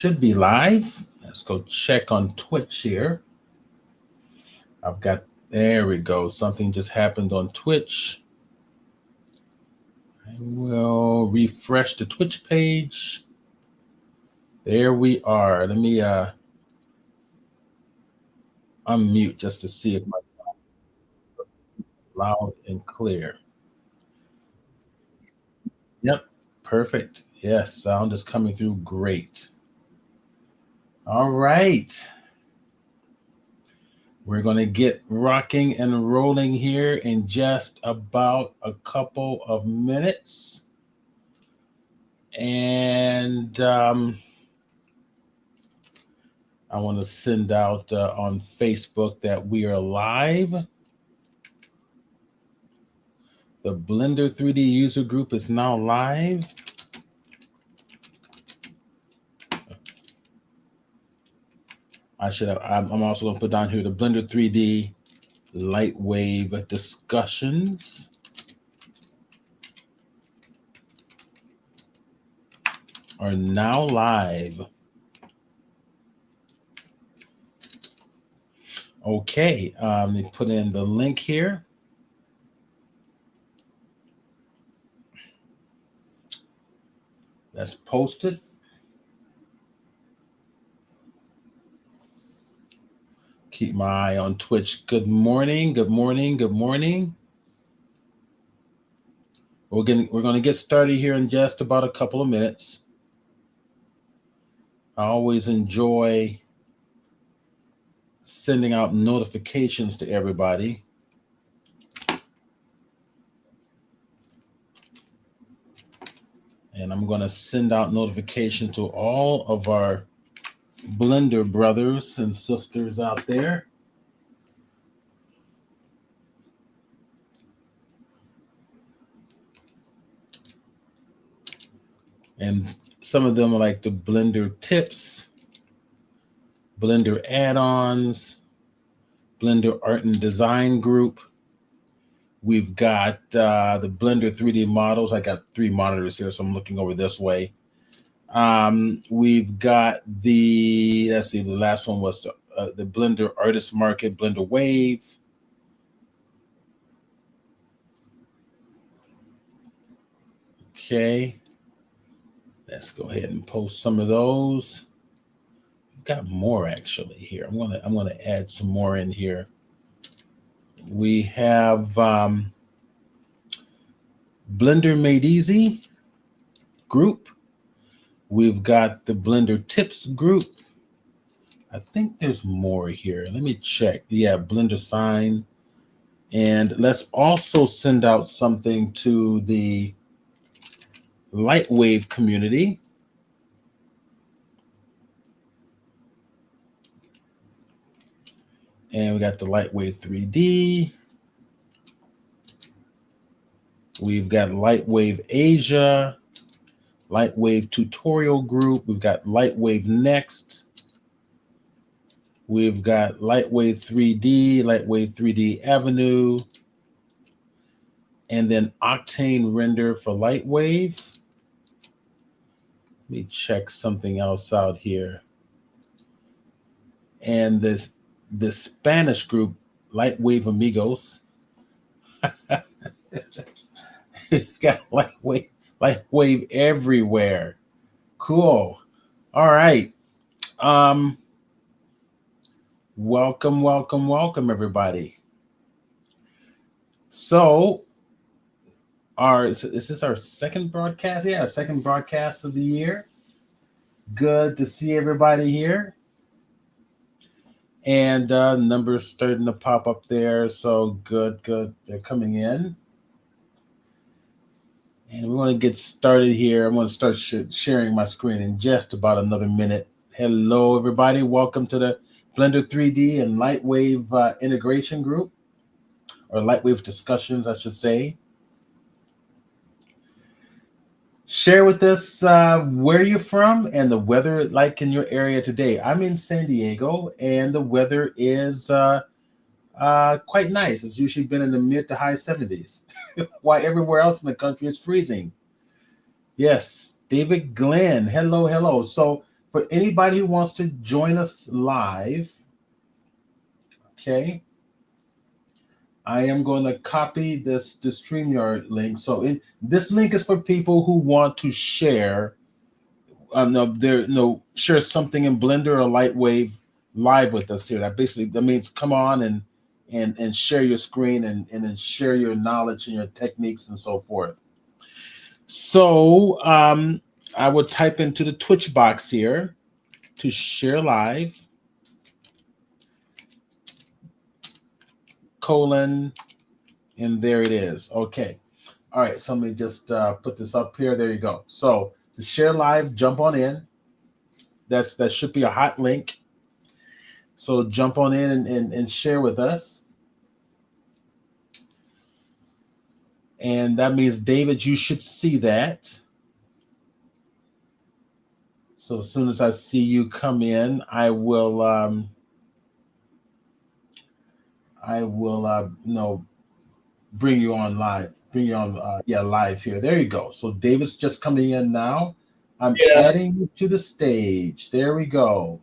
Should be live. Let's go check on Twitch here. I've got, there we go. Something just happened on Twitch. I will refresh the Twitch page. There we are. Let me unmute just to see if my sound is loud and clear. Yep, perfect. Yes, sound is coming through great. All right. We're going to get rocking and rolling here in just about a couple of minutes. And I want to send out on Facebook that we are live. The Blender 3D user group is now live. I'm also going to put down here the Blender 3D LightWave discussions. Are now live. Okay, let me put in the link here. That's posted. Keep my eye on Twitch. Good morning, good morning, good morning. We're going to get started here in just about a couple of minutes. I always enjoy sending out notifications to everybody. And I'm going to send out notification to all of our Blender brothers and sisters out there. And some of them are like the Blender tips, Blender add-ons, Blender art and design group. We've got the Blender 3D models. I got 3 monitors here, so I'm looking over this way. We've got the last one was the Blender Artist Market, Blender Wave. Okay. Let's go ahead and post some of those. We've got more actually here. I'm gonna add some more in here. We have Blender Made Easy group. We've got the Blender Tips group. I think there's more here. Let me check. Yeah, Blender Sign. And let's also send out something to the LightWave community. And we got the LightWave 3D. We've got LightWave Asia, LightWave Tutorial Group. We've got LightWave Next. We've got LightWave 3D, LightWave 3D Avenue, and then Octane Render for LightWave. Let me check something else out here. And this Spanish group, LightWave Amigos. We've got LightWave everywhere. Cool. All right. Welcome, everybody. So, is this our second broadcast? Yeah, second broadcast of the year. Good to see everybody here. And numbers starting to pop up there. So good. They're coming in. And we want to get started here. I'm going to start sharing my screen in just about another minute. Hello, everybody. Welcome to the Blender 3D and LightWave integration group, or LightWave discussions, I should say. Share with us where you're from and the weather like in your area today. I'm in San Diego, and the weather is quite nice. It's usually been in the mid to high 70s, while everywhere else in the country is freezing. Yes, David Glenn. Hello. So for anybody who wants to join us live, okay, I am going to copy the StreamYard link. So this link is for people who want to share, share something in Blender or LightWave live with us here. That means come on and share your screen and then share your knowledge and your techniques and so forth. So I would type into the Twitch box here to share live, colon, and there it is. Okay. All right. So let me just put this up here. There you go. So to share live, jump on in. That should be a hot link. So jump on in and share with us. And that means, David, you should see that. So as soon as I see you come in, I will bring you on live. Bring you on live here. There you go. So David's just coming in now. I'm adding you to the stage. There we go.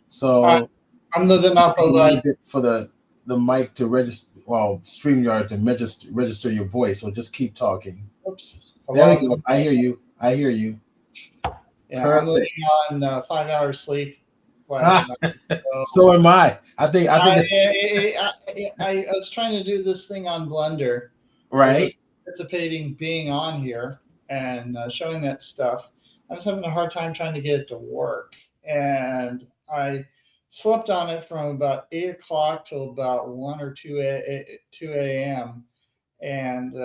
So I'm living off of a little bit for the mic to register. Well, StreamYard to register your voice. So just keep talking. Oops. There we go. I hear you. Yeah, perfect. I'm living on 5 hours sleep last night. So am I. I think I was trying to do this thing on Blender. Right. Anticipating being on here and showing that stuff. I was having a hard time trying to get it to work, and I slept on it from about 8 o'clock till about 1 or 2 a.m. and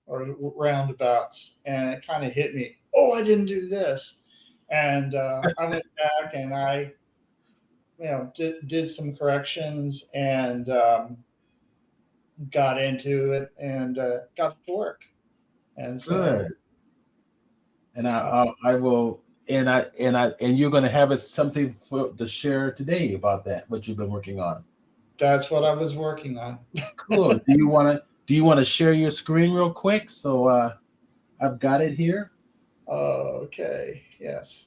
or roundabouts, and it kind of hit me. Oh, I didn't do this, and I went back and I, did some corrections and got into it and got it to work. And so, good. And I will, and you're going to have us something to share today about that, what you've been working on. That's what I was working on. Cool. Do you want to share your screen real quick? So I've got it here. Okay. Yes.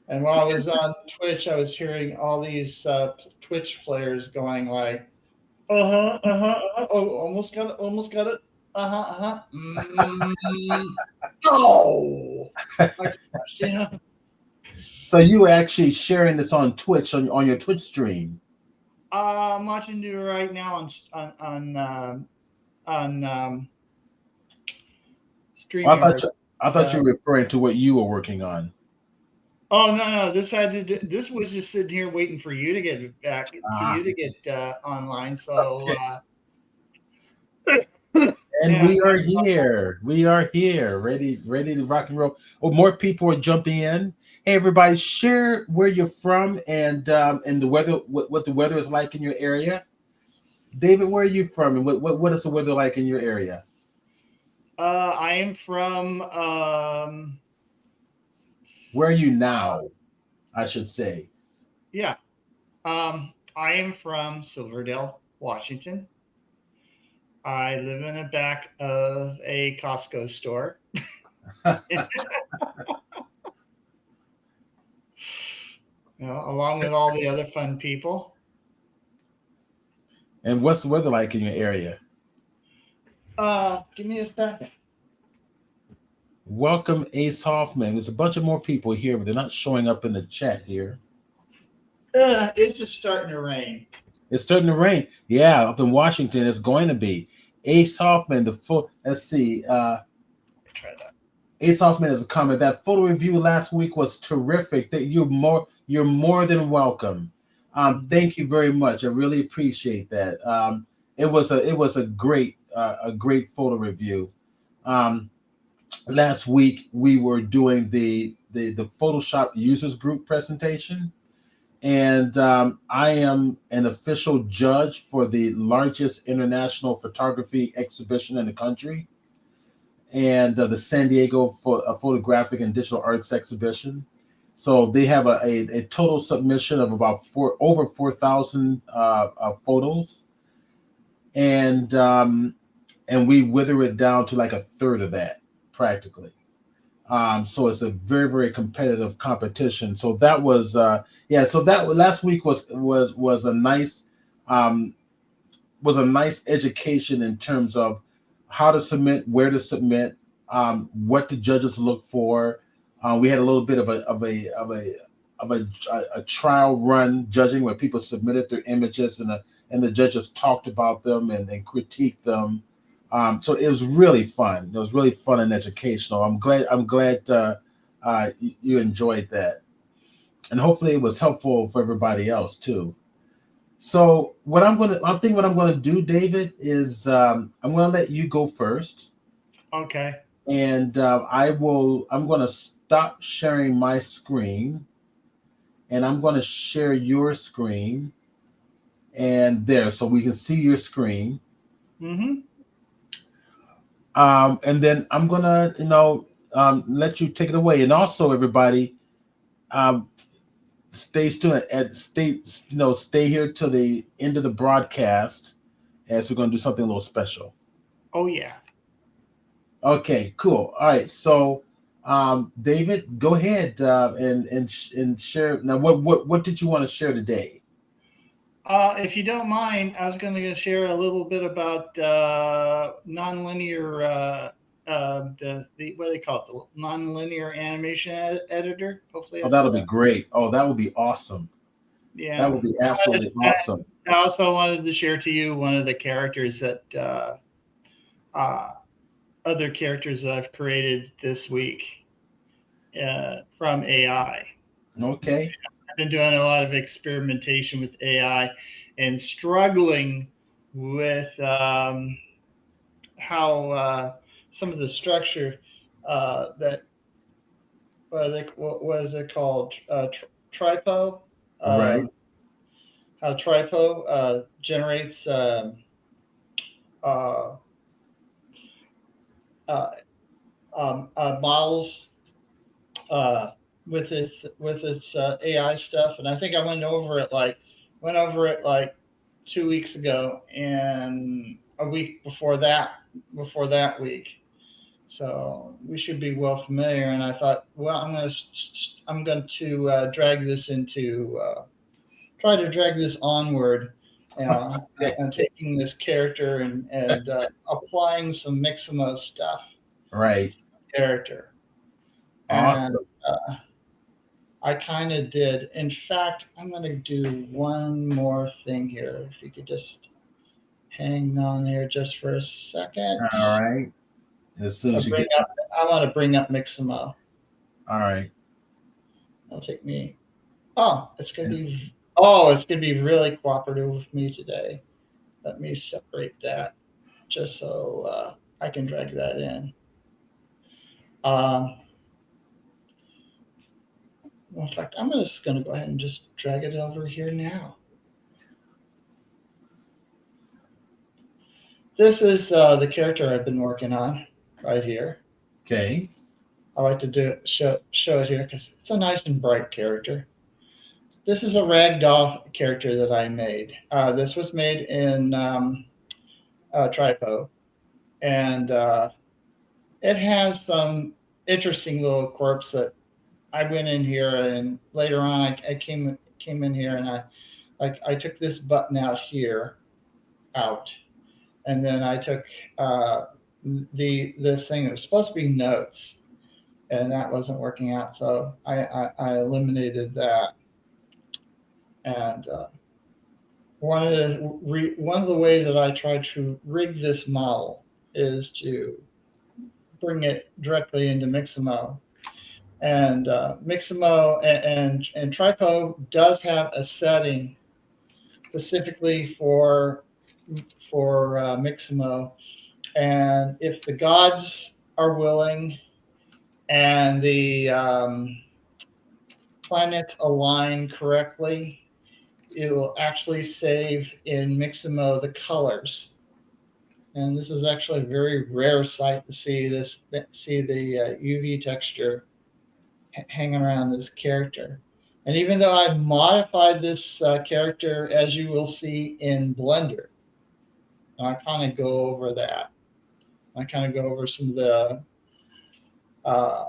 And while I was on Twitch, I was hearing all these Twitch players going like, oh, almost got it. Oh, my gosh, yeah. So you were actually sharing this on Twitch on your Twitch stream. I'm watching you right now on StreamYard. I thought you were referring to what you were working on. Oh no! This was just sitting here waiting for you to get back, for you to get online. So, and we are here. We are here, ready to rock and roll. Well, more people are jumping in. Hey, everybody, share where you're from and the weather, what the weather is like in your area. David, where are you from, and what is the weather like in your area? I am from. Where are you now? I should say. Yeah, I am from Silverdale, Washington. I live in the back of a Costco store. Along with all the other fun people. And what's the weather like in your area? Give me a second. Welcome, Ace Hoffman. There's a bunch of more people here, but they're not showing up in the chat here. It's just starting to rain. It's starting to rain. Yeah, up in Washington, it's going to be. Ace Hoffman, let's see. Try that. Ace Hoffman has a comment. That photo review last week was terrific. That you're more than welcome. Thank you very much. I really appreciate that. It was a great photo review. Last week we were doing the Photoshop users group presentation, and I am an official judge for the largest international photography exhibition in the country, and the San Diego Photographic and Digital Arts Exhibition. So they have a total submission of about over 4,000 photos, and we wither it down to like a third of that practically. So it's a very, very competitive competition. So that was yeah. So that last week was a nice um, was a nice education in terms of how to submit, where to submit, what the judges look for. We had a little bit of a trial run judging where people submitted their images and the judges talked about them and critiqued them. So it was really fun. It was really fun and educational. I'm glad you enjoyed that, and hopefully it was helpful for everybody else too. So I think what I'm gonna do, David, is I'm gonna let you go first, Okay. and I'm gonna stop sharing my screen, and I'm gonna share your screen, and there, so we can see your screen. Mm-hmm. And then I'm gonna, let you take it away, and also everybody, um, stay tuned and stay here till the end of the broadcast, as we're gonna do something a little special. Oh yeah. Okay, cool. All right, so David, go ahead and share. Now, what did you want to share today? If you don't mind, I was going to share a little bit about nonlinear, the what do they call it, the nonlinear animation editor. Hopefully, Oh, that's that'll be great. Oh, that would be awesome. That yeah. would be absolutely I awesome. I also wanted to share to you one of the characters that uh, other characters that I've created this week from AI. Okay. I've been doing a lot of experimentation with AI and struggling with how some of the structure that what is it called, tripo, Right. um, how tripo generates uh, uh, models uh, with its AI stuff, and I think I went over it like 2 weeks ago and a week before that week. So we should be well familiar. And I thought, well, I'm going to try to drag this onward. Okay. And taking this character and applying some Mixamo stuff Right. character. And Awesome. I kind of did. In fact, I'm going to do one more thing here. If you could just hang on here just for a second. All right. As soon as you get. I want to bring up Mixamo. All right. It'll take me. Oh, it's going to It's, be. Oh, it's going to be really cooperative with me today. Let me separate that just so I can drag that in. Um, well, in fact, I'm just going to go ahead and just drag it over here now. This is the character I've been working on right here. okay. I like to show it here because it's a nice and bright character. This is a ragdoll character that I made. This was made in Tripo, and it has some interesting little quirks that I went in here and later on I came in here and I took this button out here out, and then I took uh, this thing that was supposed to be notes, and that wasn't working out, so I eliminated that. And one of the ways that I try to rig this model is to bring it directly into Mixamo. And Mixamo and Tripo does have a setting specifically for Mixamo. And if the gods are willing and the planets align correctly, it will actually save in Mixamo the colors. And this is actually a very rare sight to see see the UV texture hanging around this character. And even though I modified this character, as you will see in Blender, I kind of go over that. I kind of go over some of the uh,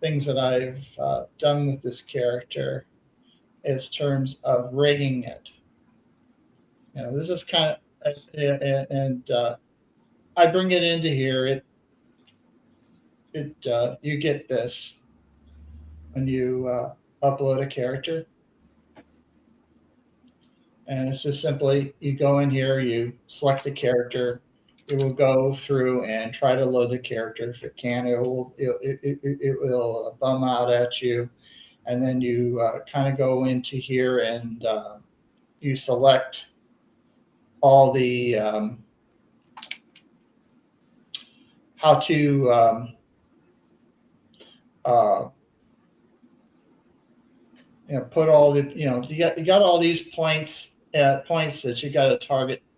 things that I've done with this character is terms of rigging it. This is kind of, and I bring it into here. You get this when you upload a character, and it's just simply you go in here, you select the character. It will go through and try to load the character. If it can, it will bum out at you, and then you kind of go into here and you select all the how to put all the you got all these points that you got to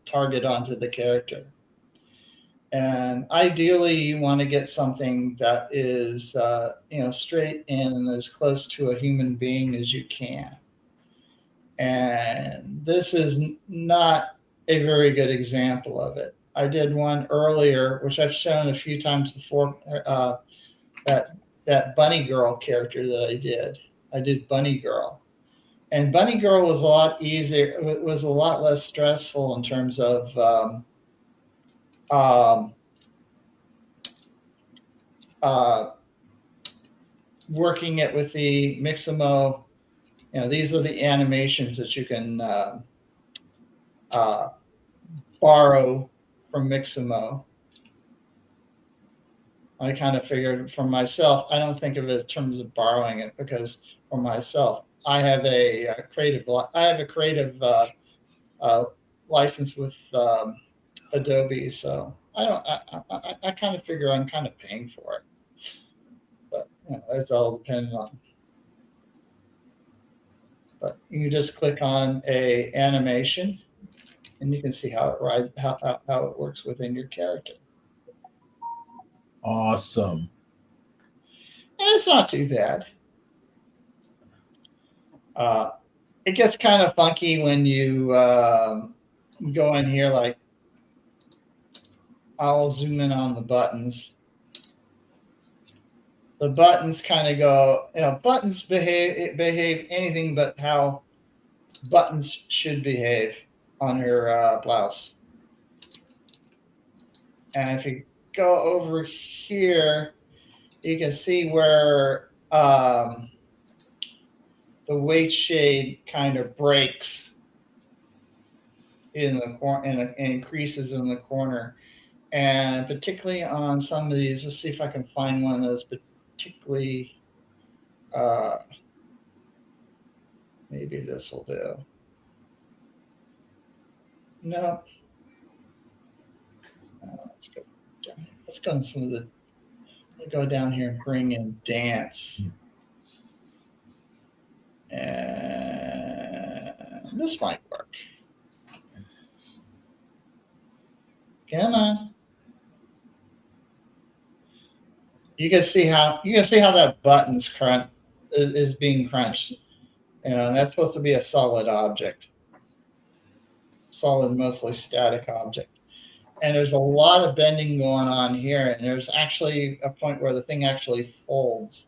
target onto the character. And ideally, you want to get something that is, straight and as close to a human being as you can. And this is not a very good example of it. I did one earlier, which I've shown a few times before, that Bunny Girl character that I did. I did Bunny Girl. And Bunny Girl was a lot easier. It was a lot less stressful in terms of working it with the Mixamo. These are the animations that you can borrow from Mixamo. I kind of figured for myself, I don't think of it in terms of borrowing it, because for myself, I have a creative license with Adobe, so I kind of figure I'm kind of paying for it, but it's all dependent on. But you just click on a animation, and you can see how it works within your character. Awesome. And it's not too bad. It gets kind of funky when you go in here. Like, I'll zoom in on the buttons. The buttons kind of go, buttons behave anything but how buttons should behave on your blouse. And if you go over here, you can see where the weight shade kind of breaks in the corner and increases in the corner. And particularly on some of these, let's see if I can find one of those particularly, maybe this will do. No. Let's go down. Let's go on some of the, let's go down here and bring in dance. And this might work. Come on. You can see how that button's is being crunched. And that's supposed to be a solid object. Solid, mostly static object. And there's a lot of bending going on here, and there's actually a point where the thing actually folds.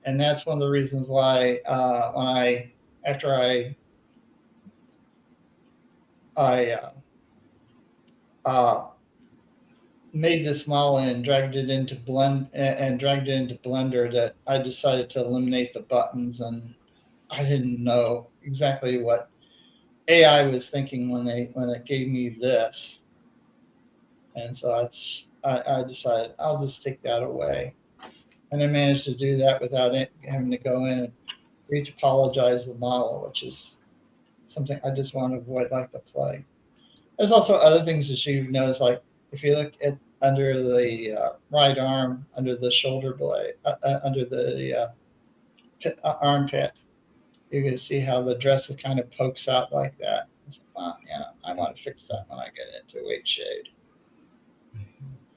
And that's one of the reasons why after I made this model and dragged it into Blender, that I decided to eliminate the buttons, and I didn't know exactly what AI was thinking when it gave me this. And so I decided I'll just take that away. And I managed to do that without having to go in and retopologize the model, which is something I just want to avoid like the plague. There's also other things that you notice, like if you look at under the right arm, under the shoulder blade, under the armpit, you can see how the dress kind of pokes out like that. I want to fix that when I get into weight shade,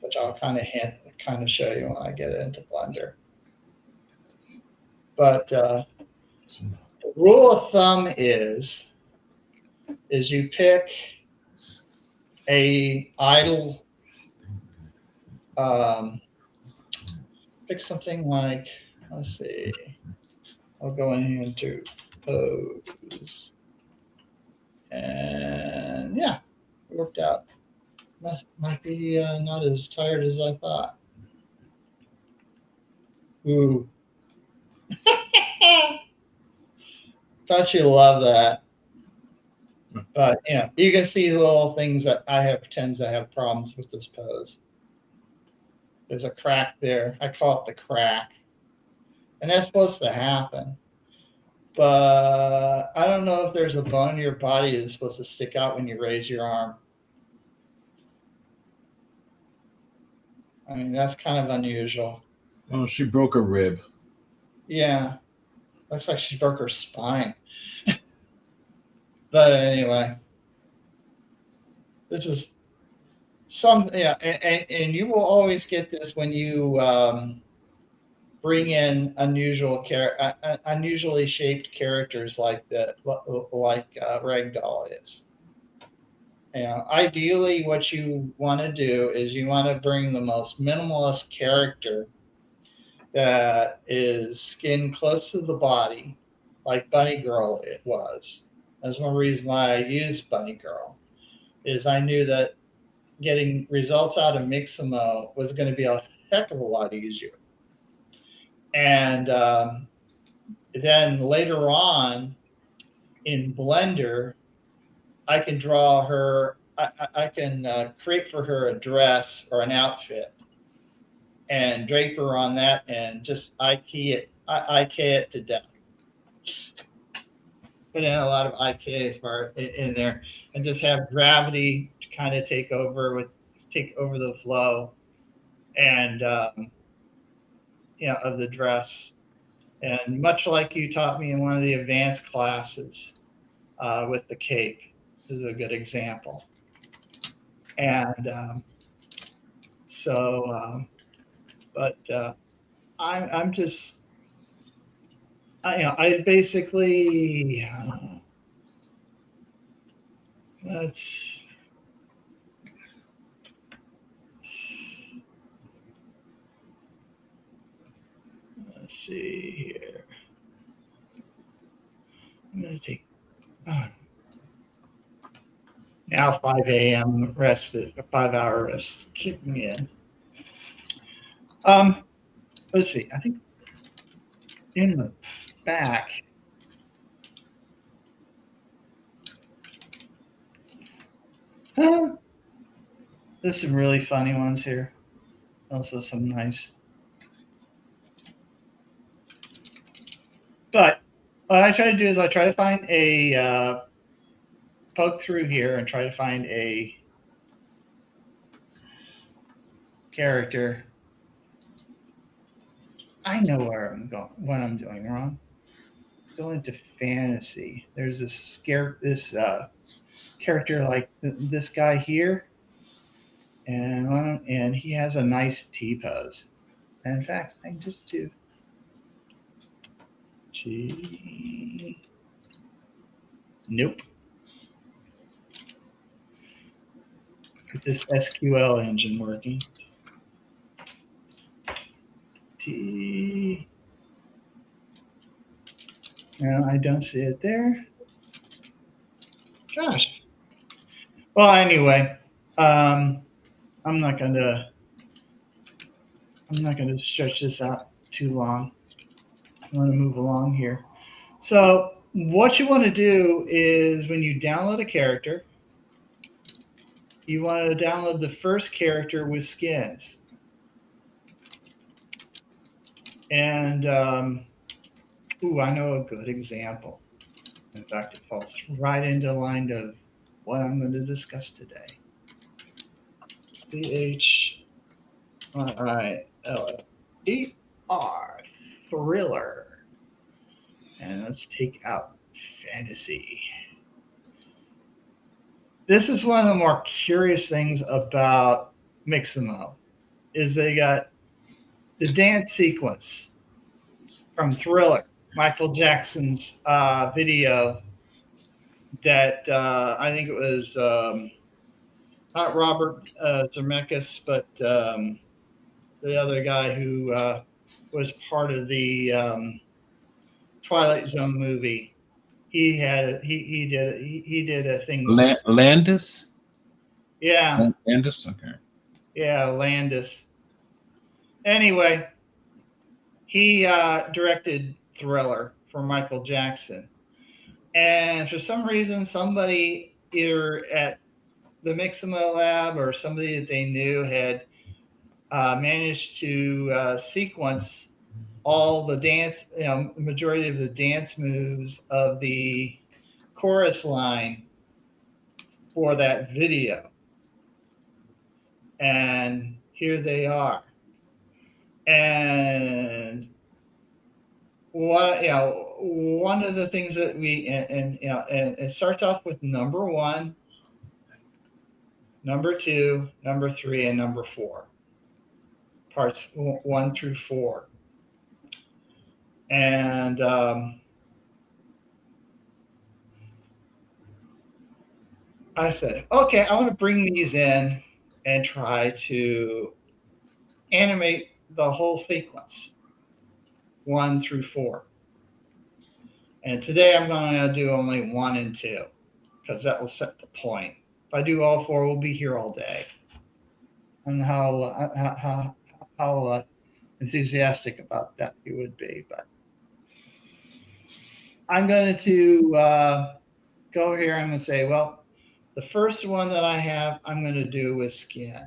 which I'll kind of show you when I get into Blender. But the rule of thumb is you pick a idle, pick something like, Let's see. I'll go in here into pose. And yeah, it worked out. Might be not as tired as I thought. Ooh. Thought you'd love that. But you can see the little things that I have tends to have problems with this pose. There's a crack there. I call it the crack. And that's supposed to happen. But I don't know if there's a bone in your body that's supposed to stick out when you raise your arm. I mean, that's kind of unusual. Oh, she broke a rib. Yeah. Looks like she broke her spine. But anyway, this is and you will always get this when you bring in unusually shaped characters like that, like Ragdoll is. Ideally, what you want to do is you want to bring the most minimalist character that is skin close to the body, like Bunny Girl it was. That's one reason why I used Bunny Girl, is I knew that getting results out of Mixamo was going to be a heck of a lot easier. And then later on in Blender, I can draw her, I can create for her a dress or an outfit and drape her on that and just IK it to death. Put in a lot of IK part in there and just have gravity to kind of take over the flow and of the dress. And much like you taught me in one of the advanced classes with the cape, this is a good example. And I'm just, I basically, let's see here. I'm going to take now 5 a.m. rest, a 5-hour rest, keep me in. Let's see. I think in the back, there's some really funny ones here. Also some nice. But what I try to do is I try to find a poke through here and try to find a character. I know where I'm going, what I'm doing wrong. Go into fantasy. There's this character like this guy here, and he has a nice T pose. And in fact, I can just do G. Nope. Get this SQL engine working. T. No, I don't see it there. Gosh. Well, anyway, I'm not gonna stretch this out too long. I want to move along here. So what you want to do is when you download a character, you want to download the first character with skins. And, I know a good example. In fact, it falls right into line of what I'm going to discuss today. CHRILLER, Thriller. And let's take out fantasy. This is one of the more curious things about Mixamo, is they got the dance sequence from Thriller, Michael Jackson's video that I think it was not Robert Zemeckis, but the other guy who was part of the Twilight Zone movie. He did a thing with Landis? yeah, Landis? Okay. yeah, Landis. Anyway, he directed Thriller for Michael Jackson. And for some reason, somebody either at the Mixamo lab or somebody that they knew had managed to sequence all the dance, the majority of the dance moves of the chorus line for that video. And here they are. And one of the things that and it starts off with number 1, number 2, number 3, and number 4, parts 1 through 4. And I said, okay, I want to bring these in and try to animate the whole sequence 1 through 4. And today I'm going to do only 1 and 2 because that will set the point. If I do all 4, we'll be here all day. And how enthusiastic about that you would be. But I'm going to go here. I'm going to say, well, the first one that I have, I'm going to do with skin.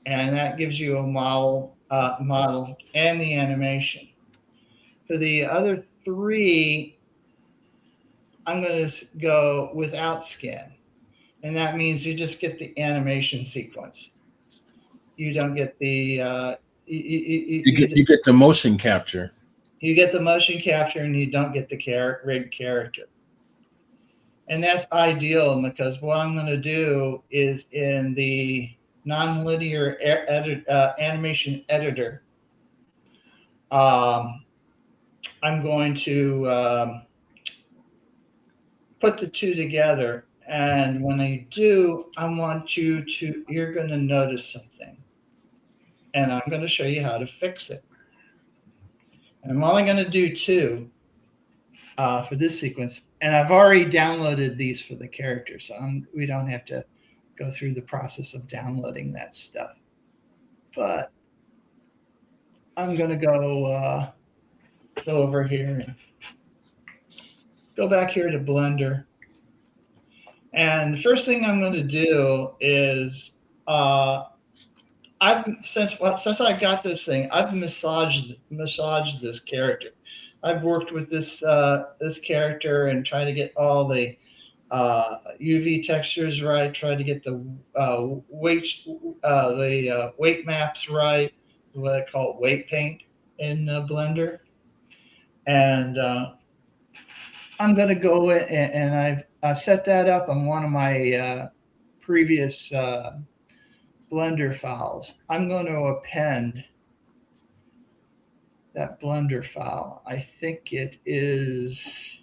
And that gives you a model and the animation. For the other 3, I'm going to go without skin. And that means you just get the animation sequence. You don't get the you get the motion capture. You get the motion capture, and you don't get the rigged character. And that's ideal because what I'm going to do is in the nonlinear animation editor, I'm going to put the 2 together. And when I do, I want you're going to notice something. And I'm going to show you how to fix it. And I'm only going to do 2 for this sequence. And I've already downloaded these for the characters, so we don't have to go through the process of downloading that stuff. But I'm going to go over here and go back here to Blender. And the first thing I'm going to do is since I got this thing, I've massaged this character. I've worked with this character and tried to get all the UV textures right. Tried to get the weight maps right. What I call weight paint in Blender. And I'm going to go in and I've set that up on one of my previous Blender files. I'm going to append that Blender file. I think it is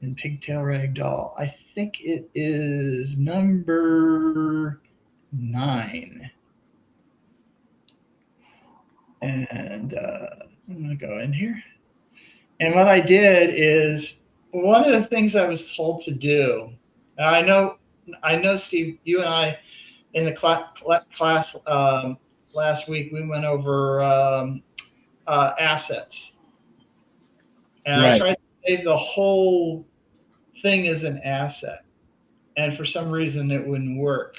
in Pigtail Ragdoll. I think it is number 9. And I'm going to go in here. And what I did is one of the things I was told to do. I know, Steve, you and I in the class last week, we went over assets. And right. I tried to save the whole thing as an asset. And for some reason, it wouldn't work.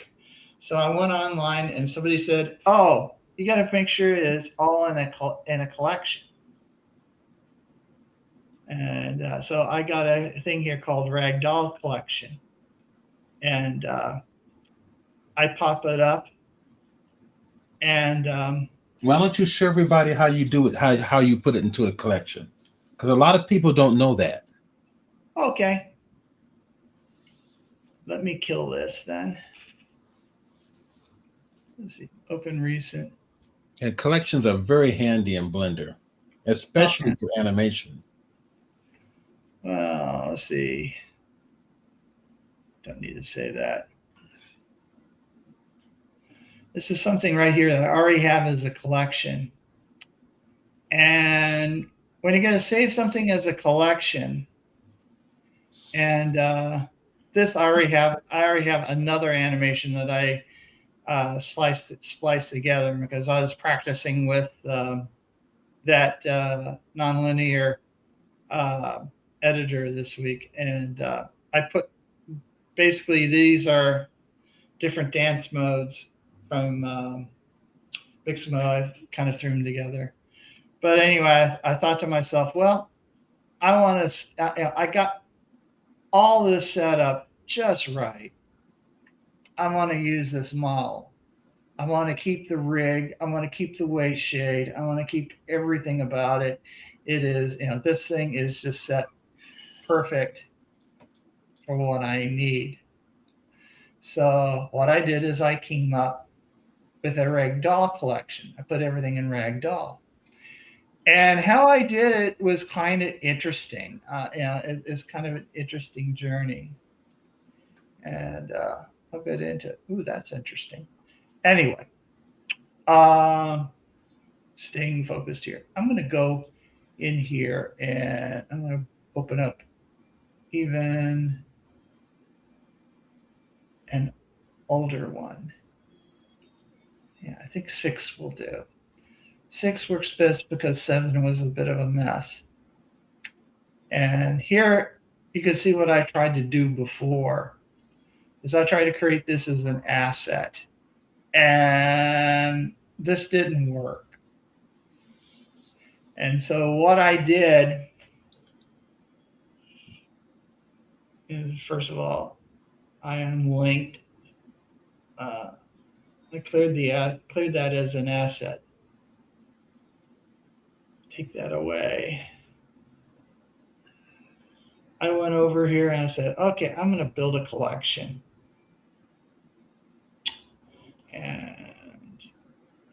So I went online and somebody said, oh, you got to make sure it's all in a collection. And so I got a thing here called Ragdoll Collection. And I pop it up. And why don't you show everybody how you do it, how you put it into a collection? Because a lot of people don't know that. Okay. Let me kill this then. Let's see. Open recent. And collections are very handy in Blender, especially for animation. Well, let's see. Don't need to say that. This is something right here that I already have as a collection. And when you're going to save something as a collection, and this I already have another animation that I spliced together because I was practicing with that nonlinear uh, editor this week, and I put basically these are different dance modes from mix mode. I kind of threw them together. But anyway, I thought to myself, well, I want to. I got all this set up just right. I want to use this model. I want to keep the rig. I want to keep the weight shade. I want to keep everything about it. It is, this thing is just set perfect for what I need. So what I did is I came up with a ragdoll collection. I put everything in ragdoll. And how I did it was kind of interesting. It's kind of an interesting journey. And I'll get into it. Ooh, that's interesting. Anyway, uh, staying focused here. I'm going to go in here and I'm going to open up even an older one. Yeah, I think 6 will do. 6 works best because 7 was a bit of a mess. And here you can see what I tried to do before is I tried to create this as an asset. And this didn't work. And so what I did is, first of all, I unlinked. I cleared that as an asset. Take that away. I went over here and I said, okay, I'm going to build a collection. And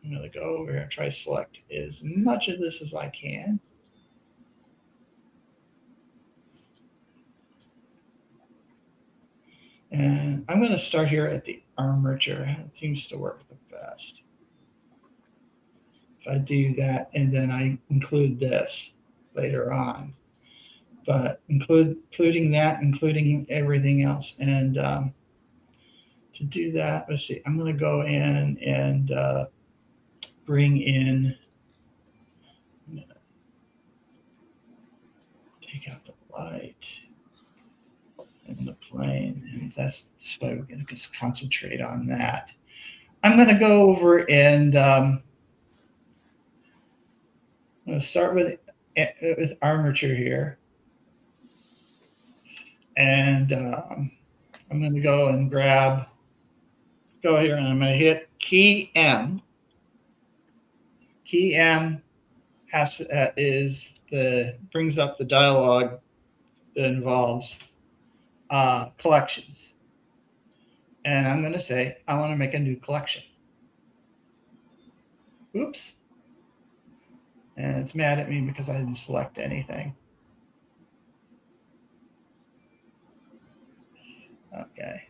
I'm going to go over here and try to select as much of this as I can. And I'm going to start here at the armature. It seems to work the best. If I do that, and then I include this later on. But including that, including everything else. And to do that, let's see, I'm going to go in and bring in, take out the light and the plane. And that's why we're going to just concentrate on that. I'm going to go over and I'm going to start with armature here. And I'm going to go and go here and I'm going to hit key M. Key M brings up the dialog that involves collections. And I'm going to say, I want to make a new collection. Oops. And it's mad at me because I didn't select anything. Okay.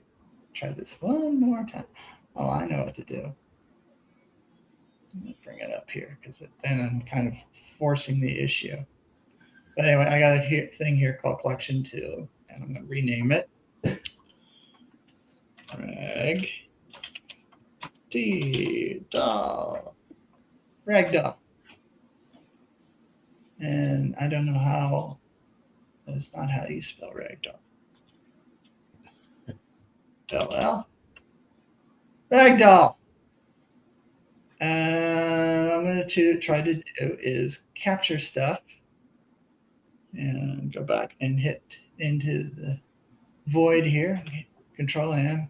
Try this one more time. Oh, I know what to do. Bring it up here because then I'm kind of forcing the issue. But anyway, I got a thing here called collection 2, and I'm going to rename it. Ragdoll. And I don't know how. That's not how you spell ragdoll. LL. Ragdoll. And I'm going to try to do is capture stuff and go back and hit into the void here. Control M.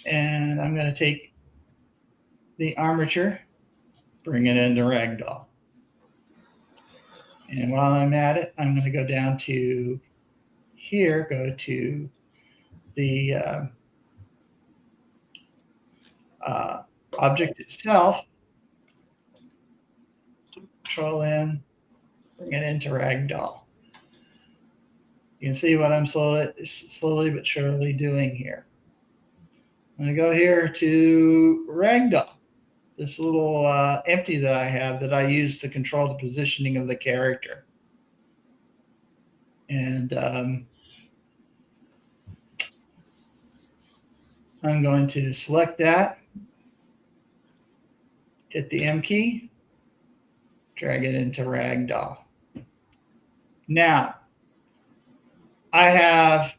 And I'm going to take the armature, bring it into ragdoll. And while I'm at it, I'm going to go down to here, go to the object itself, Control N, bring it into ragdoll. You can see what I'm slowly but surely doing here. I'm going to go here to ragdoll. this little empty that I have that I use to control the positioning of the character. And I'm going to select that, hit the M key, drag it into Ragdoll. Now, I have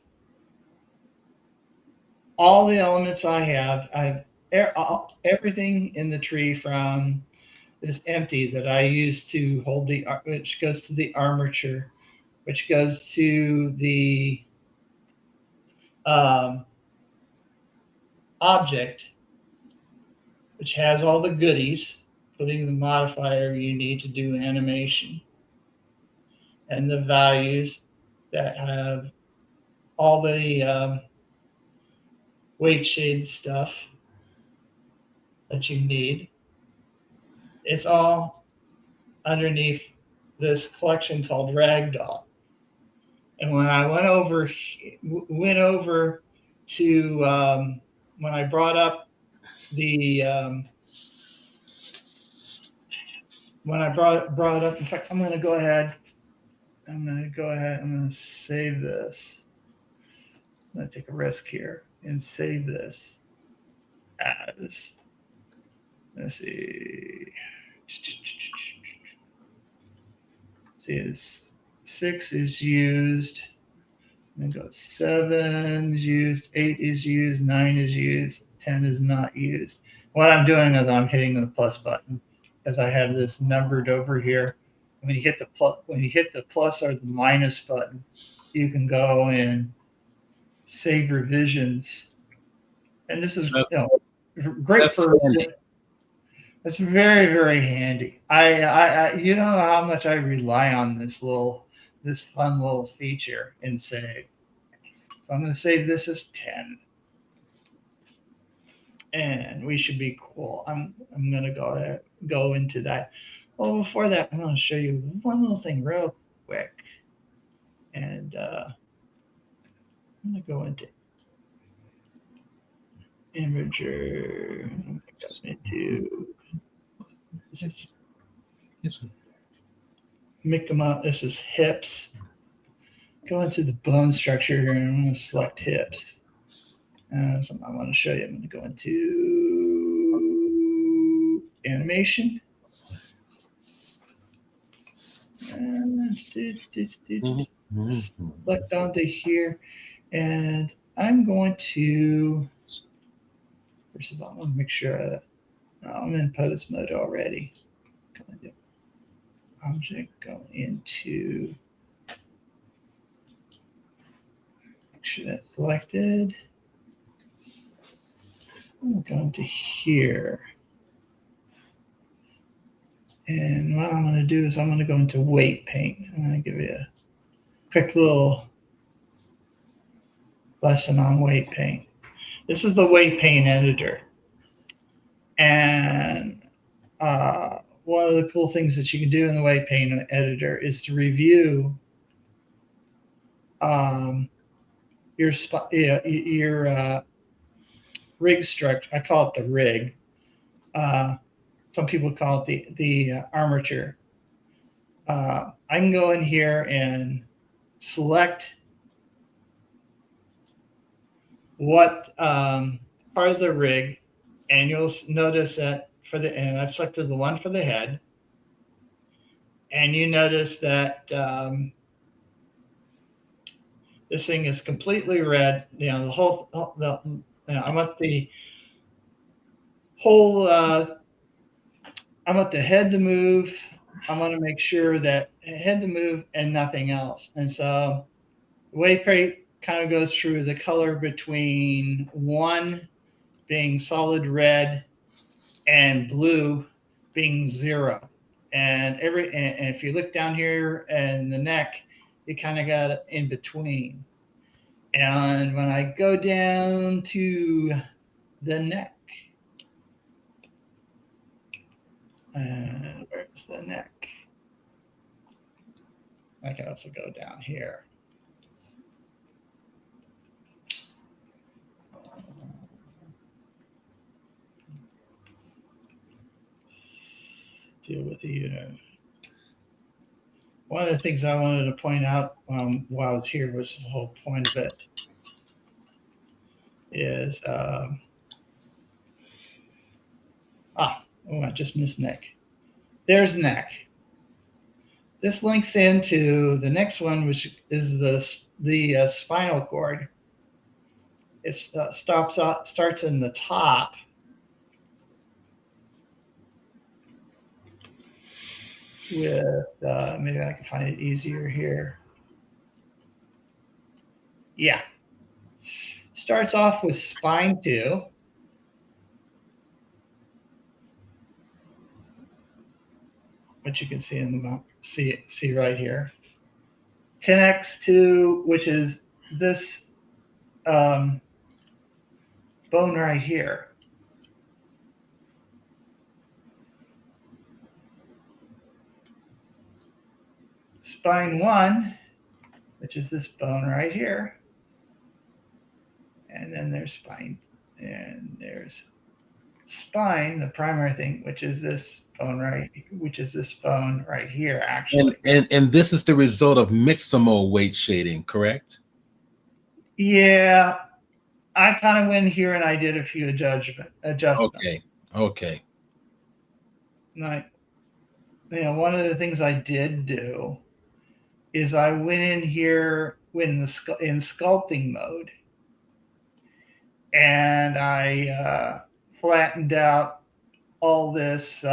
all the elements I have everything in the tree from this empty that I use to hold the, which goes to the armature, which goes to the object, which has all the goodies, including the modifier you need to do animation, and the values that have all the weight shade stuff that you need. It's all underneath this collection called Ragdoll. And when I went over to when I brought up the when I brought up, in fact, I'm going to go ahead. I'm going to save this. I'm going to take a risk here and save this as, let's see. See, it's 6 is used. Then go 7 is used, 8 is used, 9 is used, 10 is not used. What I'm doing is I'm hitting the plus button as I have this numbered over here. When you hit the plus or the minus button, you can go and save revisions. And this is great for handy. It's very, very handy. I you know how much I rely on this fun little feature in Save. So I'm going to save this as 10. And we should be cool. I'm going to go into that. Well, before that, I'm going to show you one little thing real quick. And I'm going to go into Imager. I'm going to into make them up. This is hips. Go into the bone structure here, and I'm going to select hips. Something I want to show you. I'm going to go into animation. And select onto here, and I'm going to, first of all, I want to make sure I'm in pose mode already. Object, go into, make sure that's selected. I'm going to here. And what I'm going to do is I'm going to go into weight paint. I'm going to give you a quick little lesson on weight paint. This is the weight paint editor. And one of the cool things that you can do in the weight paint editor is to review your rig structure. I call it the rig. Some people call it the armature. I can go in here and select what part of the rig, and you'll notice that and I've selected the one for the head, and you notice that this thing is completely red. You know, I want the whole. I want the head to move. I want to make sure that head to move and nothing else. And so the weight paint kind of goes through the color between 1 being solid red and blue being 0. And if you look down here and the neck, you kind of got it in between. And when I go down to the neck, and where's the neck? I can also go down here. deal with the one of the things I wanted to point out while I was here, which is the whole point of it, is I just missed neck. There's neck. This links into the next one, which is the spinal cord. It starts in the top. With maybe I can find it easier here. Yeah. Starts off with spine 2. Which you can see in the map, see right here. Connects to, which is this bone right here. Spine 1, which is this bone right here. And then there's spine, and there's spine, the primary thing, which is this bone right here, actually. And this is the result of mixamo weight shading, correct? Yeah, I kind of went here and I did a few adjustments. Okay. One of the things I did do is I went in here in sculpting mode, and I flattened out all this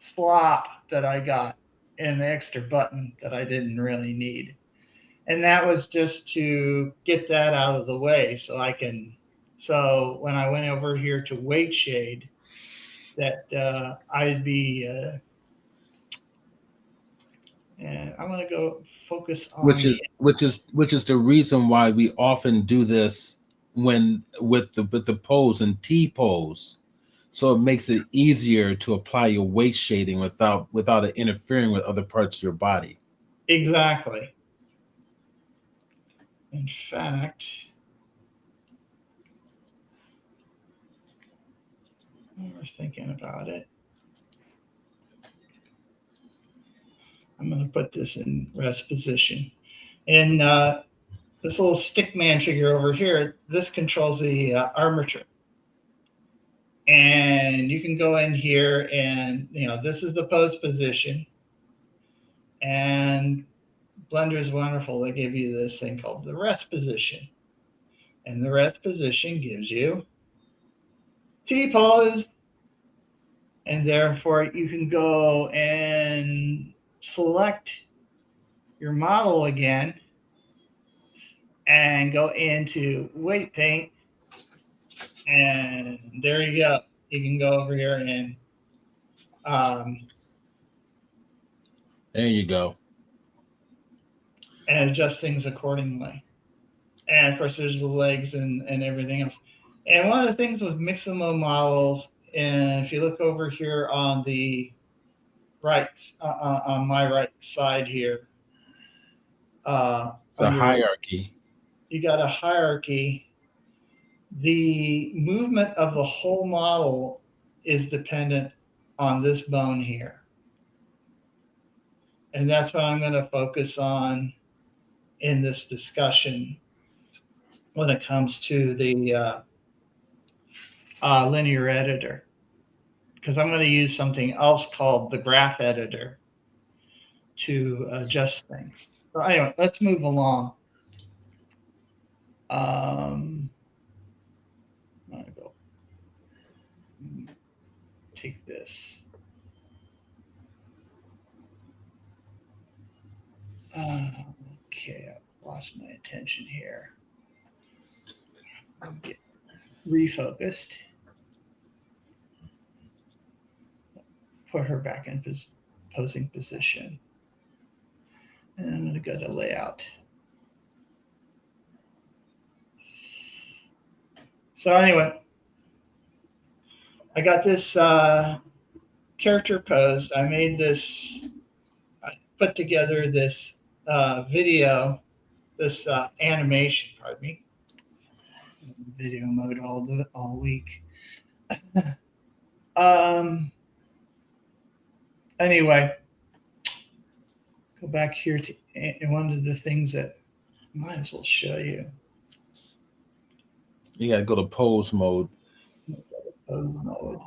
slop that I got and the extra button that I didn't really need. And that was just to get that out of the way so when I went over here to weight shade, that I'd be, and I'm going to go focus on which is the reason why we often do this with the pose and T pose. So it makes it easier to apply your weight shading without it interfering with other parts of your body. Exactly. In fact, I was thinking about it. I'm going to put this in rest position. And this little stick man figure over here, this controls the armature. And you can go in here and, this is the pose position. And Blender is wonderful. They give you this thing called the rest position. And the rest position gives you T-pose. And therefore, you can go and select your model again and go into weight paint. And there you go. You can go over here and there you go. And adjust things accordingly. And of course, there's the legs and everything else. And one of the things with Mixamo models, and if you look over here on the right, on my right side here, it's a hierarchy. You got a hierarchy. The movement of the whole model is dependent on this bone here. And that's what I'm going to focus on in this discussion when it comes to the linear editor, because I'm going to use something else called the graph editor to adjust things. So anyway, let's move along. I'm going to go take this. Okay, I've lost my attention here. I'll get refocused. Put her back in posing position. And I'm going to go to layout. So anyway, I got this character posed. I made this, I put together this video, this animation, pardon me. Video mode all week. Anyway, go back here to one of the things that I might as well show you. You got to go to pose mode. Pose mode.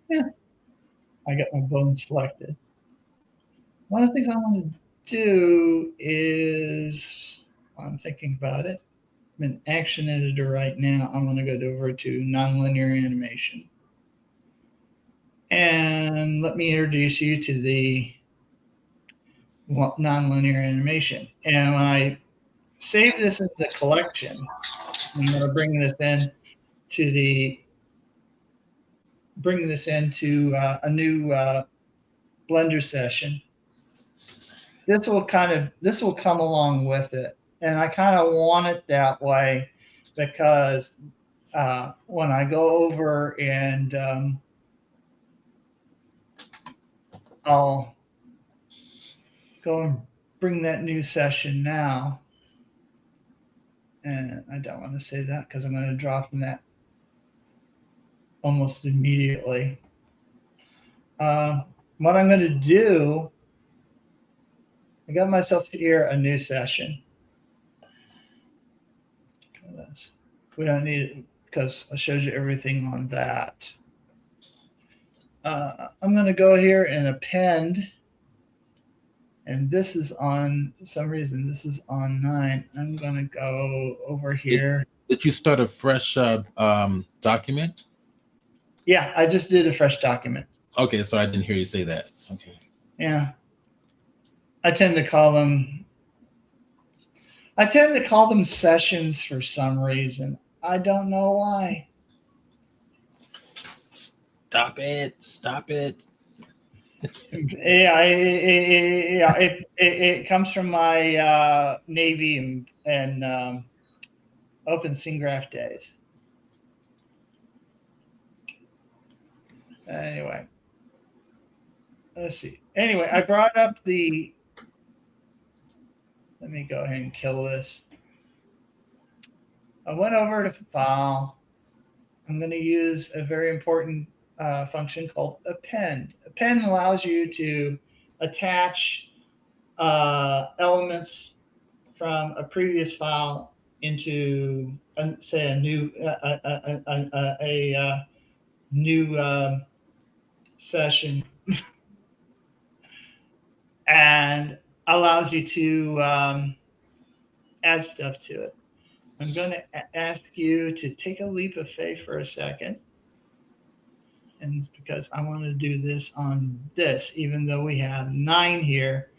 Yeah, I got my bone selected. One of the things I want to do is, while I'm thinking about it, I'm in Action Editor right now. I'm going to go over to Nonlinear Animation. And let me introduce you to the nonlinear animation. And when I save this as the collection, I'm going to bring this into a new Blender session. This will come along with it, and I kind of want it that way because when I go over and I'll go and bring that new session now. And I don't want to say that because I'm going to drop from that almost immediately. What I'm going to do, I got myself here a new session. We don't need it because I showed you everything on that. I'm going to go here and append. And this is on, for some reason, this is on 9. I'm going to go over here. Did you start a fresh document? Yeah, I just did a fresh document. Okay, so I didn't hear you say that. Okay. Yeah. I tend to call them sessions for some reason. I don't know why. Stop it. Stop it. Yeah, it comes from my Navy and Open Scene Graph days. Anyway, let's see. Anyway, I brought up the. Let me go ahead and kill this. I went over to File. I'm going to use a very important function called append. Append allows you to attach elements from a previous file into, say, a new session, and allows you to add stuff to it. I'm going to ask you to take a leap of faith for a second. And it's because I want to do this on this, even though we have 9 here,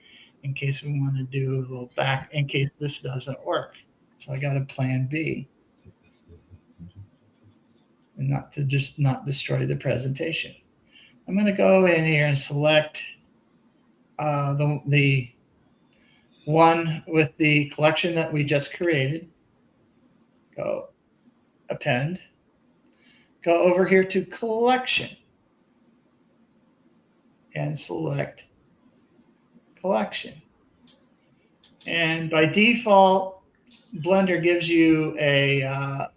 in case we want to do a little back, in case this doesn't work. So I got a plan B. And not destroy the presentation. I'm going to go in here and select the one with the collection that we just created. Go append. Go over here to collection and select collection. And by default, Blender gives you a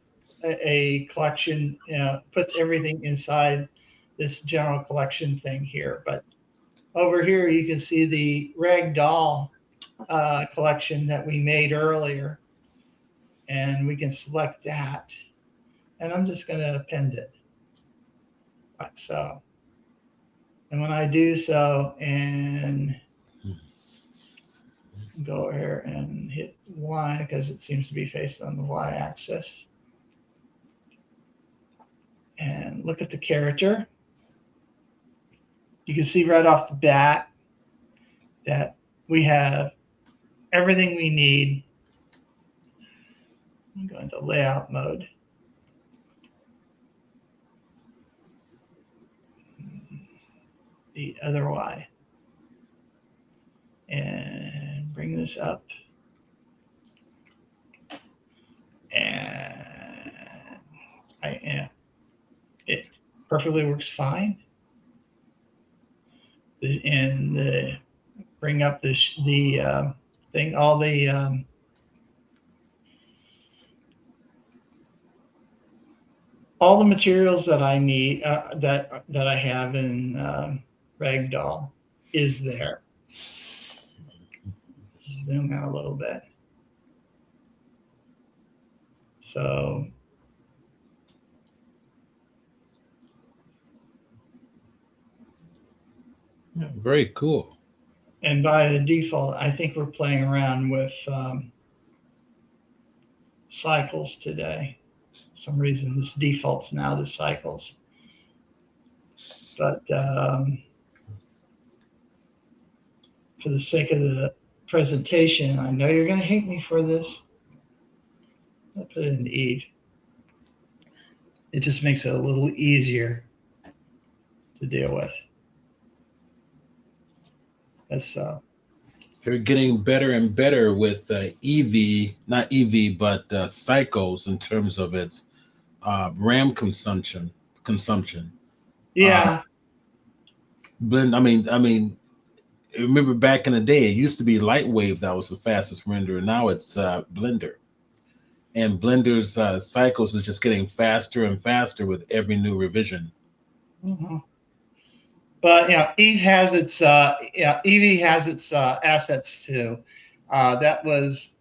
collection, puts everything inside this general collection thing here. But over here, you can see the ragdoll collection that we made earlier. And we can select that. And I'm just going to append it like so. And when I do so and go here and hit Y because it seems to be faced on the Y axis. And look at the character. You can see right off the bat that we have everything we need. I'm going to layout mode. The other Y. And bring this up. And it perfectly works fine. And bring up the thing, all the all the materials that I need, that I have in Ragdoll is there. Zoom out a little bit. So Yeah, very cool. and by the default, I think we're playing around with cycles today. For some reason, this defaults now to cycles. But for the sake of the presentation, I know you're going to hate me for this. I'll put it in Eve. It just makes it a little easier to deal with. That's They're getting better and better with EV, not EV, but cycles in terms of its RAM consumption. Uh, yeah. blend. I mean, remember back in the day, it used to be LightWave that was the fastest renderer. Now it's Blender, and Blender's cycles is just getting faster and faster with every new revision. Mm-hmm. But Eve has its Eevee has its assets too. That was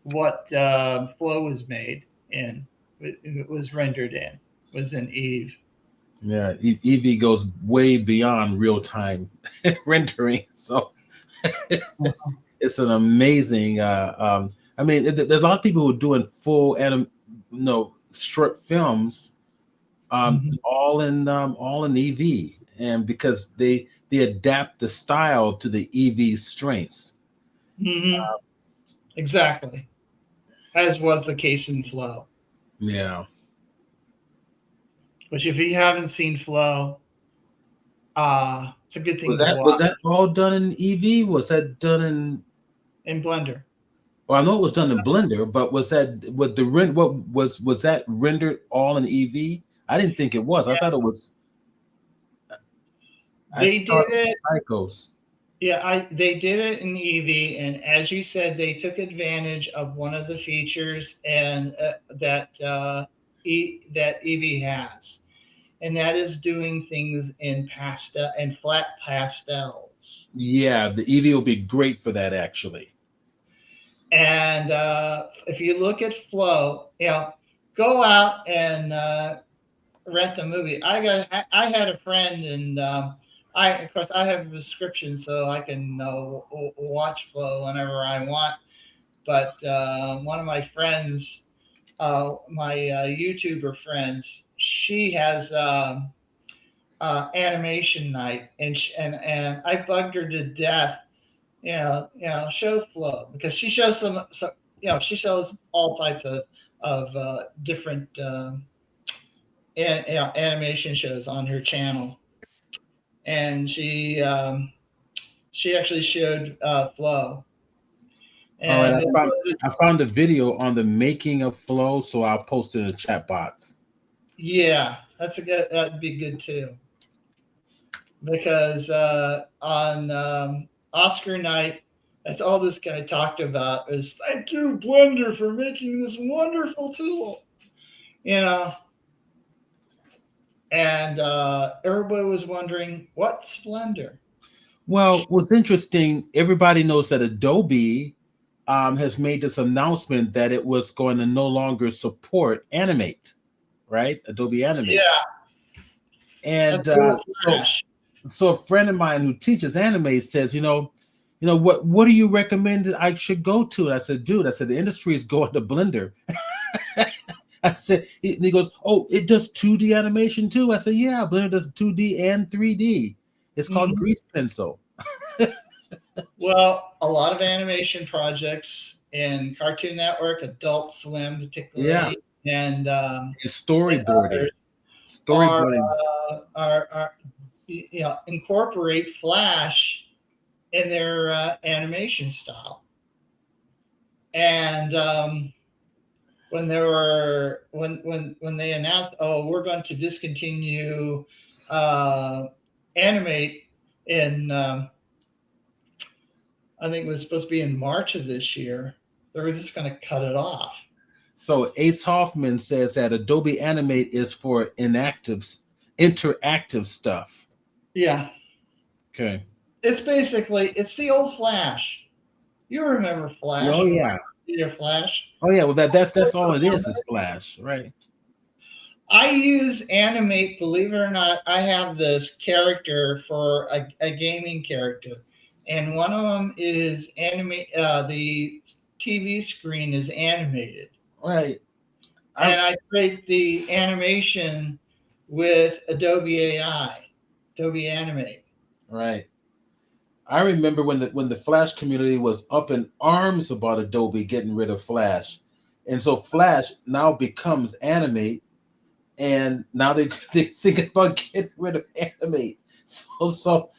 what Flow was made in. It was rendered in. Was in Eve. Yeah, EV goes way beyond real time rendering, so it's an amazing. I mean, there's a lot of people who are doing full short films, Mm-hmm. all in EV, and because they adapt the style to the EV strengths. Mm-hmm. Exactly, as was the case in Flow. Yeah, Which, if you haven't seen Flow, it's a good thing was to that watch was that all done in EV? Was that done in? in Blender. Well, I know it was done in Blender, but was that what the rent? What was that rendered all in EV? I didn't think it was. I thought it was. I They thought did it it. was Psychos. Yeah, they did it in Eevee, and as you said, they took advantage of one of the features and that Eevee has, and that is doing things in pastel and flat pastels. Yeah, the EV will be great for that actually. And if you look at Flow, go out and rent the movie. I had a friend, and I of course I have a subscription, so I can watch Flow whenever I want. But one of my friends, my YouTuber friends, she has animation night, and I bugged her to death. Show Flow, because she shows some she shows all types of different animation shows on her channel, and she actually showed Flow, All right, and I found a video on the making of Flow, so I'll post it in the chat box. yeah, that'd be good too, because on Oscar night, that's all this guy talked about is thank you Blender for making this wonderful tool, you know, and everybody was wondering what's Blender. Well, what's interesting, everybody knows that Adobe has made this announcement that it was going to no longer support Animate, right? Adobe Animate. Yeah, And that's real so, flash. so a friend of mine who teaches anime says, what do you recommend that I should go to? And I said, dude, I said the industry is going to Blender. I said, and he goes, oh, it does 2D animation too. I said, yeah, Blender does 2D and 3D. It's called Mhm. Grease Pencil. Well, a lot of animation projects in Cartoon Network, Adult Swim, Yeah, particularly, and it's and storyboarding. others are Storyboarding's incorporate Flash in their animation style. And when they announced, oh, we're going to discontinue uh, animate in I think it was supposed to be in March of this year. They were just going to cut it off. So Ace Hoffman says that Adobe Animate is for interactive stuff. Yeah. Okay. It's basically, it's the old Flash. You remember Oh Flash from yeah. your Flash? Oh yeah. Well, that's all it is Flash, right? I use Animate, believe it or not. I have this character for a gaming character, and one of them is animate. The TV screen is animated, Right. and I create the animation with Adobe AI, Adobe Animate. Right. I remember when the Flash community was up in arms about Adobe getting rid of Flash, and so Flash now becomes Animate, and now they think about getting rid of Animate. So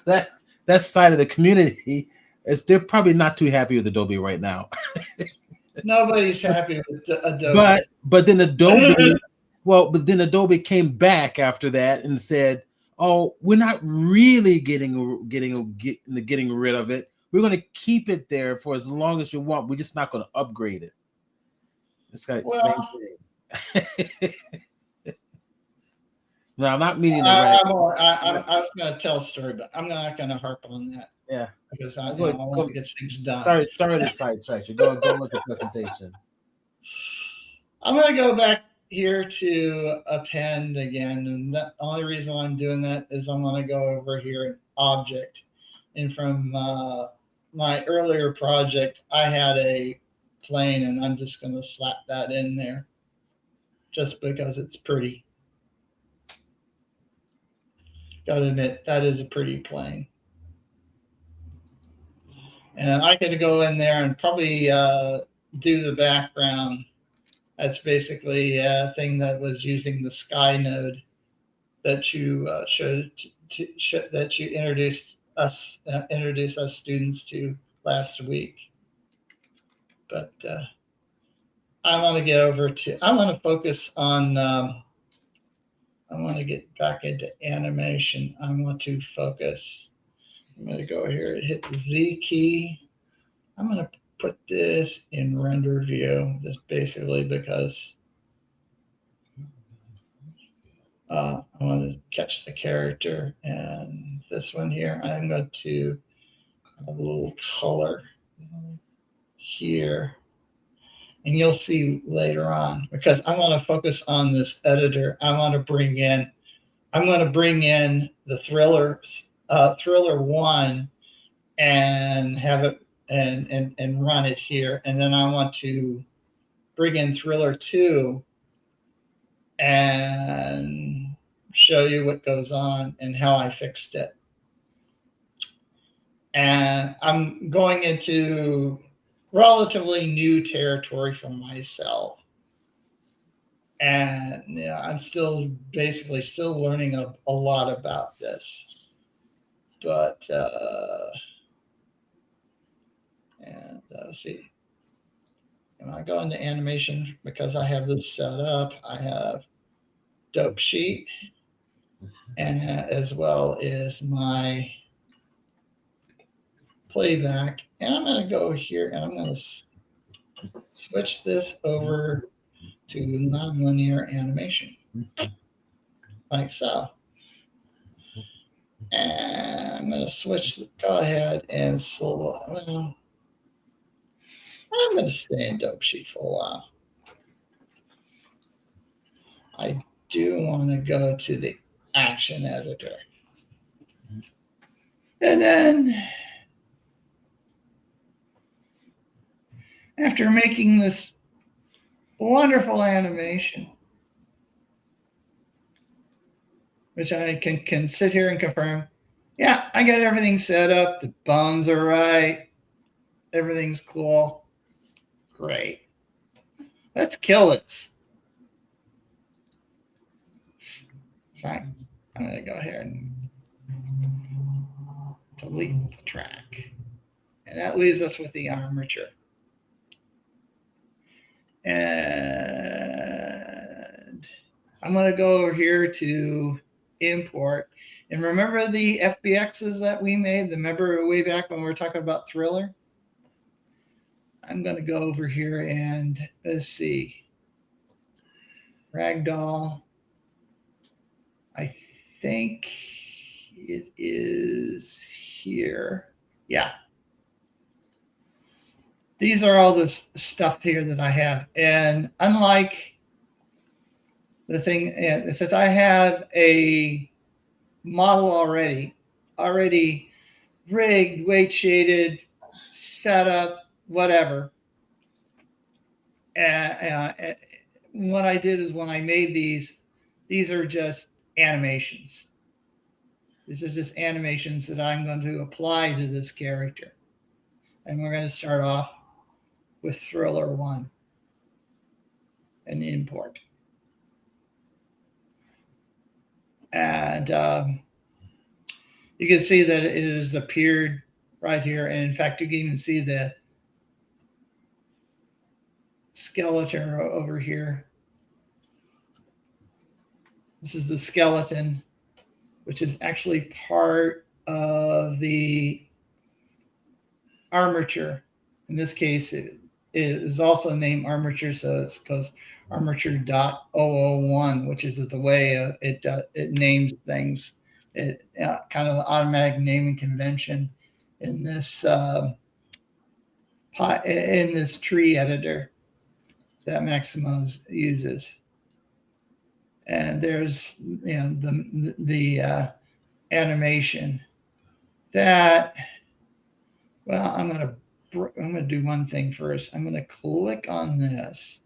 that side of the community is they're probably not too happy with Adobe right now. Nobody's happy with Adobe. But then Adobe, well, but then Adobe came back after that and said, "Oh, we're not really getting rid of it. We're going to keep it there for as long as you want. We're just not going to upgrade it." It's like the same Well, thing. No, I'm not meaning it right. I was going to tell a story, but I'm not going to harp on that Yeah. because Go I ahead, want go. to get things done. Sorry to sidetrack you. Go with the presentation. I'm going to go back here to append again. And the only reason why I'm doing that is I'm going to go over here in object. And from my earlier project, I had a plane, and I'm just going to slap that in there just because it's pretty. Got to admit, that is a pretty plane. And I could go in there and probably do the background. That's basically a thing that was using the Sky node that you showed that you introduced us students to last week. But I want to get over to. I want to focus on. I want to get back into animation. I want to focus. I'm going to go here and hit the Z key. I'm going to put this in render view, just basically because I want to catch the character. And this one here, I'm going to have a little color here. And you'll see later on, because I want to focus on this editor. I'm going to bring in the Thriller 1 and have it and run it here. And then I want to bring in Thriller 2 and show you what goes on and how I fixed it. And I'm going into relatively new territory for myself. And yeah, I'm still basically still learning a lot about this. But and let's see. When I go into animation, because I have this set up, I have Dope Sheet, and as well as my playback. And I'm going to go here and I'm going to switch this over to nonlinear animation, like so. And I'm going to go ahead and well, I'm going to stay in Dope Sheet for a while. I do want to go to the action editor. And then after making this wonderful animation, which I can sit here and confirm, yeah, I got everything set up. The bones are right. Everything's cool. Great. Let's kill this. Fine. I'm going to go ahead and delete the track. And that leaves us with the armature. And I'm going to go over here to import. And remember the FBXs that we made? Remember way back when we were talking about Thriller? I'm going to go over here and let's see. Ragdoll. I think it is here. Yeah. These are all this stuff here that I have. And unlike the thing, since I have a model already rigged, weight shaded, set up, whatever. What I did is when I made these are just animations. These are just animations that I'm going to apply to this character. And we're going to start off with Thriller 1 and import. And you can see that it has appeared right here. And in fact, you can even see the skeleton over here. This is the skeleton, which is actually part of the armature. In this case, it is also named armature, so it goes armature.001, which is the way it names things. It kind of automatic naming convention in this tree editor that Maximo uses. And there's the animation that, well, I'm gonna do one thing first. I'm gonna click on this.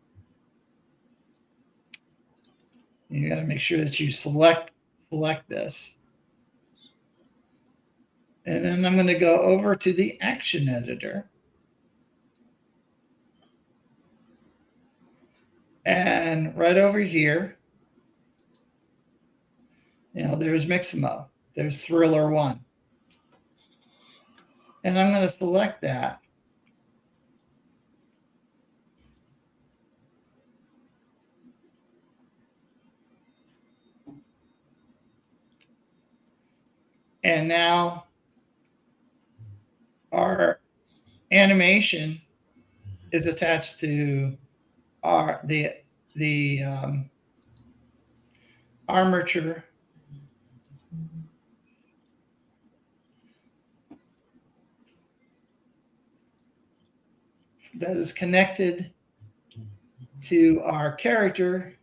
You got to make sure that you select this. And then I'm going to go over to the action editor. And right over here, there's Mixamo. There's Thriller 1. And I'm going to select that. And now our animation is attached to the armature that is connected to our character.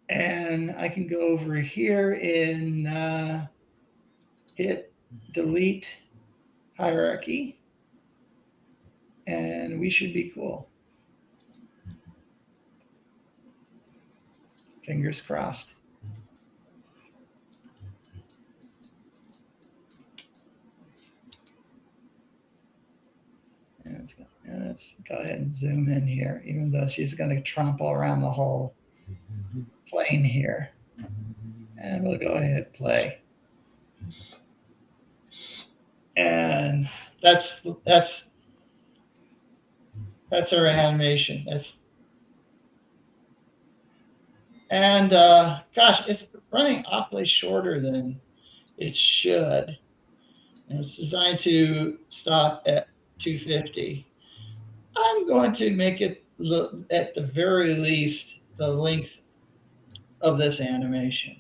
And I can go over here and hit delete hierarchy, and we should be cool. Fingers crossed. And let's go ahead and zoom in here, even though she's going to trample around the whole plane here. And we'll go ahead and play. And that's our animation. Gosh, it's running awfully shorter than it should. And it's designed to stop at 250. I'm going to make it at the very least the length of this animation.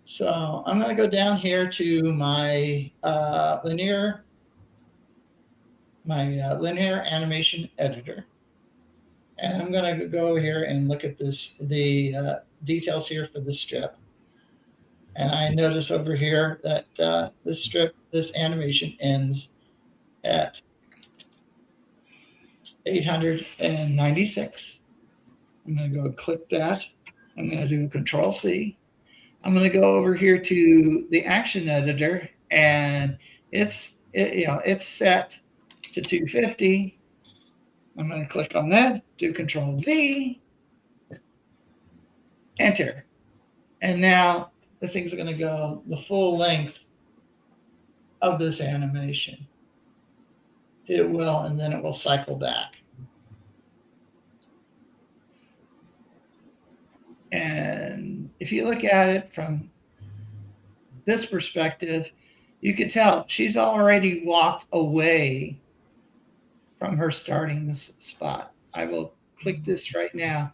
So I'm going to go down here to my linear animation editor. And I'm going to go here and look at the details here for the strip. And I notice over here that this animation ends at 896. I'm going to go click that. I'm going to do Control-C. I'm going to go over here to the action editor, and it's set to 250. I'm going to click on that, do Control-V, enter. And now this thing's going to go the full length of this animation. It will, and then it will cycle back. And if you look at it from this perspective, you can tell she's already walked away from her starting spot. I will click this right now.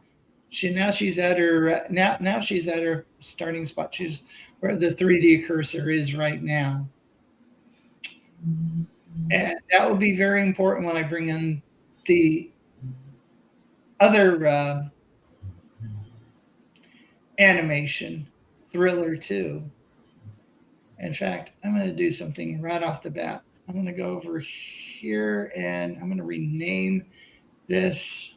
She's at her now she's at her starting spot. She's where the 3D cursor is right now. And that will be very important when I bring in the other animation, Thriller 2. In fact, I'm going to do something right off the bat. I'm going to go over here and I'm going to rename this.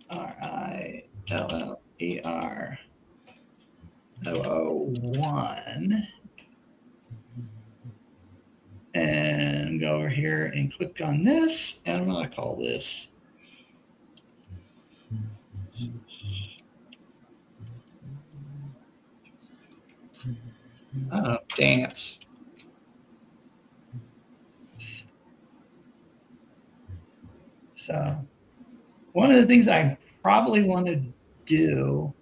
RILLER001. And go over here and click on this. And I'm going to call this dance. So one of the things I probably want to do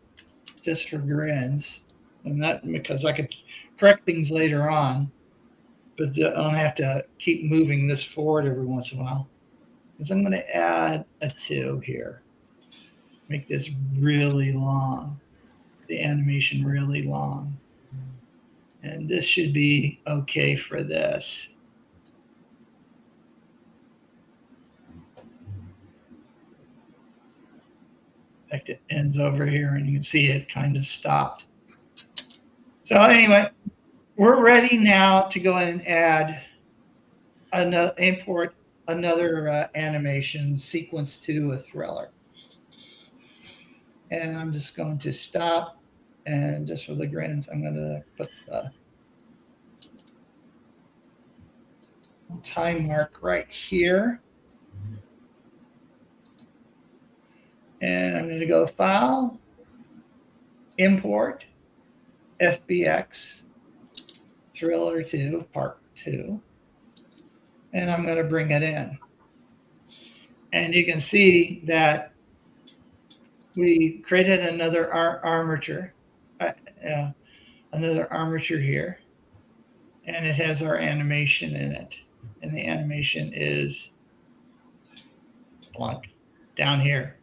just for grins, and not because I could correct things later on, but I don't have to keep moving this forward every once in a while, is I'm going to add a 2 here. Make this really long, the animation really long. And this should be okay for this. In fact, it ends over here and you can see it kind of stopped. So anyway, we're ready now to go ahead and add import another animation sequence to a Thriller. And I'm just going to stop, and just for the grins, I'm going to put the time mark right here. And I'm going to go File, Import, FBX, Thriller 2, Part 2. And I'm going to bring it in. And you can see that we created another armature, another armature here. And it has our animation in it. And the animation is blank down here.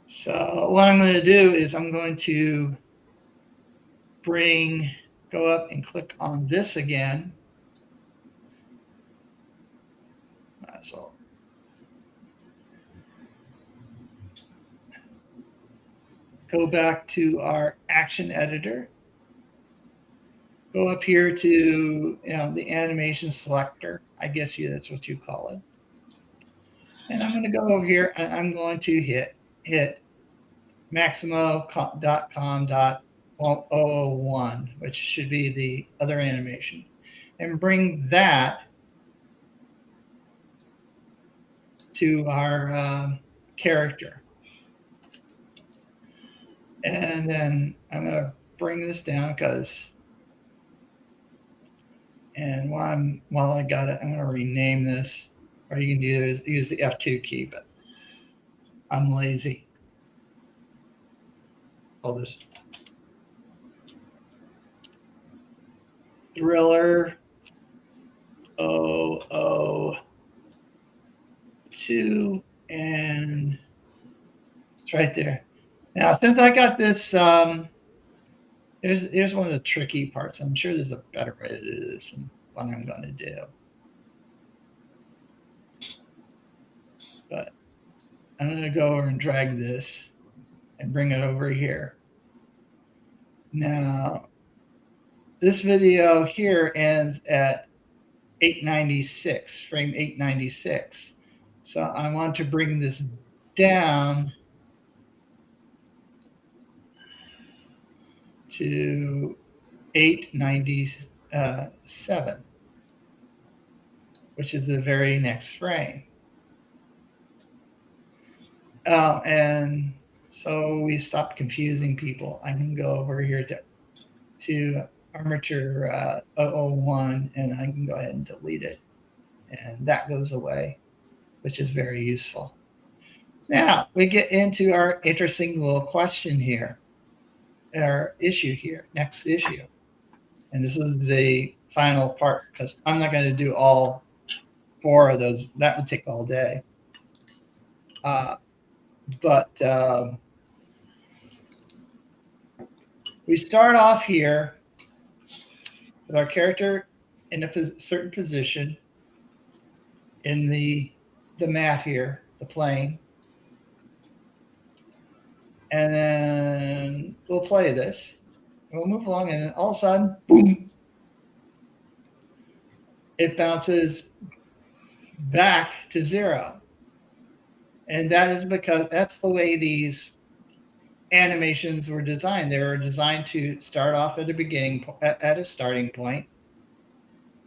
So what I'm going to do is I'm going to go up and click on this again. So go back to our action editor. Go up here to the animation selector. I guess that's what you call it. And I'm going to go over here and I'm going to hit Maximo.com.001, which should be the other animation, and bring that to our character. And then I'm going to bring this down while I got it, I'm going to rename this, or you can use the F2 key, but I'm lazy. Call this Thriller 002, and it's right there. Now, since I got this, here's one of the tricky parts. I'm sure there's a better way to do this than what I'm going to do. But I'm going to go over and drag this and bring it over here. Now, this video here ends at 896, frame 896. So I want to bring this down to 897, which is the very next frame. And so we stop confusing people. I can go over here to armature 001, and I can go ahead and delete it. And that goes away, which is very useful. Now we get into our interesting little question here, our issue here, next issue. And this is the final part because I'm not going to do all 4 of those. That would take all day. But we start off here with our character in a certain position in the mat here, the plane. And then we'll play this. We'll move along, and then all of a sudden, boom, it bounces back to 0. And that is because that's the way these animations were designed. They were designed to start off at a starting point.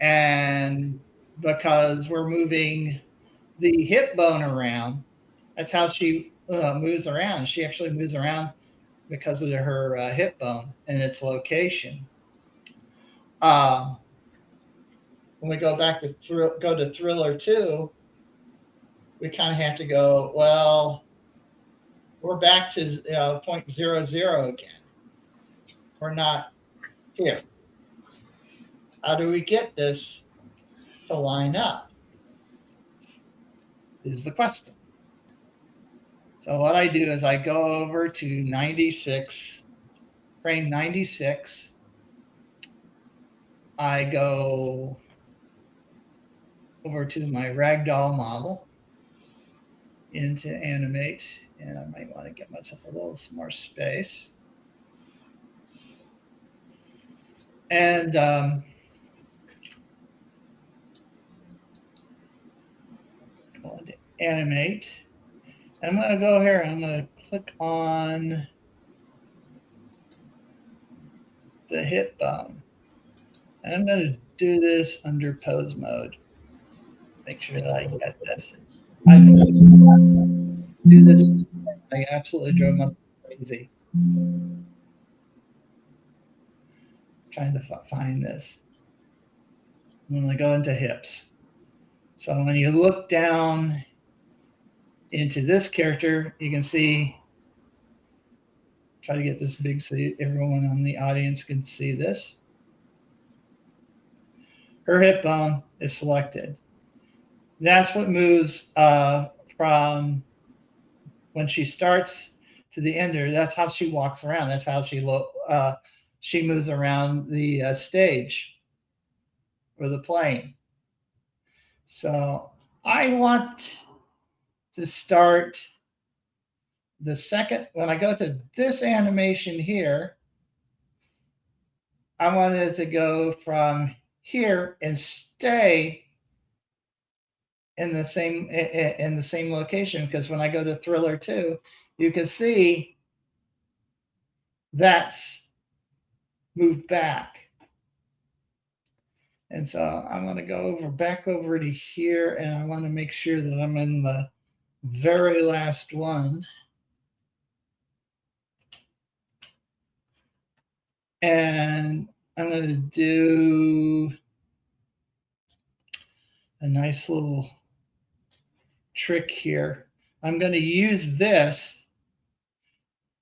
And because we're moving the hip bone around, that's how she moves around. She actually moves around because of her hip bone and its location. When we go back to go to Thriller 2, we kind of have to go, well, we're back to 0.00 again. We're not here. How do we get this to line up? Is the question. So what I do is I go over to 96, frame 96. I go over to my ragdoll model into animate, and I might want to get myself a little more space. And go into animate. I'm going to go here and I'm going to click on the hip bone. And I'm going to do this under pose mode. Make sure that I get this. I do this. I absolutely drove myself crazy trying to find this. I'm going to go into hips. So when you look down into this character, you can see, try to get this big so everyone on the audience can see this. Her hip bone is selected. That's what moves from when she starts to the ender. That's how she walks around. That's how she moves around the stage or the plane. So I want to start the second, when I go to this animation here, I wanted it to go from here and stay in the same location, because when I go to Thriller 2, you can see that's moved back. And so I'm going to go back over to here, and I want to make sure that I'm in the very last one. And I'm going to do a nice little trick here. I'm going to use this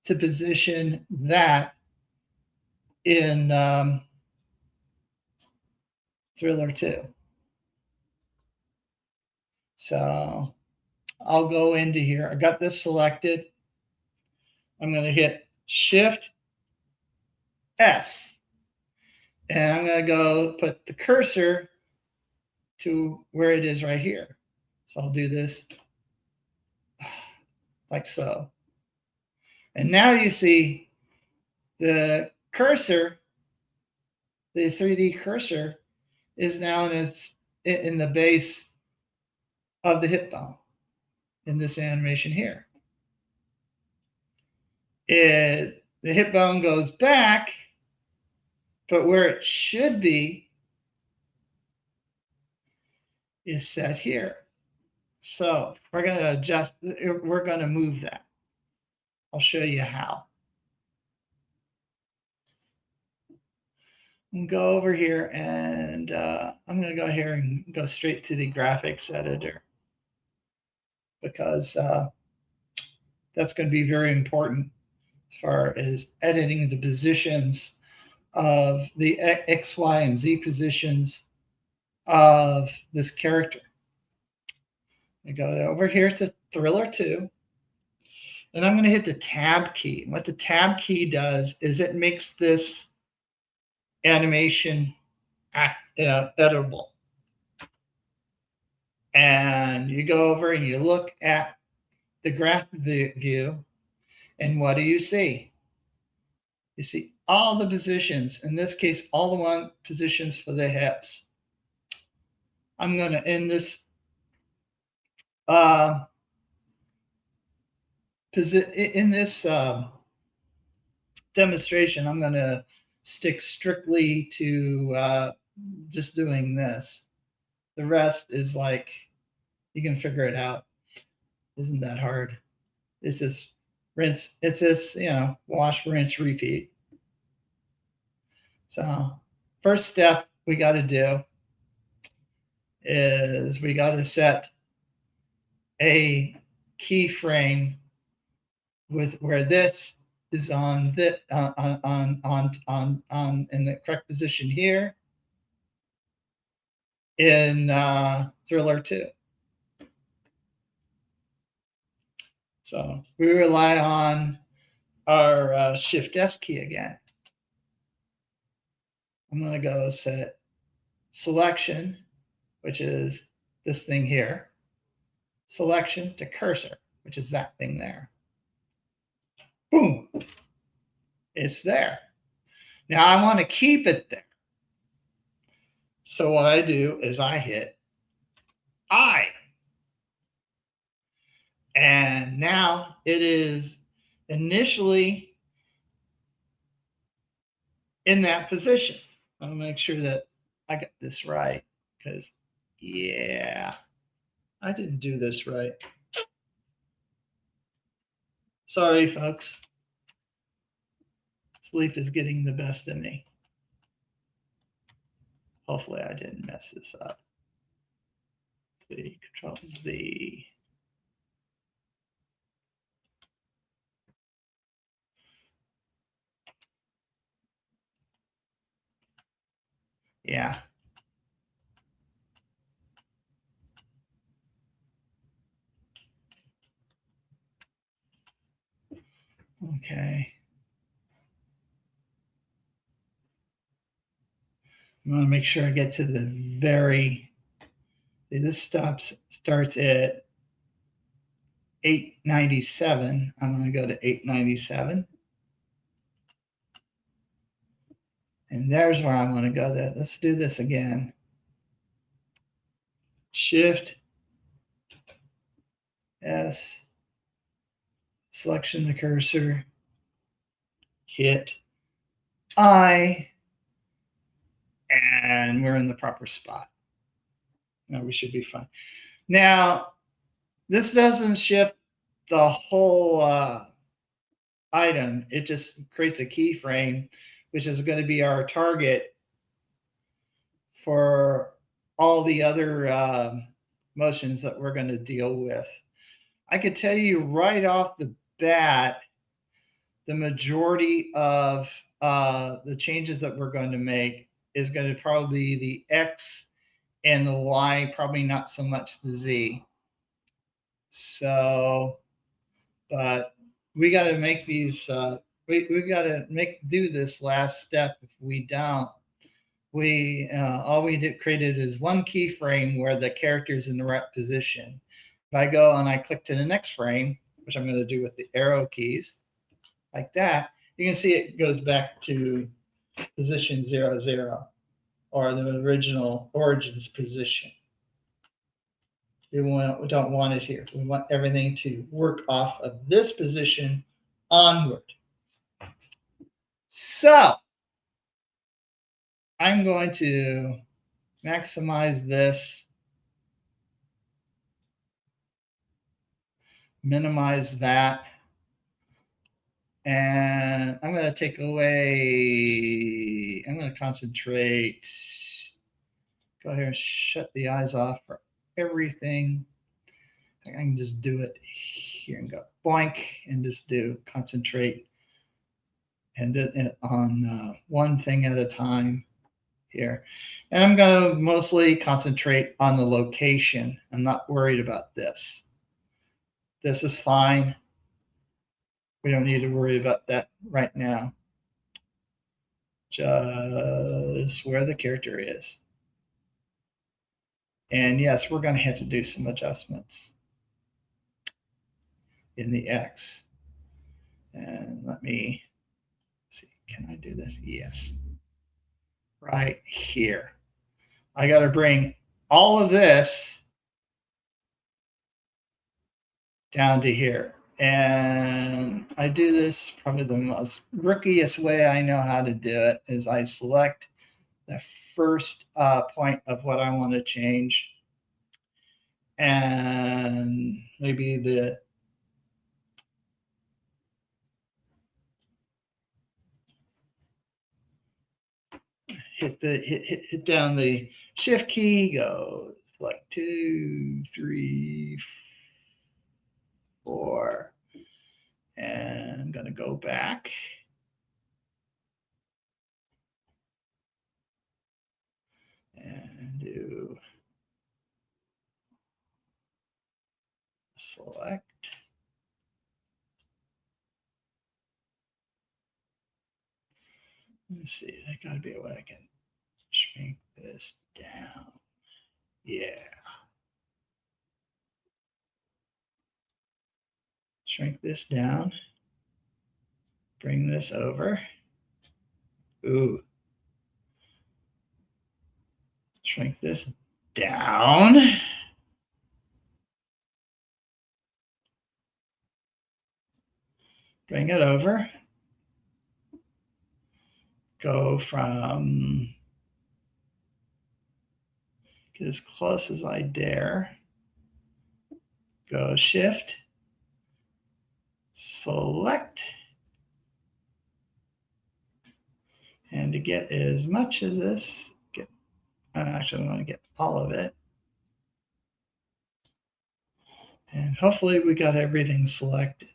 to position that in Thriller 2. So I'll go into here. I got this selected. I'm going to hit Shift S. And I'm going to go put the cursor to where it is right here. So I'll do this like so. And now you see the cursor, the 3D cursor, is now in the base of the hip bone in this animation here. The hip bone goes back, but where it should be is set here. So we're going to adjust, we're going to move that. I'll show you how. And go over here, and I'm going to go here and go straight to the graphics editor, because that's going to be very important as far as editing the positions of the X, Y, and Z positions of this character. I go over here to Thriller 2, and I'm going to hit the Tab key. What the Tab key does is it makes this animation editable. And you go over and you look at the graphic view, and what do you see? You see all the positions, in this case, all the positions for the hips. I'm going to end this demonstration. I'm going to stick strictly to just doing this. The rest is like, you can figure it out. Isn't that hard? It's just rinse. It's just, wash, rinse, repeat. So first step we got to do is we got to set a keyframe with where this is on the on in the correct position here in Thriller 2. So we rely on our Shift S key again. I'm going to go set selection, which is this thing here, selection to cursor, which is that thing there. Boom. It's there. Now I want to keep it there. So what I do is I hit I. And now it is initially in that position. I'm going to make sure that I got this right, because, yeah, I didn't do this right. Sorry, folks. Sleep is getting the best of me. Hopefully I didn't mess this up. Control Z. Yeah. Okay. I'm going to make sure I get to the very, see, this starts at 897. I'm going to go to 897. And there's where I want to go. Let's do this again. Shift S, selection the cursor, hit I, and we're in the proper spot. Now we should be fine. Now, this doesn't shift the whole item. It just creates a keyframe, which is going to be our target for all the other motions that we're going to deal with. I could tell you right off the bat, the majority of the changes that we're going to make is going to probably be the X and the Y, probably not so much the Z. So, but we got to make these, we've got to do this last step. If we don't, all we created is one keyframe where the character is in the right position. If I go and I click to the next frame, which I'm going to do with the arrow keys, like that, you can see it goes back to position 0, 0, or the original origins position. We don't want it here. We want everything to work off of this position onward. So I'm going to maximize this, minimize that, and I'm going to take away, I'm going to concentrate, go here and shut the eyes off for everything. I can just do it here and go boink and just do concentrate and on one thing at a time here. And I'm going to mostly concentrate on the location. I'm not worried about this. This is fine. We don't need to worry about that right now. Just where the character is. And yes, we're going to have to do some adjustments in the X. And let me see, can I do this? Yes. Right here. I got to bring all of this down to here. And I do this probably the most rookiest way I know how to do it is I select the first point of what I want to change. And maybe hit down the shift key, go select 2, 3, 4, and I'm going to go back. And do select. Let's see, there got to be a way I can shrink this down. Yeah. Shrink this down. Bring this over. Ooh. Shrink this down. Bring it over. Go from, get as close as I dare. Go shift. Select. And to get as much of this, actually I want to get all of it. And hopefully we got everything selected.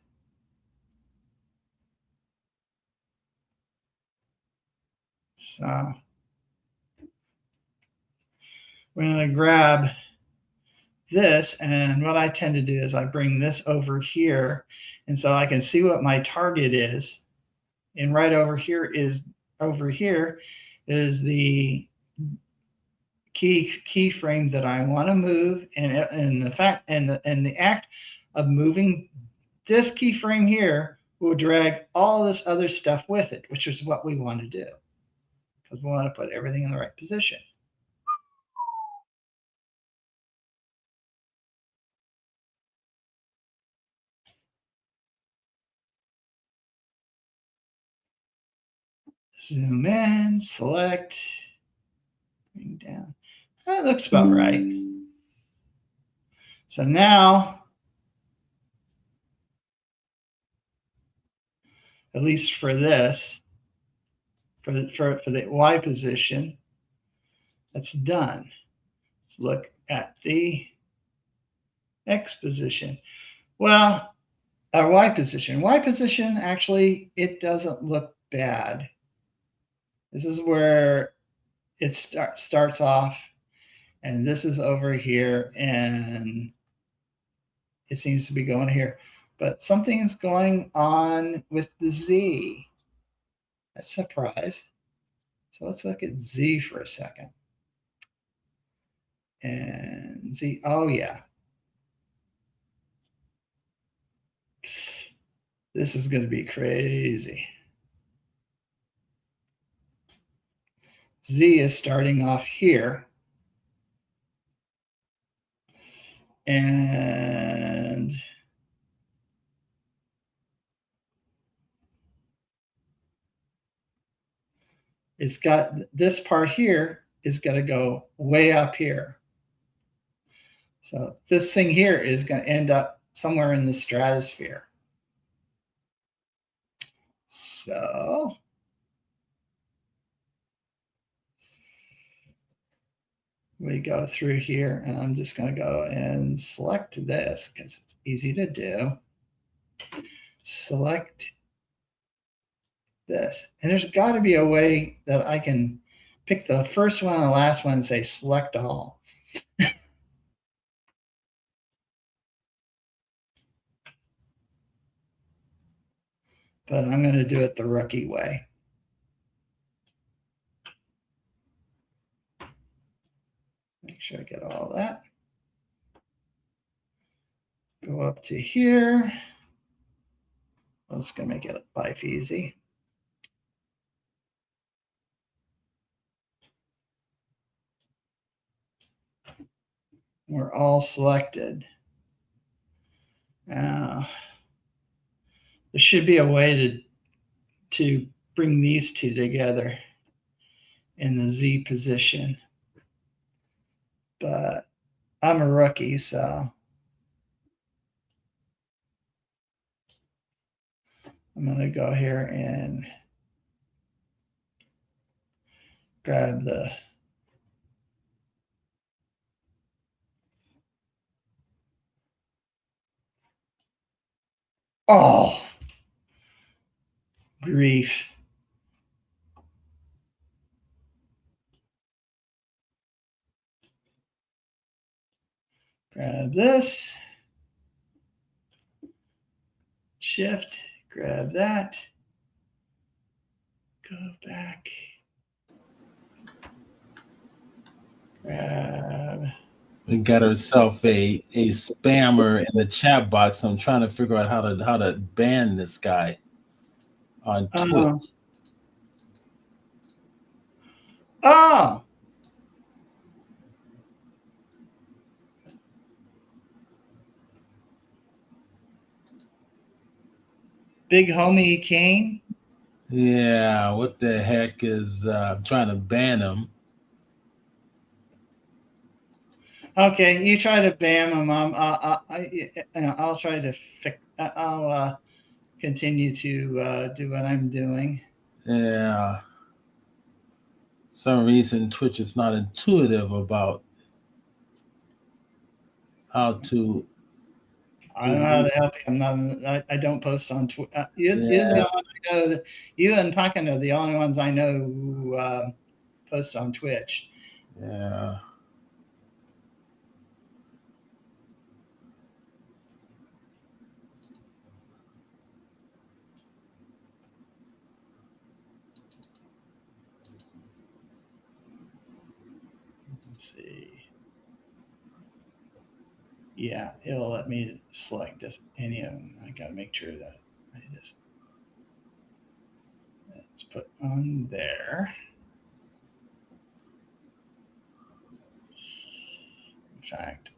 So we're going to grab this, and what I tend to do is I bring this over here, and so I can see what my target is. And right over here is the keyframe that I want to move, and the act of moving this keyframe here will drag all this other stuff with it, which is what we want to do, because we want to put everything in the right position. Zoom in, select, bring down. That looks about right. So now, at least for this, for the Y position, that's done. Let's look at the X position. Well, our Y position. Y position, actually, it doesn't look bad. This is where it starts off, and this is over here, and it seems to be going here. But something is going on with the Z. That's a surprise. So let's look at Z for a second. And Z, oh yeah. This is going to be crazy. Z is starting off here. And it's got this part here is going to go way up here. So this thing here is going to end up somewhere in the stratosphere. So we go through here, and I'm just going to go and select this because it's easy to do. Select this. And there's got to be a way that I can pick the first one and the last one and say select all. But I'm going to do it the rookie way. Make sure I get all that. Go up to here. I'm just going to make it life easy. We're all selected. Now, there should be a way to bring these two together in the Z position. But I'm a rookie, so I'm going to go here and grab the grief. Grab this. Shift. Grab that. Go back. Grab. We got ourselves a spammer in the chat box. I'm trying to figure out how to ban this guy on Twitch. Oh. Big homie Kane. Yeah, what the heck is trying to ban him? Okay, you try to ban him. I'll try to fix. I'll continue to do what I'm doing. Yeah. Some reason Twitch is not intuitive about how to. I don't know how to help you. I don't post on Twitter. You're the only one I know. You and Pacan are the only ones I know who post on Twitch. Yeah. Let's see. Yeah, it'll let me select just any of them. I gotta make sure that I just let's put on there. In fact,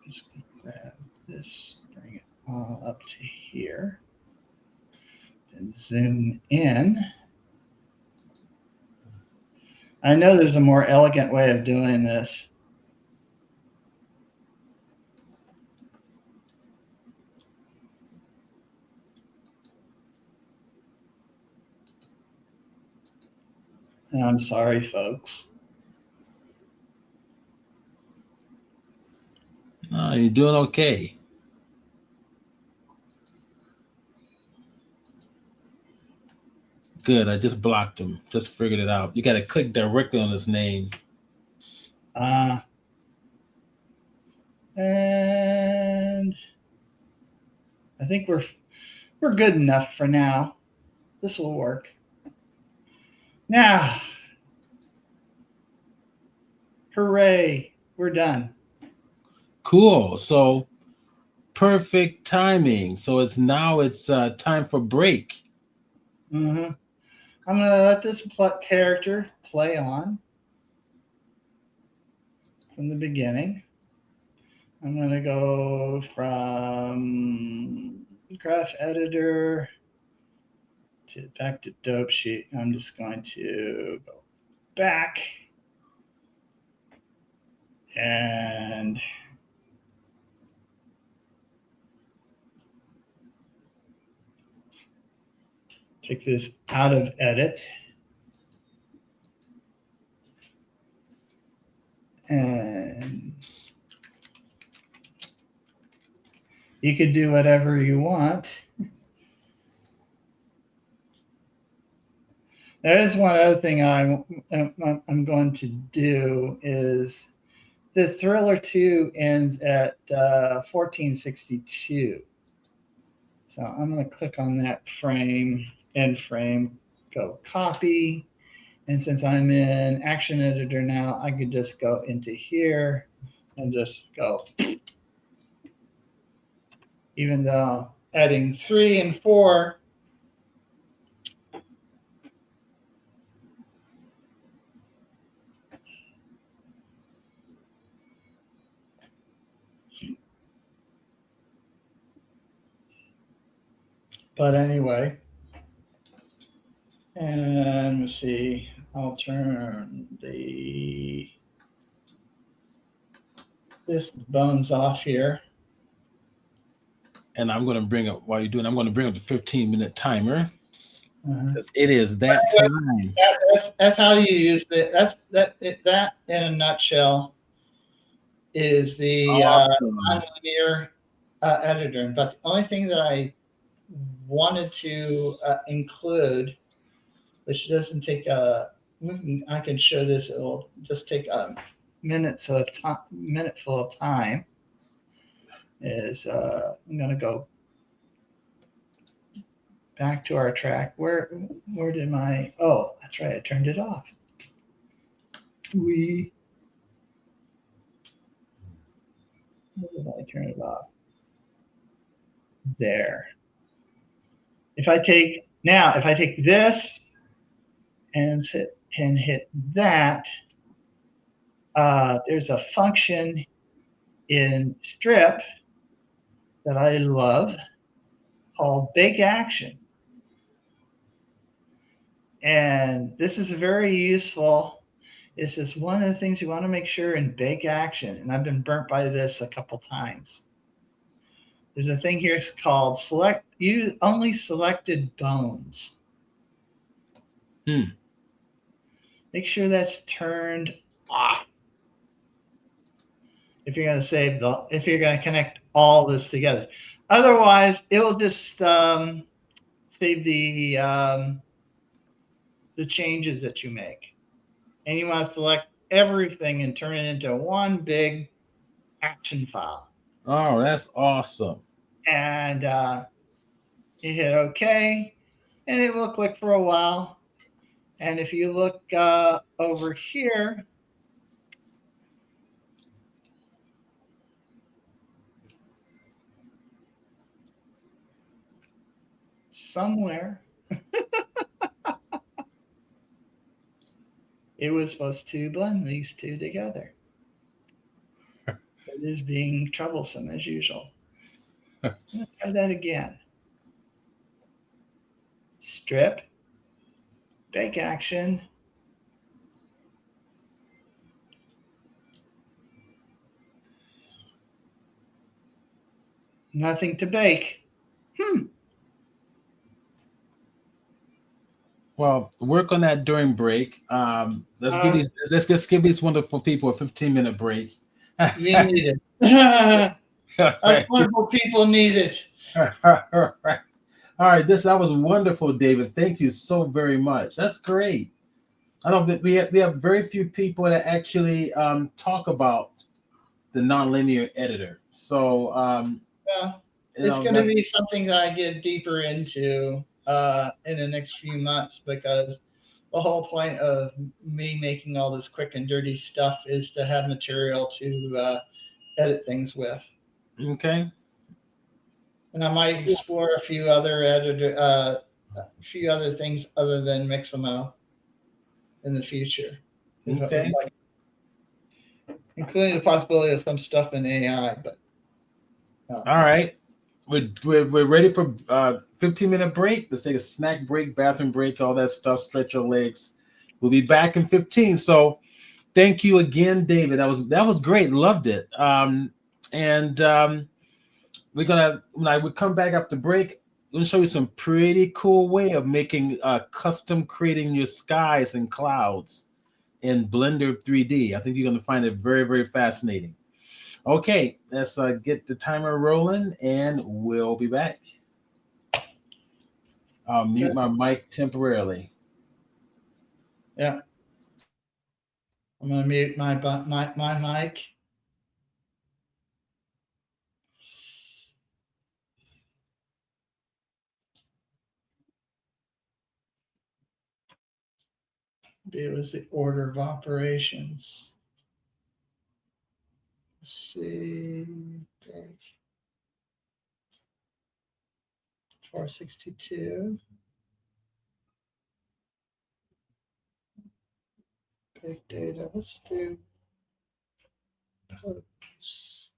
I'm just gonna grab this, bring it all up to here, and zoom in. I know there's a more elegant way of doing this. I'm sorry, folks. No, you're doing okay. Good. I just blocked him. Just figured it out. You got to click directly on his name. And I think we're good enough for now. This will work. Now, hooray, we're done. Cool. So perfect timing. So it's time for break. Mm-hmm. I'm going to let this character play on from the beginning. I'm going to go from graph editor back to dope sheet. I'm just going to go back and take this out of edit. And you could do whatever you want. There is one other thing I'm going to do is this Thriller 2 ends at 1462. So I'm going to click on that frame, end frame, go copy. And since I'm in Action Editor now, I could just go into here and just go, even though adding 3 and 4, but anyway, and let's see, I'll turn this bones off here. And I'm going to bring up, while you're doing, I'm going to bring up the 15-minute timer. Uh-huh. It is that time. That's how you use it. That in a nutshell is the Awesome. nonlinear editor. But the only thing that I wanted to include, which doesn't take I can show this. It'll just take a minute full of time. Is I'm gonna go back to our track. Where did my? Oh, that's right. I turned it off. Where did I turn it off? There. If I take this and hit that, there's a function in Strip that I love called Bake Action. And this is very useful. This is one of the things you want to make sure in Bake Action. And I've been burnt by this a couple times. There's a thing here called use only selected bones. Make sure that's turned off. If you're going to if you're going to connect all this together. Otherwise, it will just save the changes that you make. And you want to select everything and turn it into one big action file. Oh, that's awesome. And you hit OK, and it will click for a while. And if you look over here, somewhere, it was supposed to blend these two together. It is being troublesome as usual. Let's try that again. Strip, Bake Action. Nothing to bake. Well, work on that during break. Let's give these wonderful people a 15-minute break. You need it. Us wonderful people need it. All right. That was wonderful, David. Thank you so very much. That's great. I know that we have very few people that actually talk about the nonlinear editor. So it's going to be something that I get deeper into in the next few months, because the whole point of me making all this quick and dirty stuff is to have material to edit things with. Okay. And I might explore a few other things other than Mixamo in the future. Okay. Including the possibility of some stuff in AI. But all right. We're ready for 15-minute break. Let's take a snack break, bathroom break, all that stuff. Stretch your legs. We'll be back in 15. So thank you again, David. That was great. Loved it. We're gonna, when we come back after break, I'm gonna show you some pretty cool way of making custom creating your skies and clouds in Blender 3D. I think you're gonna find it very, very fascinating. Okay, let's get the timer rolling, and we'll be back. I'll mute my mic temporarily. Yeah. I'm going to mute my mic. B was the order of operations. C, big 462. Big data. Let's do posts.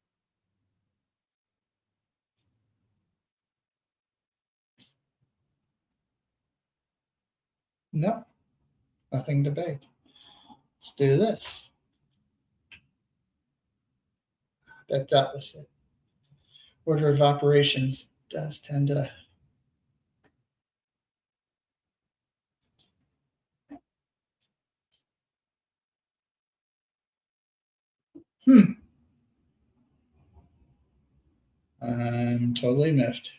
No, nothing to big. Let's do this. Bet that was it. Order of operations does tend to. I'm totally miffed.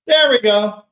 There we go.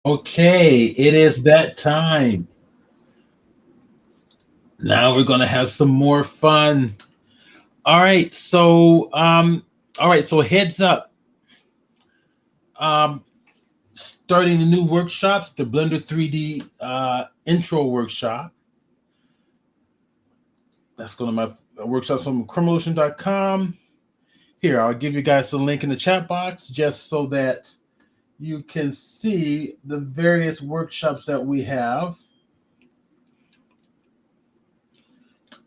Okay, it is that time. Now we're gonna have some more fun. All right, so heads up. Um, Starting the new workshops, the Blender 3D intro workshop. That's going to my workshops on criminalocean.com. Here, I'll give you guys the link in the chat box just so that you can see the various workshops that we have.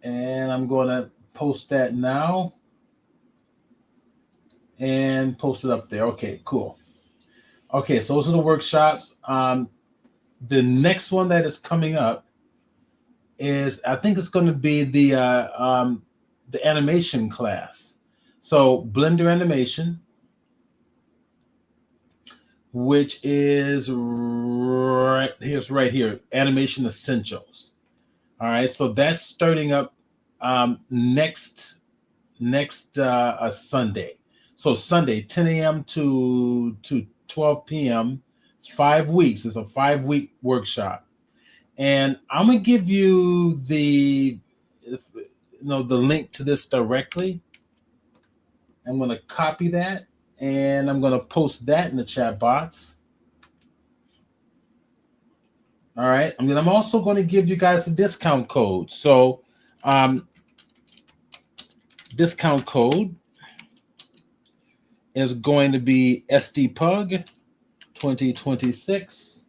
And I'm going to post that now and post it up there. Okay, cool. Okay, so those are the workshops. The next one that is coming up is, I think it's going to be the animation class. So Blender animation, which is right here, animation essentials. All right, so that's starting up next Sunday. So Sunday, 10 a.m. to 12 p.m. 5 weeks. It's a 5-week workshop, and I'm gonna give you the link to this directly. I'm gonna copy that, and I'm gonna post that in the chat box. All right. I mean, I'm also going to give you guys a discount code. So, um, discount code is going to be SDPUG 2026.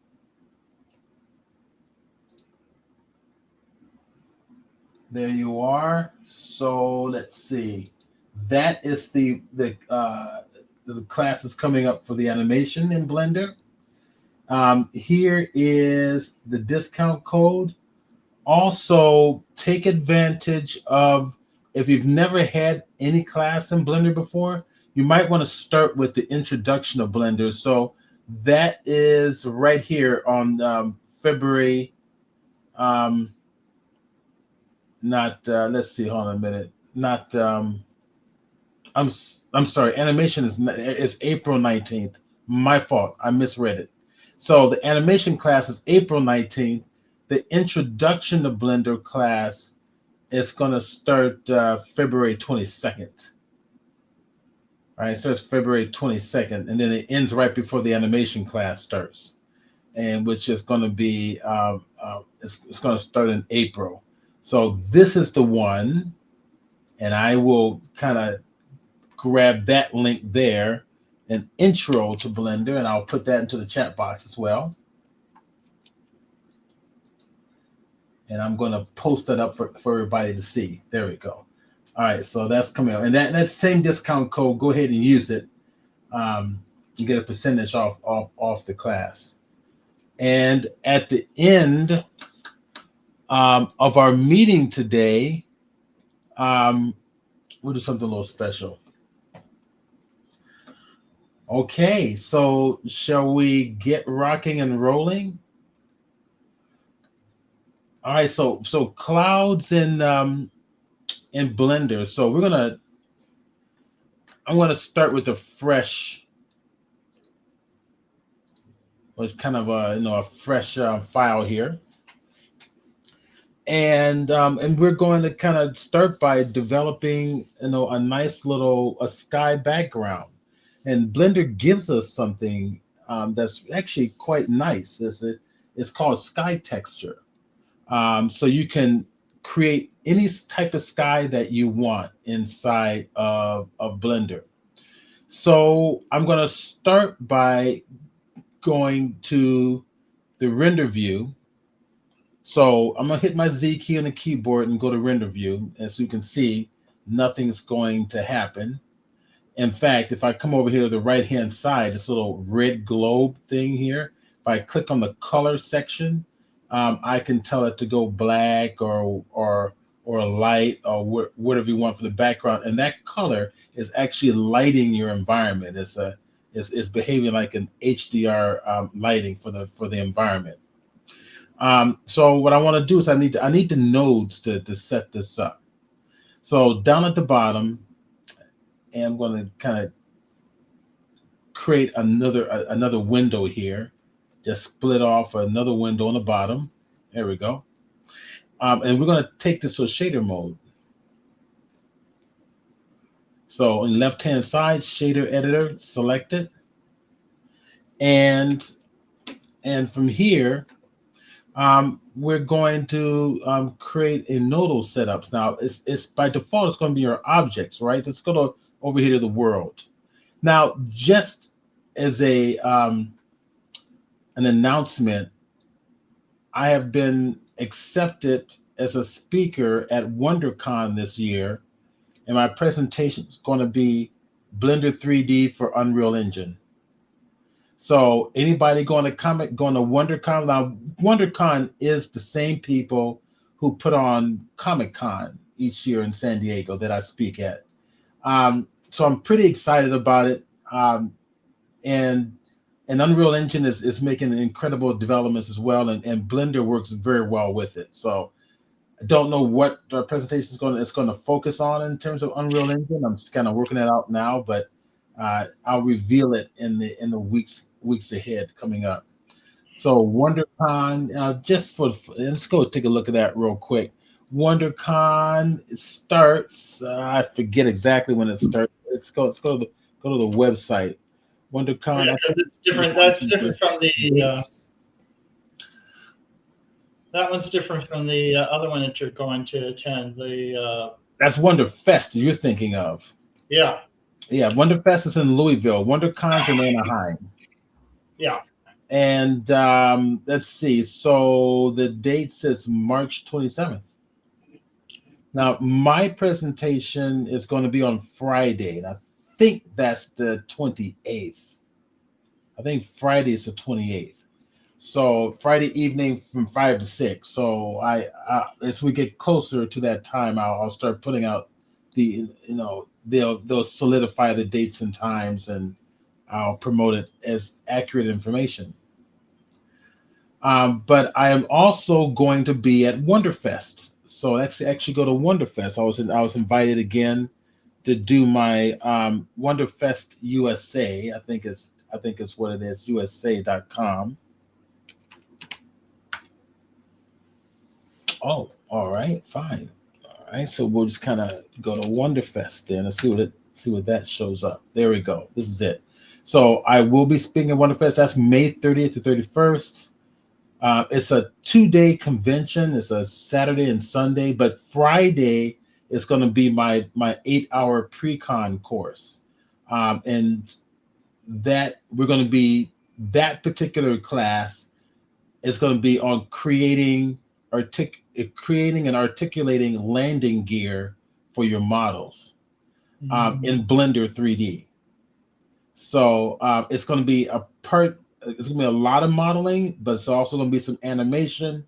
There you are. So let's see. That is the class is coming up for the animation in Blender. Here is the discount code. Also, take advantage of, if you've never had any class in Blender before, you might want to start with the introduction of Blender. So that is right here on February. Not let's see. Hold on a minute. Not I'm I'm sorry. Animation is April 19th. My fault. I misread it. So the animation class is April 19th. The introduction to Blender class is going to start February 22nd. All right, it starts February 22nd, and then it ends right before the animation class starts, and which is going to be it's going to start in April. So this is the one, and I will kind of grab that link there, an intro to Blender, and I'll put that into the chat box as well. And I'm going to post that up for everybody to see. There we go. All right, so that's coming out. And that same discount code, go ahead and use it. You get a percentage off the class. And at the end of our meeting today, we'll do something a little special. Okay, so shall we get rocking and rolling? All right, so clouds in Blender. So I'm gonna start with a fresh, with kind of a fresh file here, and we're going to kind of start by developing a nice little sky background, and Blender gives us something that's actually quite nice. It's called sky texture. So you can create any type of sky that you want inside of Blender. So I'm going to start by going to the render view. So I'm going to hit my Z key on the keyboard and go to render view. As you can see, nothing's going to happen. In fact, if I come over here to the right-hand side, this little red globe thing here, if I click on the color section, I can tell it to go black or light or whatever you want for the background. And that color is actually lighting your environment. It's behaving like an HDR lighting for the environment. So what I want to do is I need the nodes to set this up. So down at the bottom, and I'm going to kind of create another window here. Just split off another window on the bottom. There we go. And we're going to take this to shader mode. So on the left-hand side, shader editor, select it. And from here, we're going to create a nodal setups. Now, it's by default, it's going to be your objects, right? It's going to over here to the world. Now, just as a an announcement, I have been accepted as a speaker at WonderCon this year, and my presentation is going to be Blender 3D for Unreal Engine. So anybody going to WonderCon? Now, WonderCon is the same people who put on Comic-Con each year in San Diego that I speak at. So I'm pretty excited about it. And Unreal Engine is making incredible developments as well, and Blender works very well with it. So I don't know what our presentation is going to focus on in terms of Unreal Engine. I'm just kind of working it out now, but I'll reveal it in the weeks ahead coming up. So WonderCon, let's go take a look at that real quick. WonderCon starts. I forget exactly when it starts. Let's go to the website. WonderCon. Yeah, because it's different. That's different from the. That one's different from the other one that you're going to attend. That's WonderFest you're thinking of. Yeah. Yeah, WonderFest is in Louisville. WonderCon's in Anaheim. Yeah. And let's see. So the date says March 27th. Now, my presentation is going to be on Friday, and I think that's the 28th. I think Friday is the 28th. So Friday evening from 5 to 6. So as we get closer to that time, I'll start putting out they'll solidify the dates and times, and I'll promote it as accurate information. But I am also going to be at WonderFest. So actually go to WonderFest. I was invited again to do my WonderFest USA. I think it's what it is, USA.com. Oh, all right, fine. All right, so we'll just kind of go to WonderFest then and see what that shows up. There we go. This is it. So I will be speaking at WonderFest. That's May 30th to 31st. It's a 2-day convention. It's a Saturday and Sunday, but Friday is going to be my 8-hour pre-con course, and that we're going to be that particular class is going to be on creating and articulating landing gear for your models in Blender 3D. So it's going to be it's going to be a lot of modeling, but it's also going to be some animation,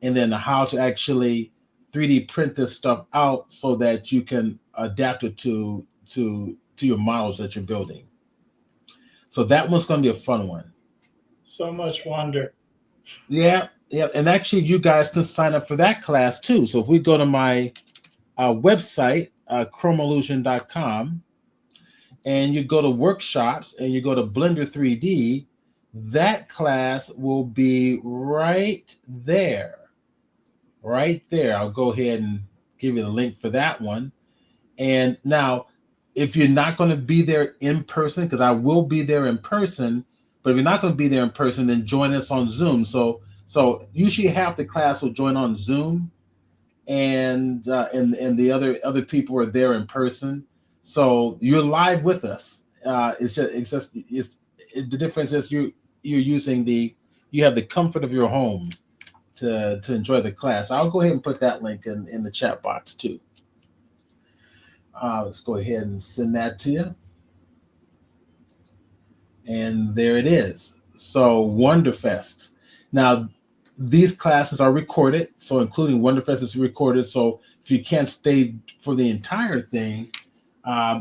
and then how to actually 3D print this stuff out so that you can adapt it to your models that you're building. So that one's going to be a fun one. So much wonder. Yeah. And actually, you guys can sign up for that class too. So if we go to my website, chromeillusion.com, and you go to workshops and you go to Blender 3D, that class will be right there. Right there. I'll go ahead and give you the link for that one. And now, if you're not going to be there in person, because I will be there in person, but if you're not going to be there in person, then join us on Zoom. So usually half the class will join on Zoom, and the other people are there in person. So you're live with us. The difference is you're using you have the comfort of your home to enjoy the class. I'll go ahead and put that link in the chat box too. Let's go ahead and send that to you. And there it is. So WonderFest. Now, these classes are recorded, so including WonderFest is recorded. So if you can't stay for the entire thing,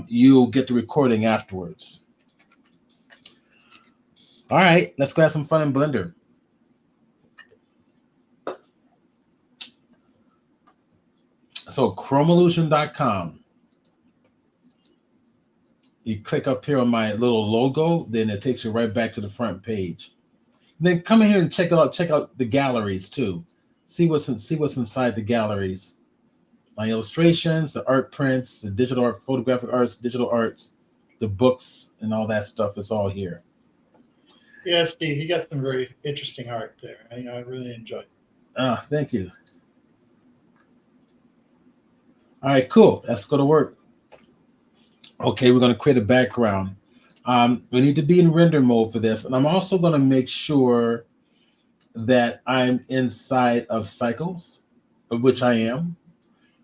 you'll get the recording afterwards. All right, let's go have some fun in Blender. So chromeillusion.com. You click up here on my little logo, then it takes you right back to the front page. Then come in here and check it out. Check out the galleries too. See what's inside the galleries. My illustrations, the art prints, the digital art, photographic arts, digital arts, the books, and all that stuff is all here. Yeah, Steve, you got some very interesting art there. I really enjoyed it. Ah, thank you. All right, cool. Let's go to work. Okay, we're going to create a background. We need to be in render mode for this. And I'm also going to make sure that I'm inside of cycles, of which I am.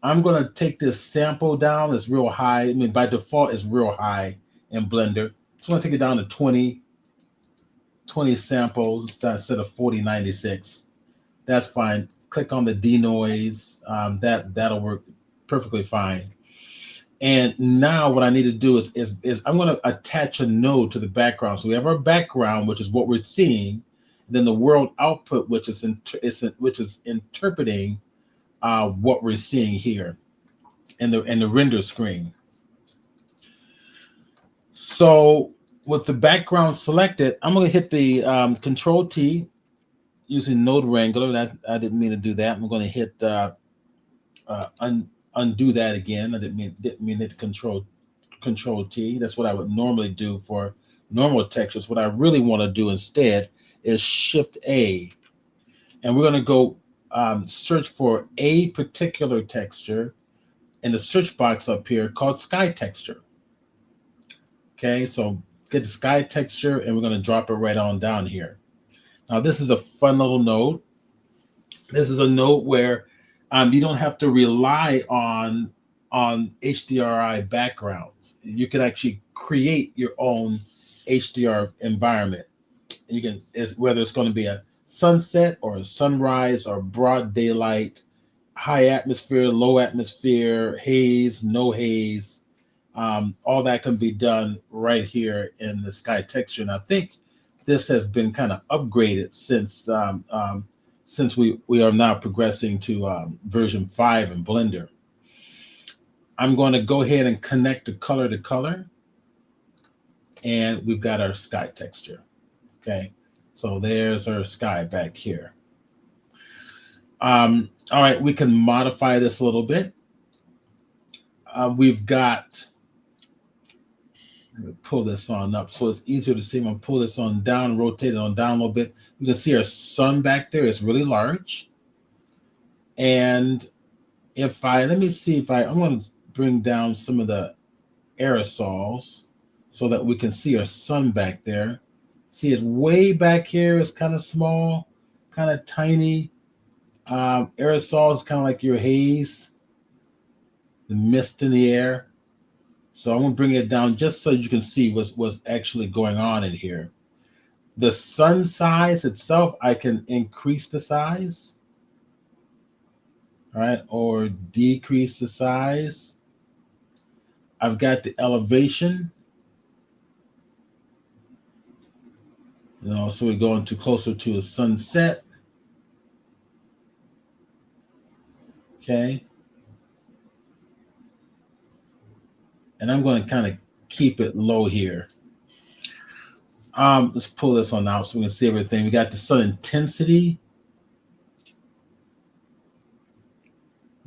I'm going to take this sample down. It's real high. I mean, by default, it's real high in Blender. So I'm going to take it down to 20 samples instead of 4096. That's fine. Click on the denoise. That'll work perfectly fine. And now what I need to do is I'm going to attach a node to the background. So we have our background, which is what we're seeing. Then the world output, which is interpreting what we're seeing here in the render screen. So with the background selected, I'm going to hit the Control T using Node Wrangler. I didn't mean to do that. I'm going to hit undo that again. I didn't mean hit Control T. That's what I would normally do for normal textures. What I really want to do instead is Shift A, and we're going to go search for a particular texture in the search box up here called sky texture. Okay, so get the sky texture, and we're going to drop it right on down here. Now this is a fun little node. This is a node where you don't have to rely on HDRI backgrounds. You can actually create your own HDR environment. You can, whether it's going to be a sunset or a sunrise or broad daylight, high atmosphere, low atmosphere, haze, no haze. All that can be done right here in the sky texture. And I think this has been kind of upgraded since we are now progressing to version 5 in Blender. I'm going to go ahead and connect the color to color, and we've got our sky texture. Okay, so there's our sky back here. All right, we can modify this a little bit. We've got, let me pull this on up so it's easier to see. I'm going to pull this on down, rotate it on down a little bit. You can see our sun back there is really large. And let me see if I'm going to bring down some of the aerosols so that we can see our sun back there. See it way back here. It's kind of small, kind of tiny. Aerosol is kind of like your haze, the mist in the air. So I'm going to bring it down just so you can see what's actually going on in here. The sun size itself, I can increase the size. All right, or decrease the size. I've got the elevation. So we're going closer to a sunset. Okay. And I'm going to kind of keep it low here. Let's pull this on out so we can see everything. We got the sun intensity.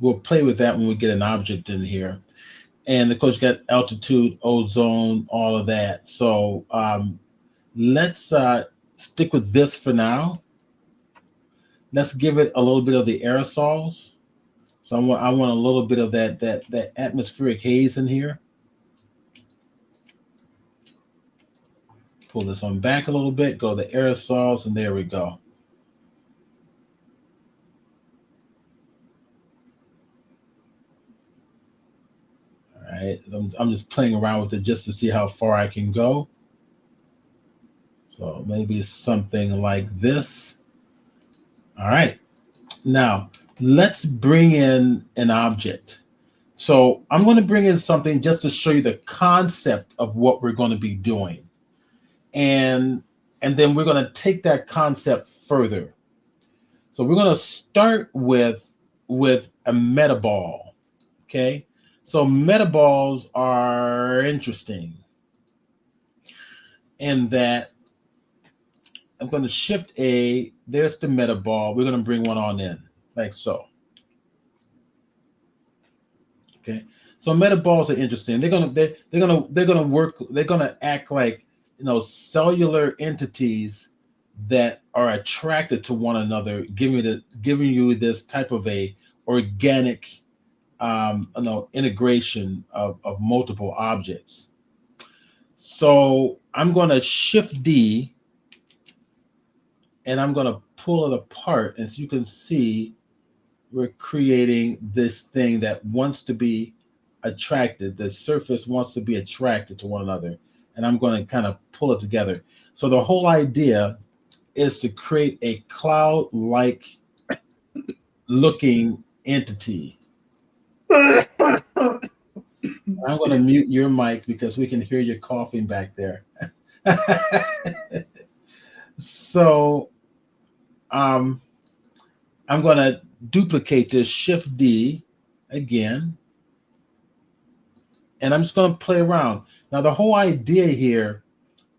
We'll play with that when we get an object in here. And of course, you got altitude, ozone, all of that. So let's stick with this for now. Let's give it a little bit of the aerosols. So I want a little bit of that atmospheric haze in here. Pull this on back a little bit, go to the aerosols, and there we go. All right, I'm just playing around with it just to see how far I can go. So maybe something like this. All right, now let's bring in an object. So I'm going to bring in something just to show you the concept of what we're going to be doing. And then we're going to take that concept further. So we're going to start with a metaball. Okay, so metaballs are interesting in that I'm going to shift A. There's the meta ball. We're going to bring one on in like so. Okay. So meta balls are interesting. They're gonna work. They're gonna act like cellular entities that are attracted to one another, giving you this type of a organic integration of multiple objects. So I'm going to shift D and I'm going to pull it apart. As you can see, we're creating this thing that wants to be attracted. The surface wants to be attracted to one another. And I'm going to kind of pull it together. So the whole idea is to create a cloud-like looking entity. I'm going to mute your mic because we can hear you coughing back there. So I'm going to duplicate this, Shift D again, and I'm just going to play around. Now, the whole idea here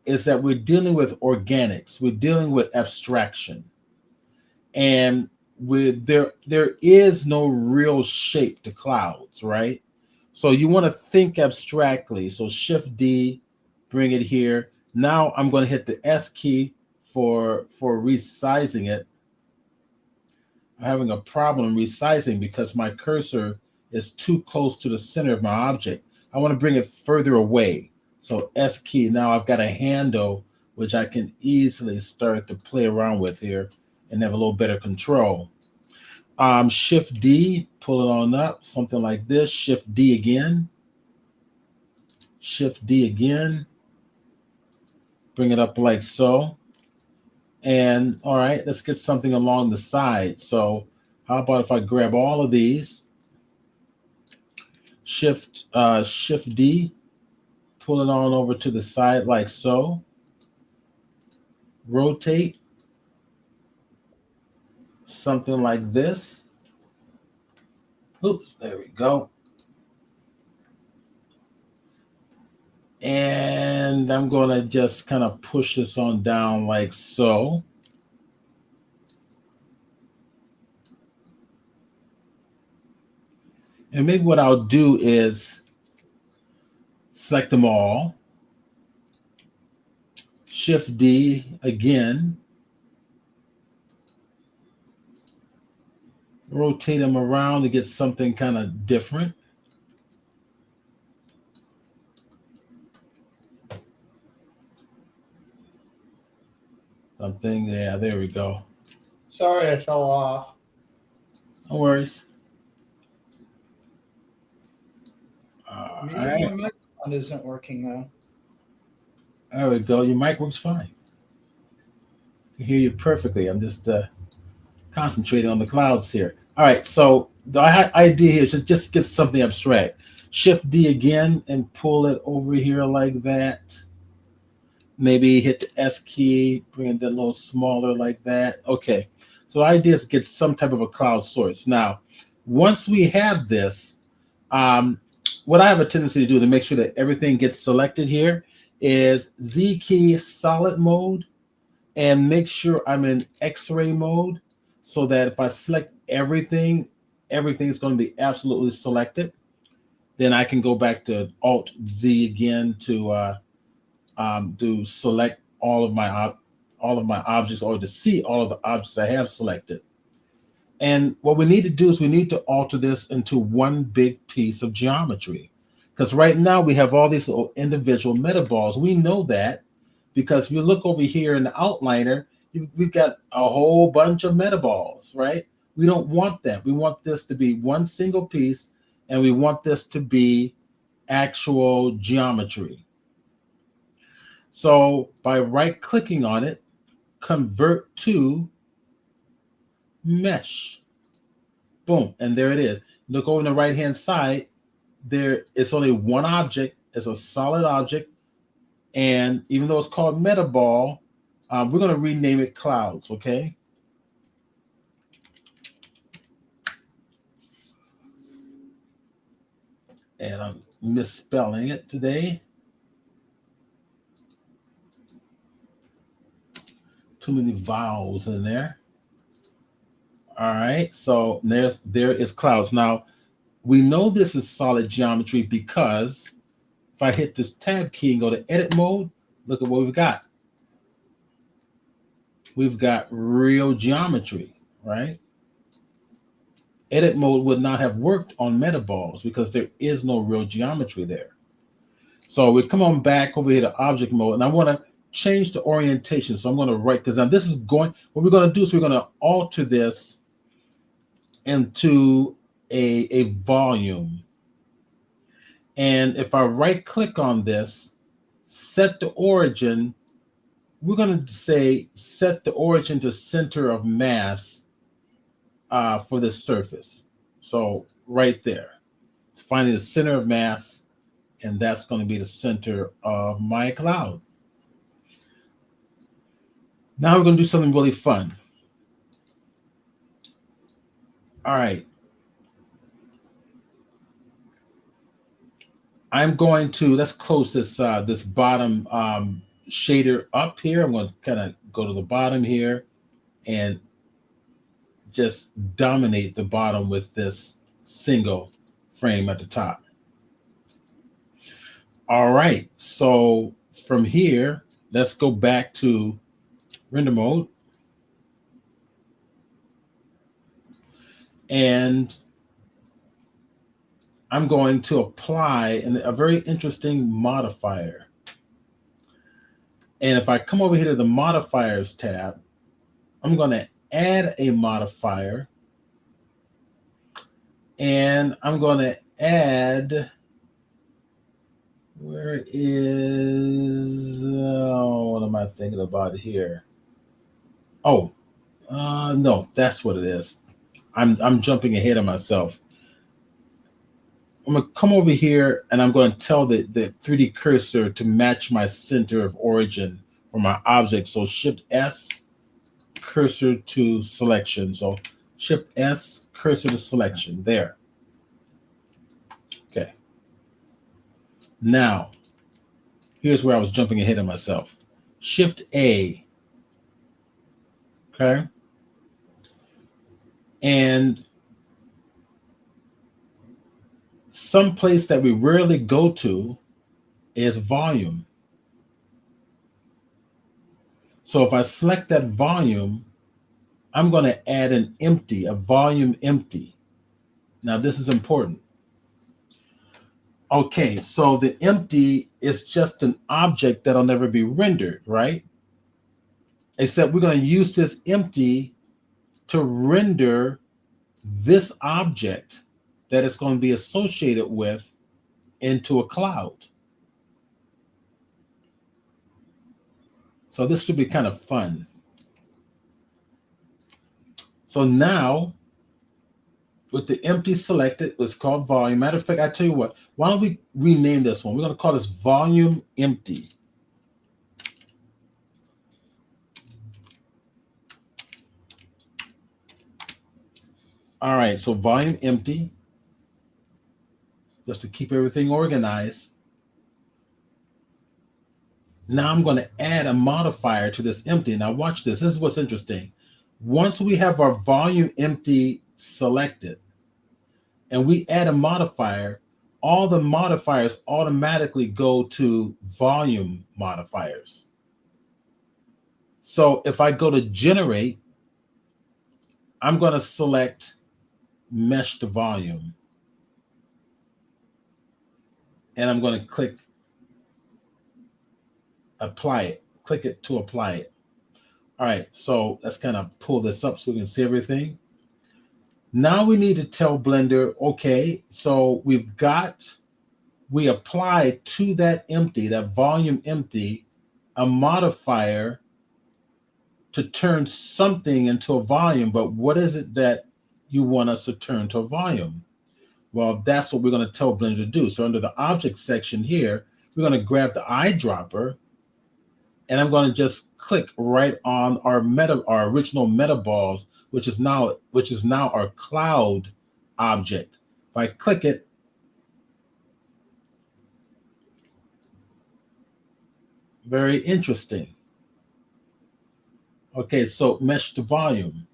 is that we're dealing with organics. We're dealing with abstraction. And there is no real shape to clouds, right? So you want to think abstractly. So Shift D, bring it here. Now I'm going to hit the S key for resizing it. I'm having a problem resizing because my cursor is too close to the center of my object. I want to bring it further away. So S key. Now I've got a handle which I can easily start to play around with here and have a little better control. Shift D, pull it on up, something like this. Shift D again. Shift D again. Bring it up like so. And all right, let's get something along the side. So how about if I grab all of these, Shift D, pull it on over to the side like so. Rotate, something like this. Oops, there we go. And I'm going to just kind of push this on down like so. And maybe what I'll do is select them all. Shift D again. Rotate them around to get something kind of different. Something, yeah, there we go. Sorry, I fell off. No worries. Maybe All right. my microphone isn't working though. There we go. Your mic works fine. I can hear you perfectly. I'm just concentrating on the clouds here. All right. So the idea here is to just get something abstract. Shift D again and pull it over here like that. Maybe hit the S key, bring it a little smaller like that. Okay. So the idea is to get some type of a cloud source. Now, once we have this, what I have a tendency to do to make sure that everything gets selected here is Z key solid mode and make sure I'm in X-ray mode so that if I select everything, everything's going to be absolutely selected. Then I can go back to Alt Z again to select all of my objects or to see all of the objects I have selected. And what we need to do is we need to alter this into one big piece of geometry. Because right now we have all these little individual metaballs. We know that because if you look over here in the outliner, we've got a whole bunch of metaballs, right? We don't want that. We want this to be one single piece, and we want this to be actual geometry. So by right-clicking on it, convert to mesh. Boom, and there it is. Look over on the right-hand side. There, it's only one object. It's a solid object, and even though it's called metaball, we're going to rename it clouds. Okay. And I'm misspelling it today. Too many vowels in there. All right, so there is clouds. Now, we know this is solid geometry because if I hit this tab key and go to edit mode, look at what we've got. We've got real geometry, right? Edit mode would not have worked on metaballs because there is no real geometry there. So we come on back over here to object mode, and I want to change the orientation. So I'm going to right, because now this is going, what we're going to do is we're going to alter this into a volume. And if I right click on this, set the origin, we're going to say set the origin to center of mass for this surface. So right there, it's finding the center of mass, and that's going to be the center of my cloud. Now we're going to do something really fun. All right. I'm going to, let's close this this bottom shader up here. I'm going to kind of go to the bottom here and just dominate the bottom with this single frame at the top. All right, so from here, let's go back to render mode. And I'm going to apply a very interesting modifier. And if I come over here to the modifiers tab, I'm going to add a modifier. And I'm going to add, where is, what am I thinking about here? Oh, no, that's what it is. I'm jumping ahead of myself. I'm going to come over here and I'm going to tell the 3D cursor to match my center of origin for my object. So Shift S, cursor to selection. So Shift S, cursor to selection. There. Okay. Now, here's where I was jumping ahead of myself. Shift A. Okay. And some place that we rarely go to is volume. So if I select that volume, I'm going to add an empty, a volume empty. Now this is important. Okay, so the empty is just an object that'll never be rendered, right? Except we're going to use this empty to render this object that it's going to be associated with into a cloud. So this should be kind of fun. So now, with the empty selected, it's called volume. Matter of fact, I tell you what, why don't we rename this one? We're going to call this volume empty. All right, so volume empty, just to keep everything organized. Now I'm going to add a modifier to this empty. Now watch this. This is what's interesting. Once we have our volume empty selected and we add a modifier, all the modifiers automatically go to volume modifiers. So if I go to generate, I'm going to select mesh to volume. And I'm going to click apply it, click it to apply it. All right, so let's kind of pull this up so we can see everything. Now we need to tell Blender, okay, so we apply to that empty, that volume empty, a modifier to turn something into a volume, but what is it that you want us to turn to a volume? Well, that's what we're going to tell Blender to do. So under the object section here, we're going to grab the eyedropper, and I'm going to just click right on our original meta balls, which is now our cloud object. If I click it, very interesting. Okay, so mesh to volume.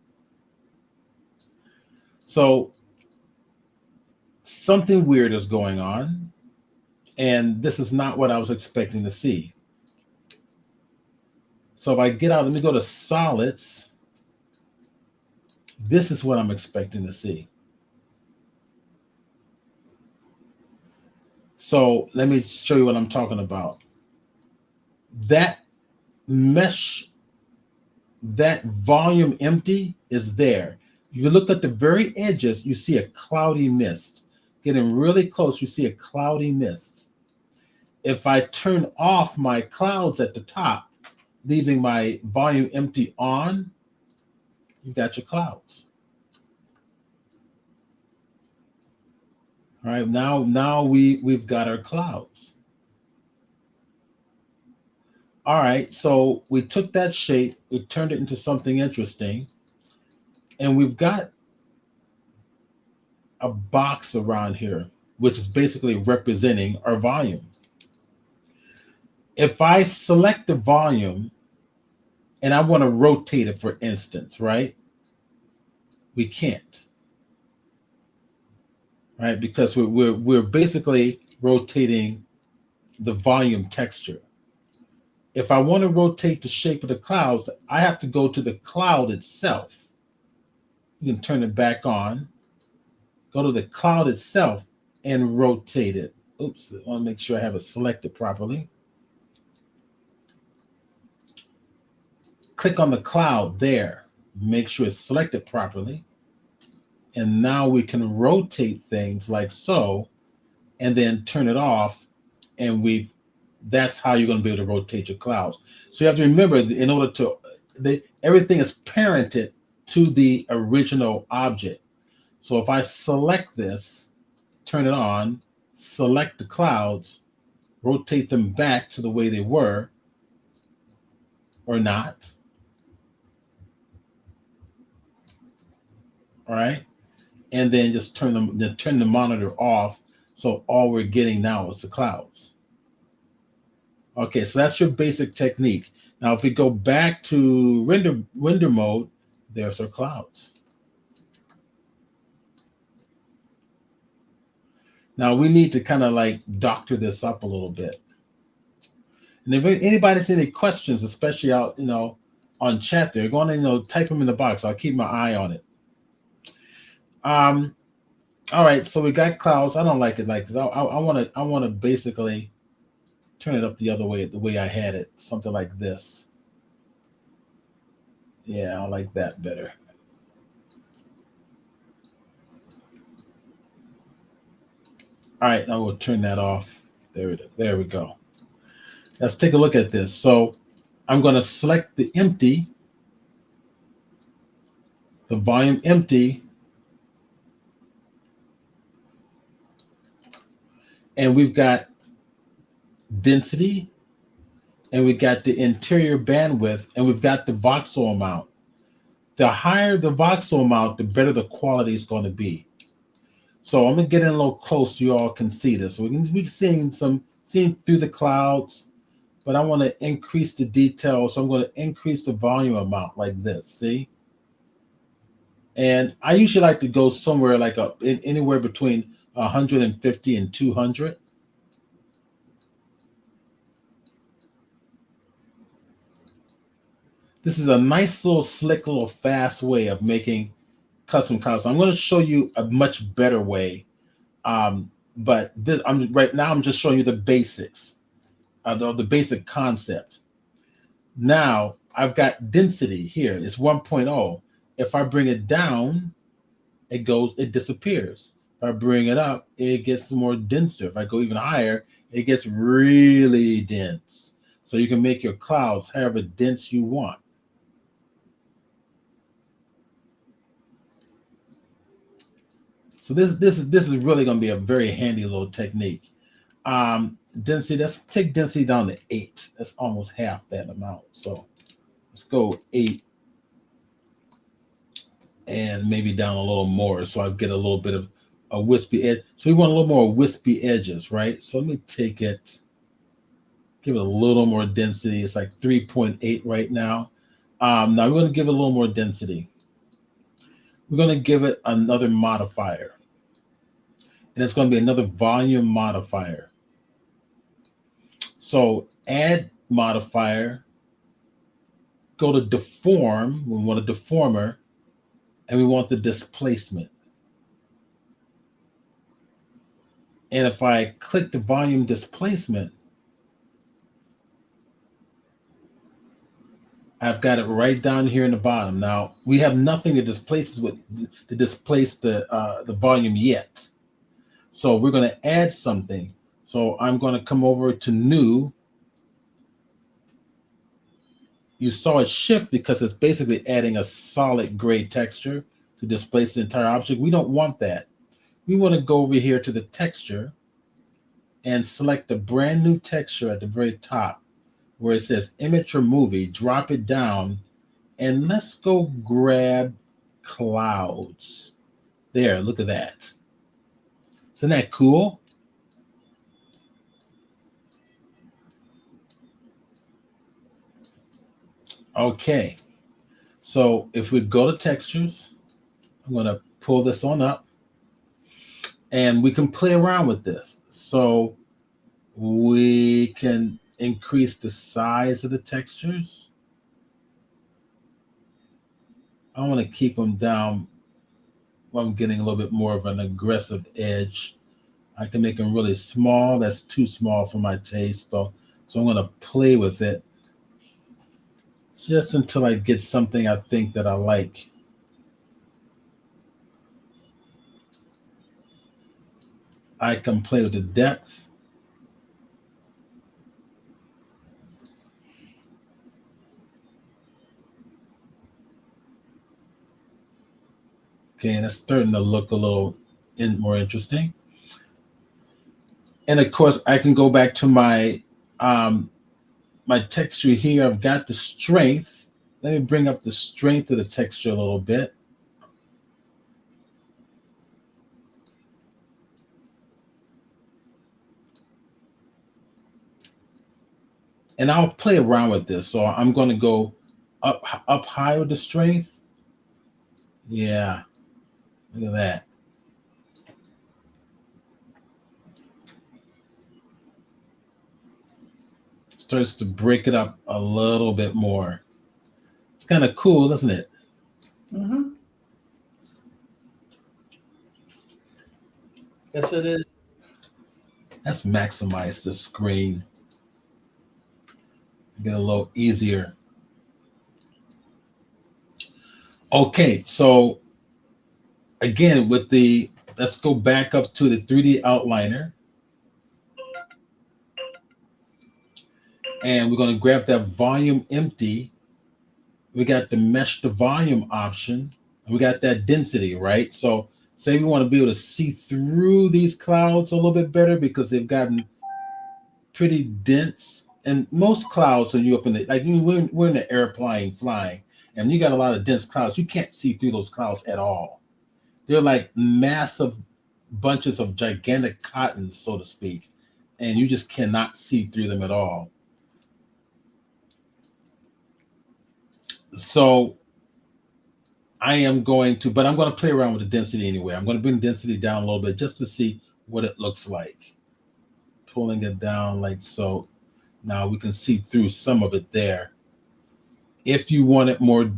So something weird is going on, and this is not what I was expecting to see. So if I get out, let me go to solids. This is what I'm expecting to see. So let me show you what I'm talking about. That mesh, that volume empty is there. If you look at the very edges, you see a cloudy mist. Getting really close, you see a cloudy mist. If I turn off my clouds at the top, leaving my volume empty on, you got your clouds. All right, now we've got our clouds. All right, so we took that shape, we turned it into something interesting, and we've got a box around here, which is basically representing our volume. If I select the volume and I want to rotate it, for instance, right? We can't, right? Because we're basically rotating the volume texture. If I want to rotate the shape of the clouds, I have to go to the cloud itself. You can turn it back on, go to the cloud itself and rotate it. Oops, I want to make sure I have it selected properly. Click on the cloud there, make sure it's selected properly. And now we can rotate things like so, and then turn it off. And that's how you're going to be able to rotate your clouds. So you have to remember, in order to, everything is parented to the original object. So if I select this, turn it on, select the clouds, rotate them back to the way they were, or not. All right. And then just turn the monitor off. So all we're getting now is the clouds. Okay, so that's your basic technique. Now, if we go back to render mode, there's our clouds. Now we need to kind of like doctor this up a little bit. And if anybody's any questions, especially out, on chat, they're going to, type them in the box. I'll keep my eye on it. All right, so we got clouds. I don't like it like this. I want to basically turn it up the other way, the way I had it, something like this. Yeah, I like that better. All right, now we'll turn that off. There we go. Let's take a look at this. So I'm going to select the empty, the volume empty, and we've got density, and we've got the interior bandwidth, and we've got the voxel amount. The higher the voxel amount, the better the quality is going to be. So I'm going to get in a little close so you all can see this. So we can seeing through the clouds, but I want to increase the detail. So I'm going to increase the volume amount like this, see? And I usually like to go somewhere like anywhere between 150 and 200. This is a nice little slick, little fast way of making custom clouds. I'm going to show you a much better way. But right now I'm just showing you the basics, the basic concept. Now I've got density here. It's 1.0. If I bring it down, it disappears. If I bring it up, it gets more denser. If I go even higher, it gets really dense. So you can make your clouds however dense you want. So this is really going to be a very handy little technique. Density, let's take density down to 8. That's almost half that amount. So let's go 8 and maybe down a little more. So I get a little bit of a wispy edge. So we want a little more wispy edges, right? So let me take it, give it a little more density. It's like 3.8 right now. Now we're going to give it a little more density. We're going to give it another modifier. And it's going to be another volume modifier. So add modifier, go to deform. We want a deformer, and we want the displacement. And if I click the volume displacement, I've got it right down here in the bottom. Now we have nothing to displace the volume yet. So we're going to add something. So I'm going to come over to new. You saw it shift because it's basically adding a solid gray texture to displace the entire object. We don't want that. We want to go over here to the texture and select a brand new texture at the very top where it says image or movie, drop it down, and let's go grab clouds. There, look at that. Isn't that cool? Okay, so if we go to textures, I'm going to pull this on up, and we can play around with this. So we can increase the size of the textures. I want to keep them down while I'm getting a little bit more of an aggressive edge. I can make them really small. That's too small for my taste, though. So I'm going to play with it just until I get something I think that I like. I can play with the depth. Okay, and it's starting to look a little more interesting. And of course, I can go back to my my texture here. I've got the strength. Let me bring up the strength of the texture a little bit. And I'll play around with this. So I'm going to go up high with the strength. Yeah, look at that. Starts to break it up a little bit more. It's kind of cool, isn't it? Mm-hmm. Yes, it is. Let's maximize the screen. Get a little easier. Okay, so again, let's go back up to the 3D outliner. And we're going to grab that volume empty. We got the mesh to volume option. And we got that density, right? So say we want to be able to see through these clouds a little bit better because they've gotten pretty dense. And most clouds, when you up in the, like we're in the airplane flying, and you got a lot of dense clouds, you can't see through those clouds at all. They're like massive bunches of gigantic cottons, so to speak, and you just cannot see through them at all. So I'm going to play around with the density anyway. I'm going to bring density down a little bit just to see what it looks like. Pulling it down like so. Now we can see through some of it there. If you want it more,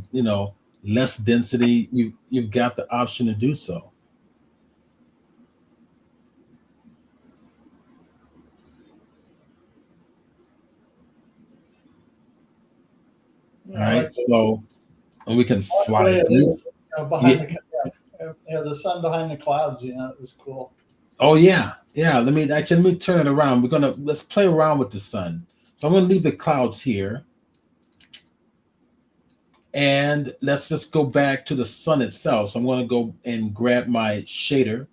less density, you've got the option to do so. All right, so and we can fly through. Behind the sun behind the clouds. It was cool. Oh yeah. Let me turn it around. Let's play around with the sun. So I'm gonna leave the clouds here. And let's just go back to the sun itself. So I'm going to go and grab my shader.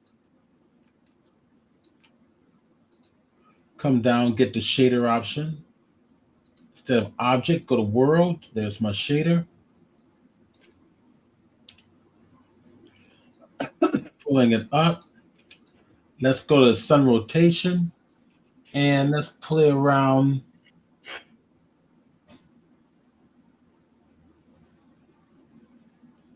Come down, get the shader option. Instead of object, go to world. There's my shader. Pulling it up. Let's go to sun rotation. And let's play around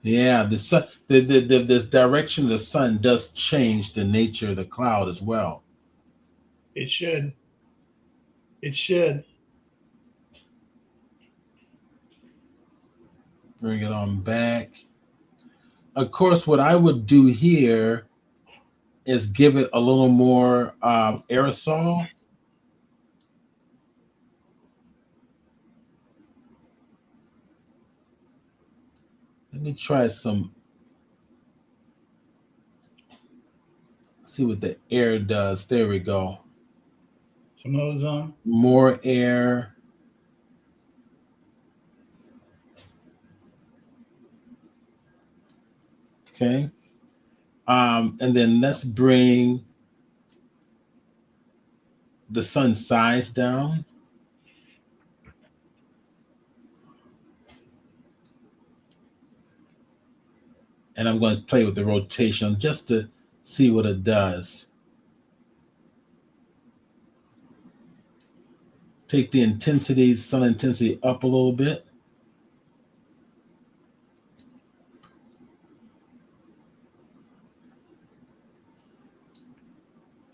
Yeah, the sun, this direction of the sun does change the nature of the cloud as well. It should. It should. Bring it on back. Of course, what I would do here is give it a little more aerosol. Let me try some, see what the air does. There we go. Some ozone. More air. Okay. And then let's bring the sun size down. And I'm going to play with the rotation just to see what it does. Take the intensity, sun intensity up a little bit.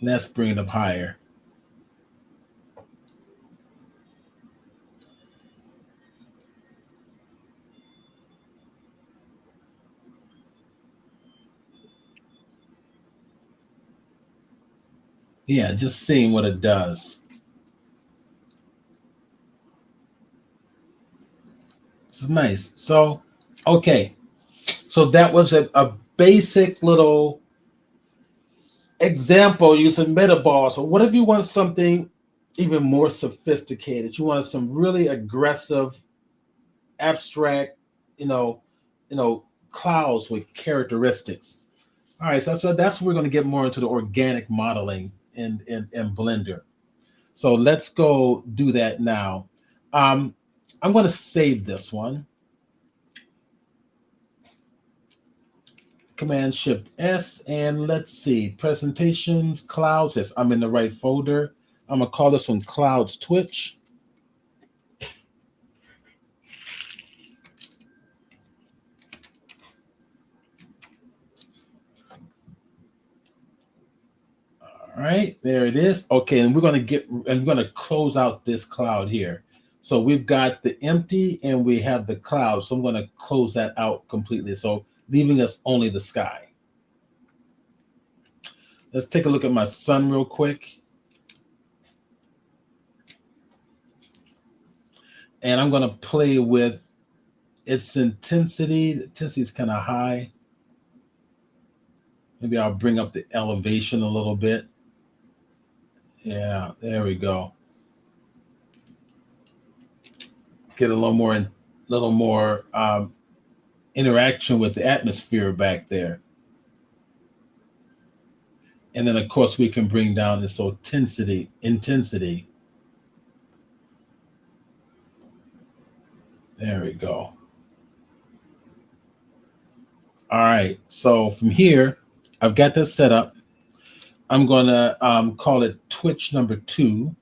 Let's bring it up higher. Yeah, just seeing what it does. This is nice. So, okay. So that was a basic little example using metaball. So what if you want something even more sophisticated? You want some really aggressive, abstract, you know, you know, clouds with characteristics. All right, so that's where we're going to get more into the organic modeling in Blender. So let's go do that now. Um, I'm going to save this one. Command Shift S, and let's see, presentations, clouds. Yes, I'm in the right folder. I'm gonna call this one Clouds Twitch. All right, there it is. Okay, and we're gonna close out this cloud here. So we've got the empty and we have the cloud. So I'm gonna close that out completely. So leaving us only the sky. Let's take a look at my sun real quick. And I'm gonna play with its intensity. The intensity is kind of high. Maybe I'll bring up the elevation a little bit. Yeah, there we go. Get a little more interaction with the atmosphere back there. And then of course we can bring down this intensity. There we go. All right. So from here, I've got this set up. I'm gonna call it Twitch number 2.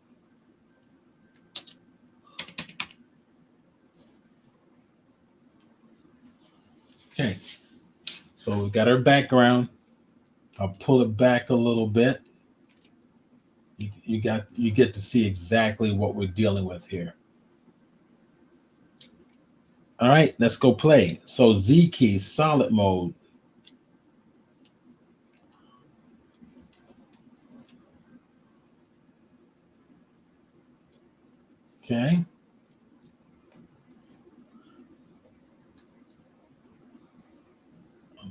Okay. So we've got our background. I'll pull it back a little bit. You get to see exactly what we're dealing with here. All right, let's go play. So Z key, solid mode. Okay.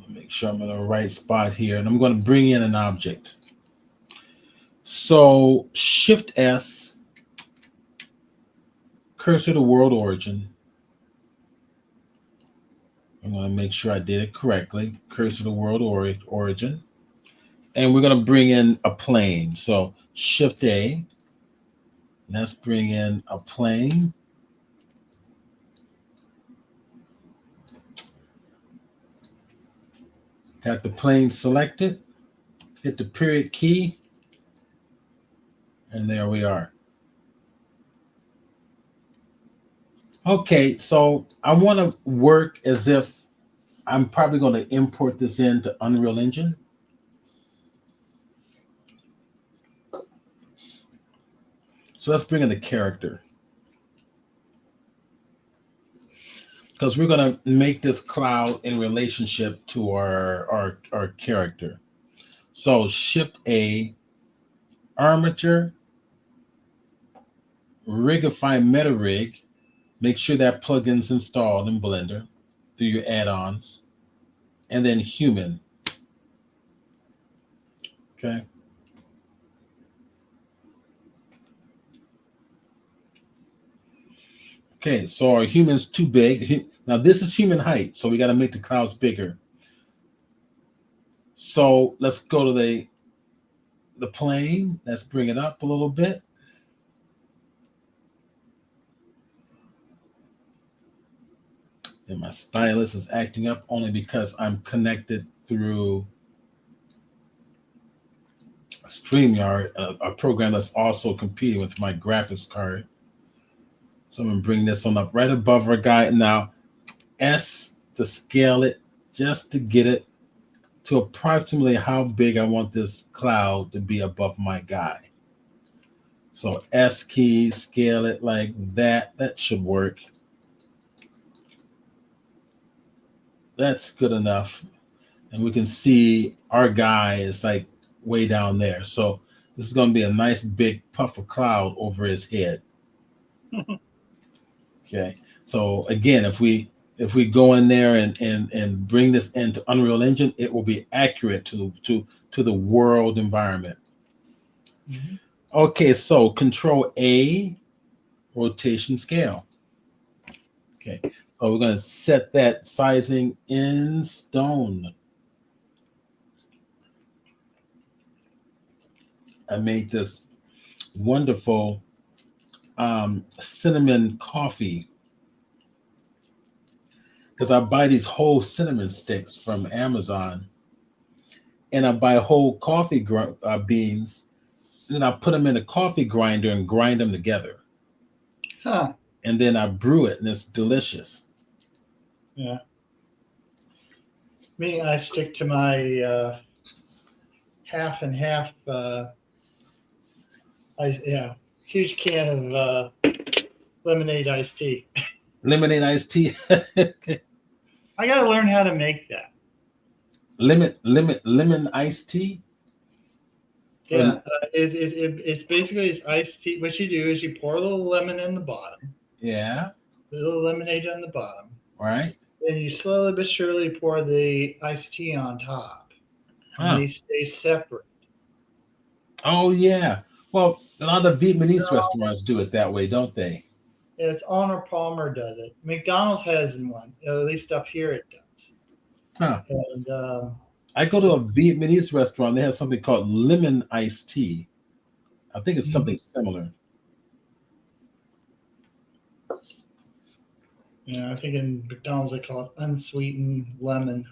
Make sure I'm in the right spot here. And I'm going to bring in an object. So Shift S, cursor to world origin. I'm going to make sure I did it correctly. Cursor to world origin. And we're going to bring in a plane. So Shift A. Let's bring in a plane. Got the plane selected. Hit the period key. And there we are. Okay, so I want to work as if I'm probably going to import this into Unreal Engine. So let's bring in the character. Because we're going to make this cloud in relationship to our character. So Shift A, Armature, Rigify Meta Rig. Make sure that plugin's installed in Blender through your add-ons. And then Human. Okay. Okay, so our human's too big. Now this is human height, so we got to make the clouds bigger. So let's go to the plane. Let's bring it up a little bit. And my stylus is acting up only because I'm connected through StreamYard, a program that's also competing with my graphics card. So I'm going to bring this on up right above our guy. Now, S to scale it, just to get it to approximately how big I want this cloud to be above my guy. So S key, scale it like that. That should work. That's good enough. And we can see our guy is like way down there. So this is going to be a nice big puff of cloud over his head. Okay. So again, if we go in there and bring this into Unreal Engine, it will be accurate to the world environment. Mm-hmm. Okay, so Control A, rotation scale. Okay, so we're going to set that sizing in stone. I made this wonderful cinnamon coffee because I buy these whole cinnamon sticks from Amazon, and I buy whole coffee beans, and then I put them in a coffee grinder and grind them together. Huh. And then I brew it, and it's delicious. Yeah. Me, I stick to my half and half. Huge can of lemonade iced tea. Lemonade iced tea. I got to learn how to make that. Lemon iced tea. Yeah, it's basically it's iced tea. What you do is you pour a little lemon in the bottom. Yeah. A little lemonade on the bottom. All right. Then you slowly but surely pour the iced tea on top. And they stay separate. Oh yeah. Well, a lot of Vietnamese restaurants do it that way, don't they? Yeah, it's Arnold Palmer does it. McDonald's has one. At least up here it does. Huh. And I go to a Vietnamese restaurant. They have something called lemon iced tea. I think it's something similar. Yeah, I think in McDonald's they call it unsweetened lemon.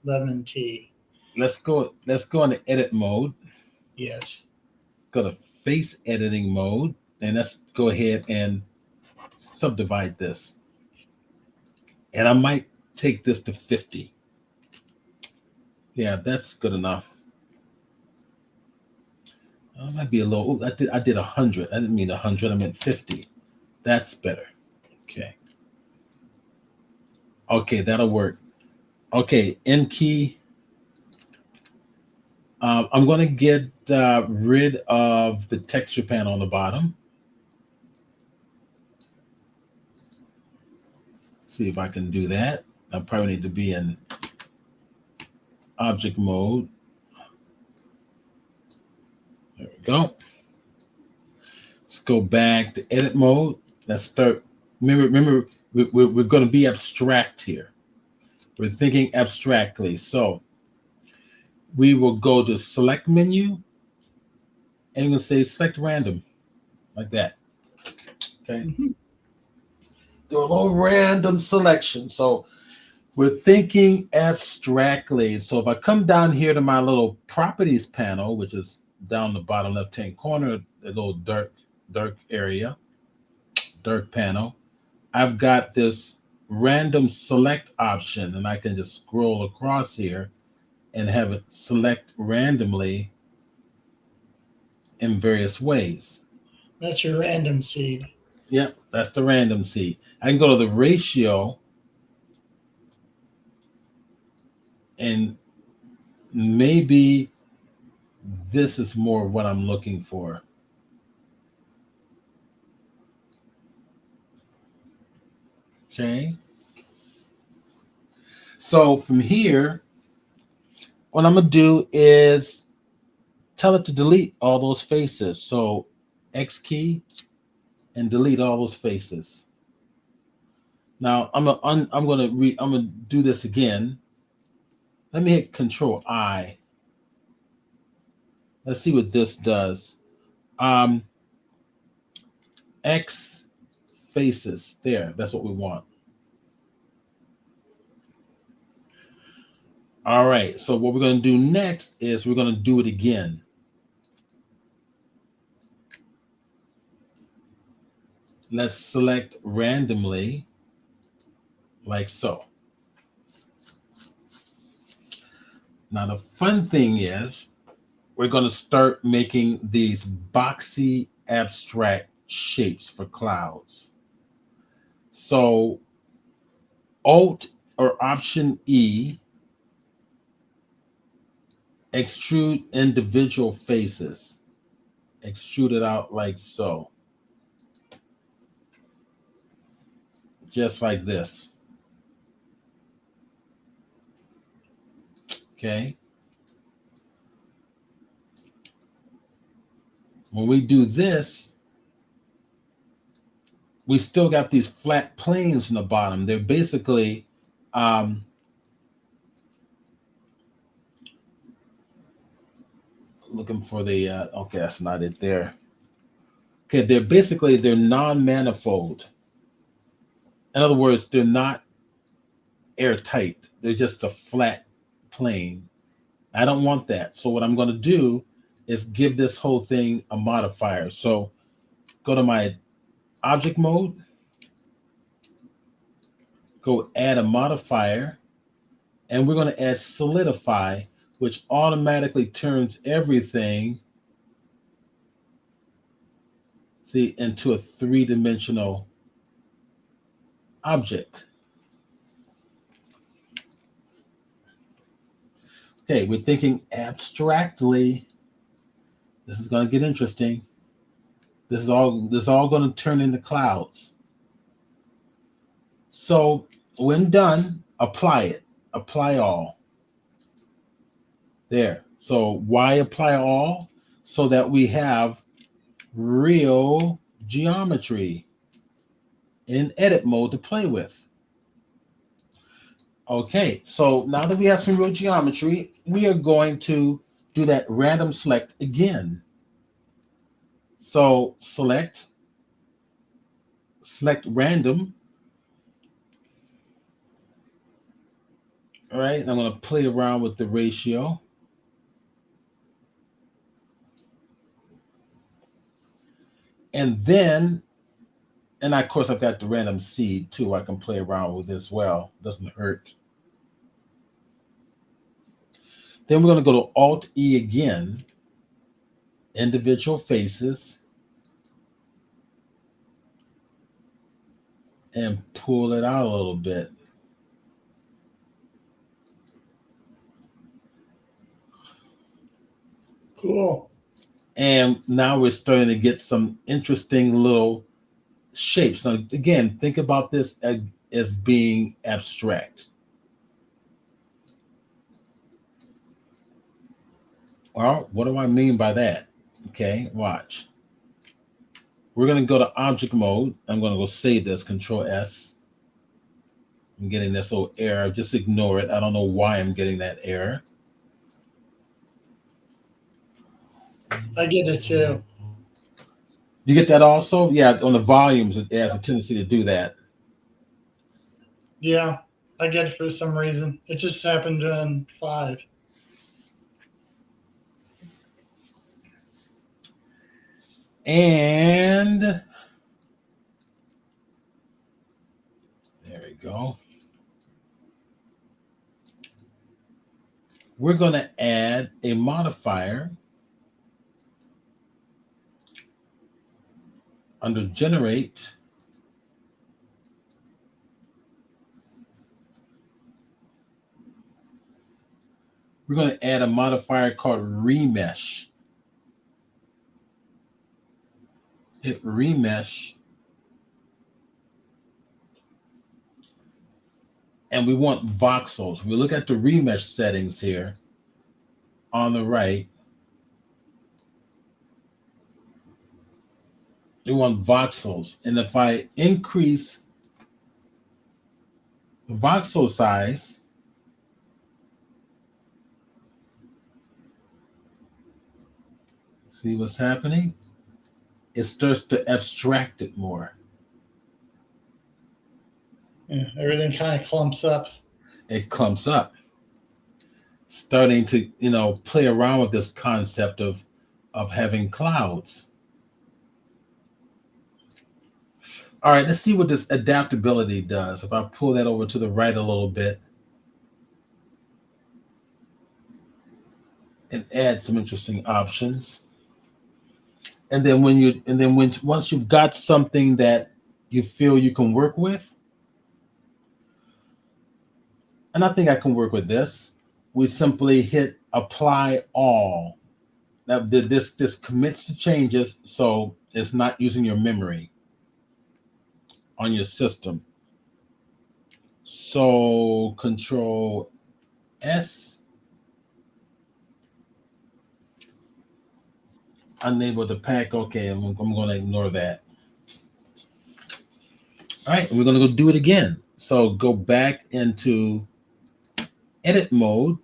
Lemon tea. Let's go into edit mode. Yes. Go to face editing mode, and let's go ahead and subdivide this. And I might take this to 50. Yeah, that's good enough. It might be a little. I did 100. I didn't mean 100. I meant 50. That's better. Okay, that'll work. Okay, N key. I'm going to get rid of the texture panel on the bottom. See if I can do that. I probably need to be in object mode. There we go. Let's go back to edit mode. Let's start. Remember, we're going to be abstract here. We're thinking abstractly. So we will go to select menu and we'll say select random, like that. Okay. Mm-hmm. Do a little random selection. So we're thinking abstractly. So if I come down here to my little properties panel, which is down the bottom left-hand corner, a little dark area, dark panel, I've got this random select option, and I can just scroll across here and have it select randomly in various ways. That's your random seed. Yep, that's the random seed. I can go to the ratio and maybe this is more what I'm looking for. Okay. So from here, what I'm going to do is tell it to delete all those faces. So X key and delete all those faces. Now I'm gonna do this again. Let me hit Control I. Let's see what this does. X faces there. That's what we want. All right. So what we're gonna do next is we're gonna do it again. Let's select randomly, like so. Now the fun thing is we're going to start making these boxy abstract shapes for clouds. So Alt or Option E, extrude individual faces. Extrude it out like so. Just like this. Okay. When we do this, we still got these flat planes in the bottom. They're basically looking for the okay, that's not it there. Okay, they're non-manifold. In other words, they're not airtight. They're just a flat plane. I don't want that. So what I'm going to do is give this whole thing a modifier. So go to my object mode, go add a modifier, and we're going to add solidify, which automatically turns everything, see, into a three-dimensional object. Okay, we're thinking abstractly. This is going to get interesting. This is all going to turn into clouds. So when done, apply it. Apply all. There. So why apply all? So that we have real geometry in edit mode to play with. Okay, so now that we have some real geometry, we are going to do that random select again. So select random. All right, and I'm going to play around with the ratio. And then, and of course, I've got the random seed too. I can play around with as well. Doesn't hurt. Then we're going to go to Alt E again, individual faces, and pull it out a little bit. Cool. And now we're starting to get some interesting little shapes. Now, again, think about this as being abstract. Well, what do I mean by that? Okay, watch. We're going to go to object mode. I'm going to go save this, Control S. I'm getting this little error. Just ignore it. I don't know why I'm getting that error. I get it too. You get that also? Yeah, on the volumes, it has a tendency to do that. Yeah, I get it for some reason. It just happened in 5. And there we go. We're going to add a modifier under generate. We're going to add a modifier called remesh. Hit remesh. And we want voxels. We look at the remesh settings here on the right. We want voxels. And if I increase the voxel size, see what's happening? It starts to abstract it more. Yeah, everything kind of clumps up. It clumps up. Starting to, play around with this concept of having clouds. All right, let's see what this adaptability does. If I pull that over to the right a little bit and add some interesting options. And then once you've got something that you feel you can work with, and I think I can work with this, we simply hit apply all. Now this commits to changes, so it's not using your memory on your system. So Control S, unable to pack. Okay, I'm going to ignore that. All right, we're going to go do it again. So go back into edit mode.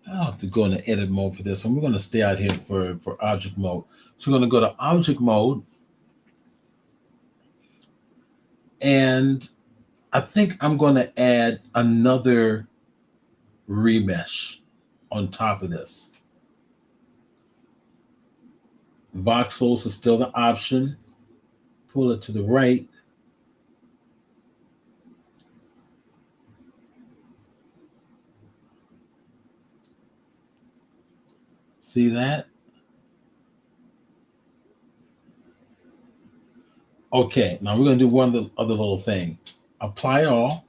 I'll have to go into edit mode for this one. We're going to stay out here for object mode. So we're going to go to object mode. And I think I'm going to add another remesh on top of this. Voxels is still the option. Pull it to the right. See that? Okay, now we're going to do one other little thing. Apply all.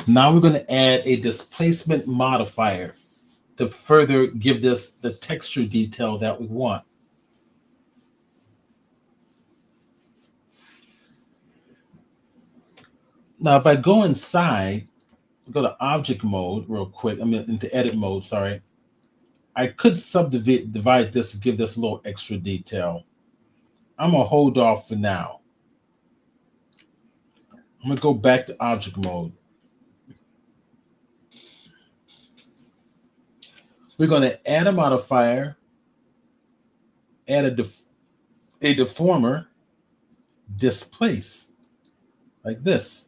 Now we're going to add a displacement modifier to further give this the texture detail that we want. Now, if I go inside, go to object mode real quick. Into edit mode, sorry. I could divide this to give this a little extra detail. I'm going to hold off for now. I'm going to go back to object mode. We're going to add a modifier, add a deformer, displace, like this.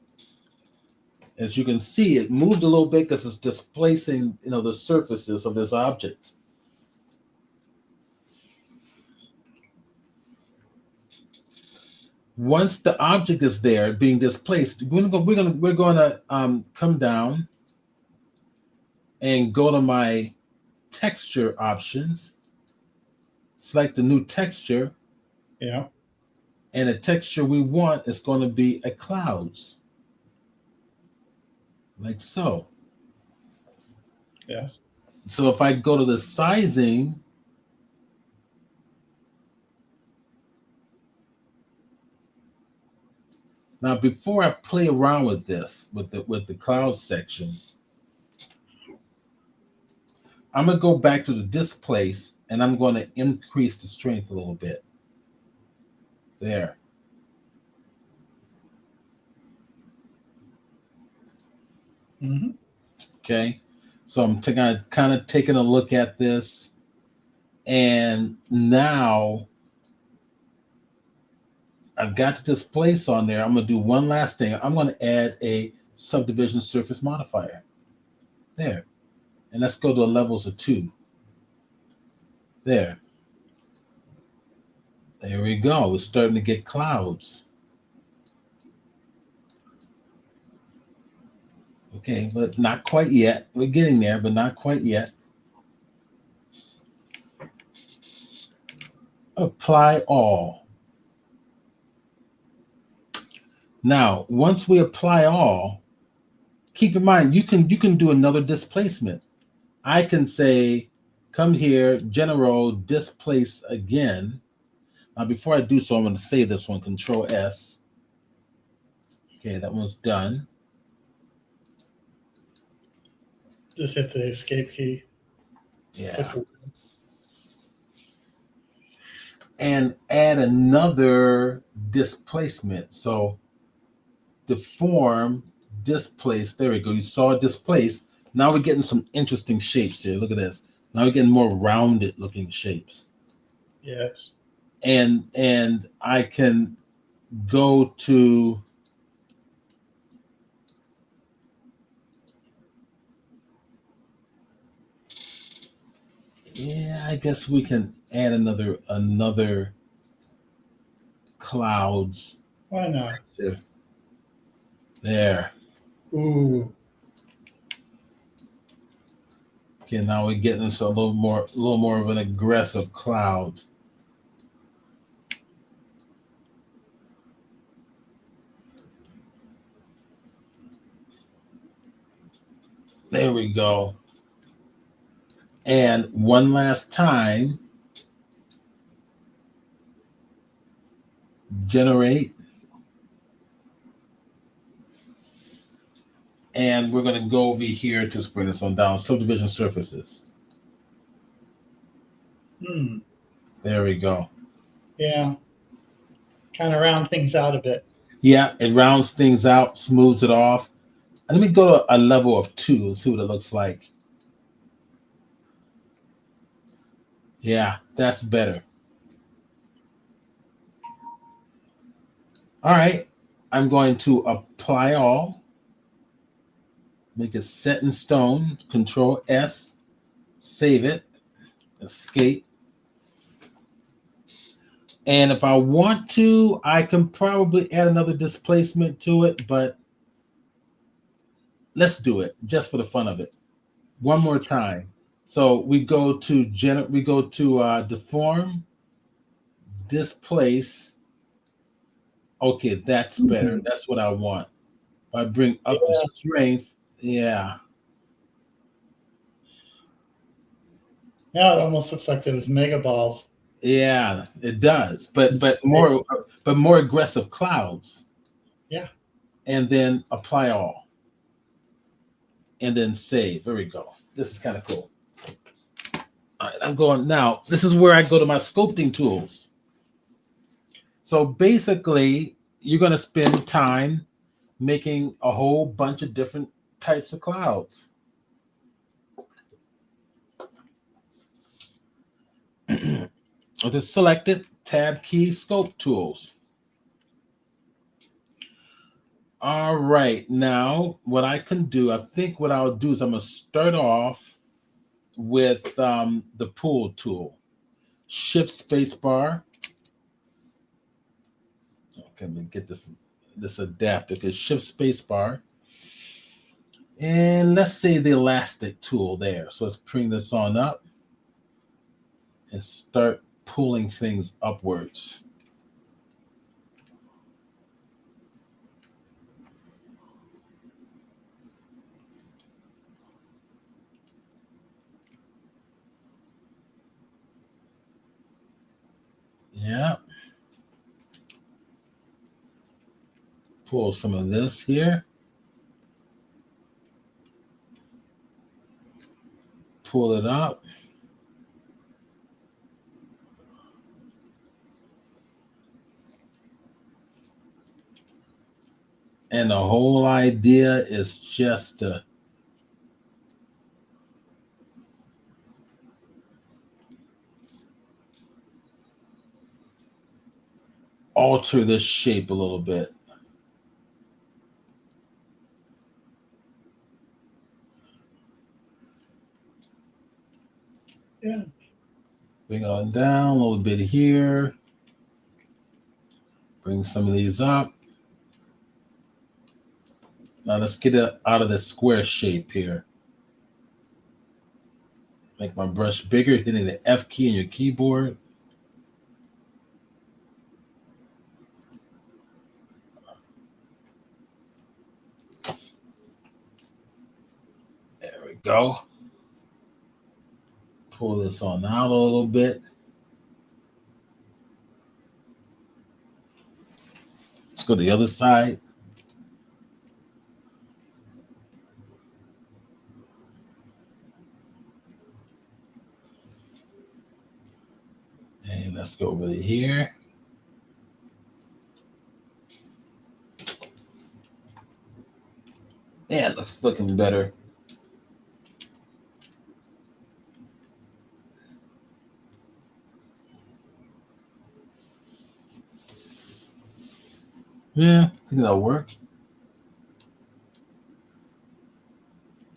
As you can see, it moved a little bit because it's displacing, the surfaces of this object. Once the object is there being displaced, we're going to come down and go to my texture options, select the new texture. Yeah. And the texture we want is going to be a clouds. Like so. Yeah. So if I go to the sizing, now before I play around with this, with the cloud section, I'm going to go back to the displace and I'm going to increase the strength a little bit. There. Mm-hmm. Okay. So I'm kind of taking a look at this. And now I've got the displace on there. I'm going to do one last thing. I'm going to add a subdivision surface modifier. There. And let's go to levels of 2. There. There we go. We're starting to get clouds. Okay, but not quite yet. We're getting there, but not quite yet. Apply all. Now, once we apply all, keep in mind you can do another displacement. I can say, come here, general displace again. Now, before I do so, I'm going to save this one, Control S. Okay, that one's done. Just hit the escape key. Yeah. And add another displacement. So deform, displace. There we go. You saw displace. Now we're getting some interesting shapes here. Look at this. Now we're getting more rounded looking shapes. Yes. And I can go to I guess we can add another clouds. Why not? There. Ooh. Okay, now we're getting us a little more of an aggressive cloud. There we go. And one last time, generate. And we're going to go over here to bring this on down, subdivision surfaces. There we go. Yeah. Kind of round things out a bit. Yeah, it rounds things out, smooths it off. And let me go to a level of 2 and see what it looks like. Yeah, that's better. All right, I'm going to apply all. Make it set in stone. Control S, save it, escape. And if I want to, I can probably add another displacement to it, but let's do it just for the fun of it. One more time. So we go to deform, displace. Okay, that's better. That's what I want. I bring up the strength. Yeah. Now it almost looks like those mega balls. Yeah, it does. But more aggressive clouds. Yeah. And then apply all. And then save. There we go. This is kind of cool. All right, I'm going now. This is where I go to my sculpting tools. So basically, you're going to spend time making a whole bunch of different types of clouds. With the selected tab key, sculpt tools. All right, now what I can do, I think what I'll do is I'm going to start off with the pool tool. Shift spacebar. Okay, let me get this adapter, because shift spacebar. And let's say the elastic tool there. So let's bring this on up and start pulling things upwards. Yeah. Pull some of this here. Pull it up. And the whole idea is just to alter this shape a little bit. Yeah. Bring it on down a little bit here. Bring some of these up. Now let's get it out of the square shape here. Make my brush bigger, hitting the F key on your keyboard. There we go. Pull this on out a little bit. Let's go to the other side. And let's go over to here. Yeah, that's looking better. Yeah, I think that'll work.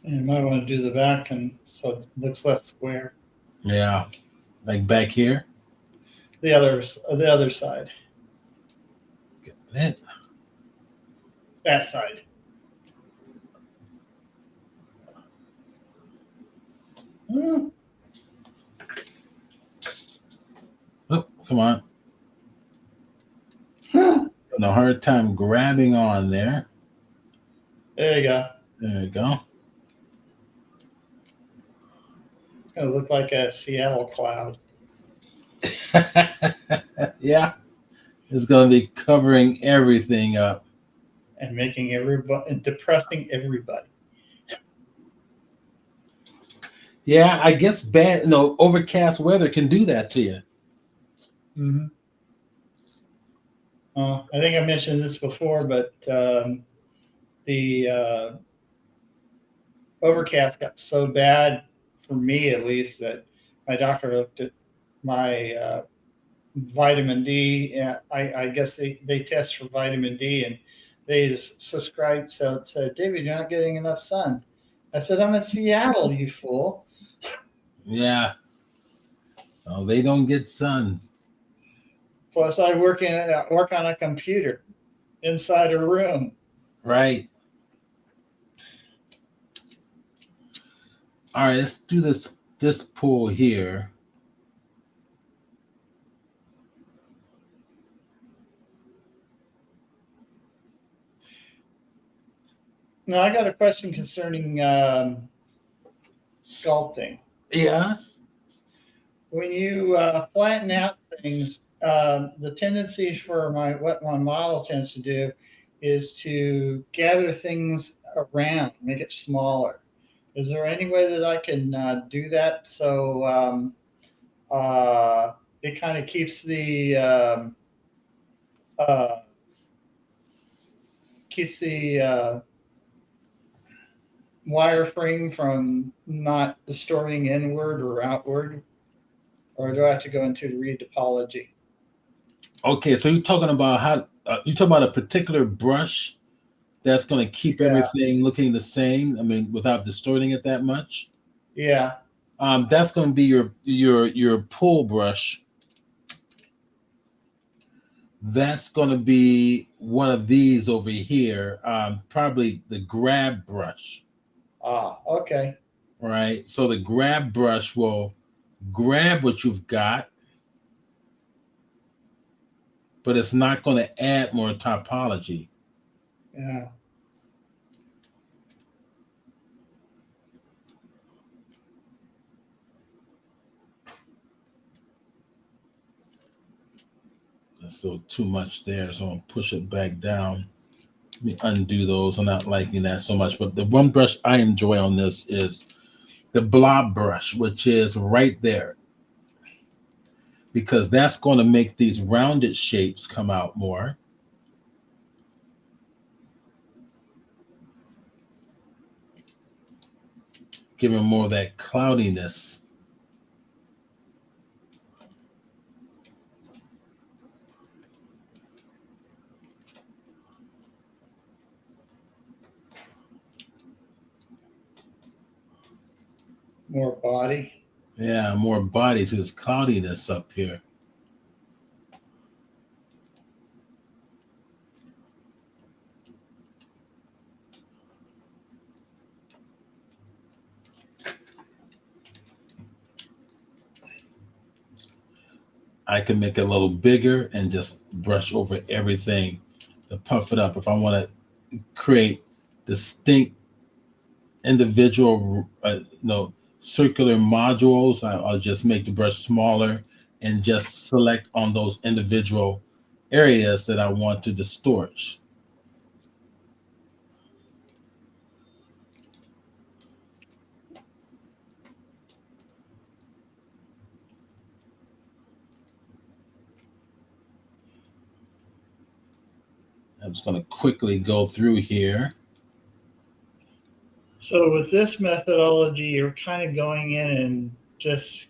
And you might want to do the back, and so it looks less square. Yeah, like back here. The other side, Get it. that side. Hmm. Oh, come on. Huh. Having a hard time grabbing on there. There you go. There you go. It's gonna look like a Seattle cloud. Yeah, it's going to be covering everything up. And making everybody and depressing everybody. Yeah, I guess overcast weather can do that to you. Mm-hmm. I think I mentioned this before, but the overcast got so bad for me, at least, that my doctor looked at my vitamin D. I guess they test for vitamin D, and they subscribed. So it said, David, you're not getting enough sun. I said, I'm in Seattle, you fool. Yeah. Oh, they don't get sun. Plus, I work on a computer inside a room. Right. All right, let's do this pull here. Now, I got a question concerning sculpting. Yeah. When you flatten out things, the tendency for what my model tends to do is to gather things around, make it smaller. Is there any way that I can do that so it kind of keeps the uh, wireframe from not distorting inward or outward? Or do I have to go into the read topology? Okay, so you're talking about you're talking about a particular brush that's going to keep everything looking the same. I mean, without distorting it that much. Yeah. That's going to be your pull brush. That's going to be one of these over here. Probably the grab brush. Ah, okay. Right. So the grab brush will grab what you've got, but it's not going to add more topology. Yeah. So too much there, so I'm gonna push it back down. Let me undo those. I'm not liking that so much, but the one brush I enjoy on this is the blob brush, which is right there, because that's going to make these rounded shapes come out more. Giving more of that cloudiness. More body. Yeah, more body to this cloudiness up here. I can make it a little bigger and just brush over everything to puff it up. If I want to create distinct individual, circular modules, I'll just make the brush smaller and just select on those individual areas that I want to distort. I'm just going to quickly go through here. So with this methodology, you're kind of going in and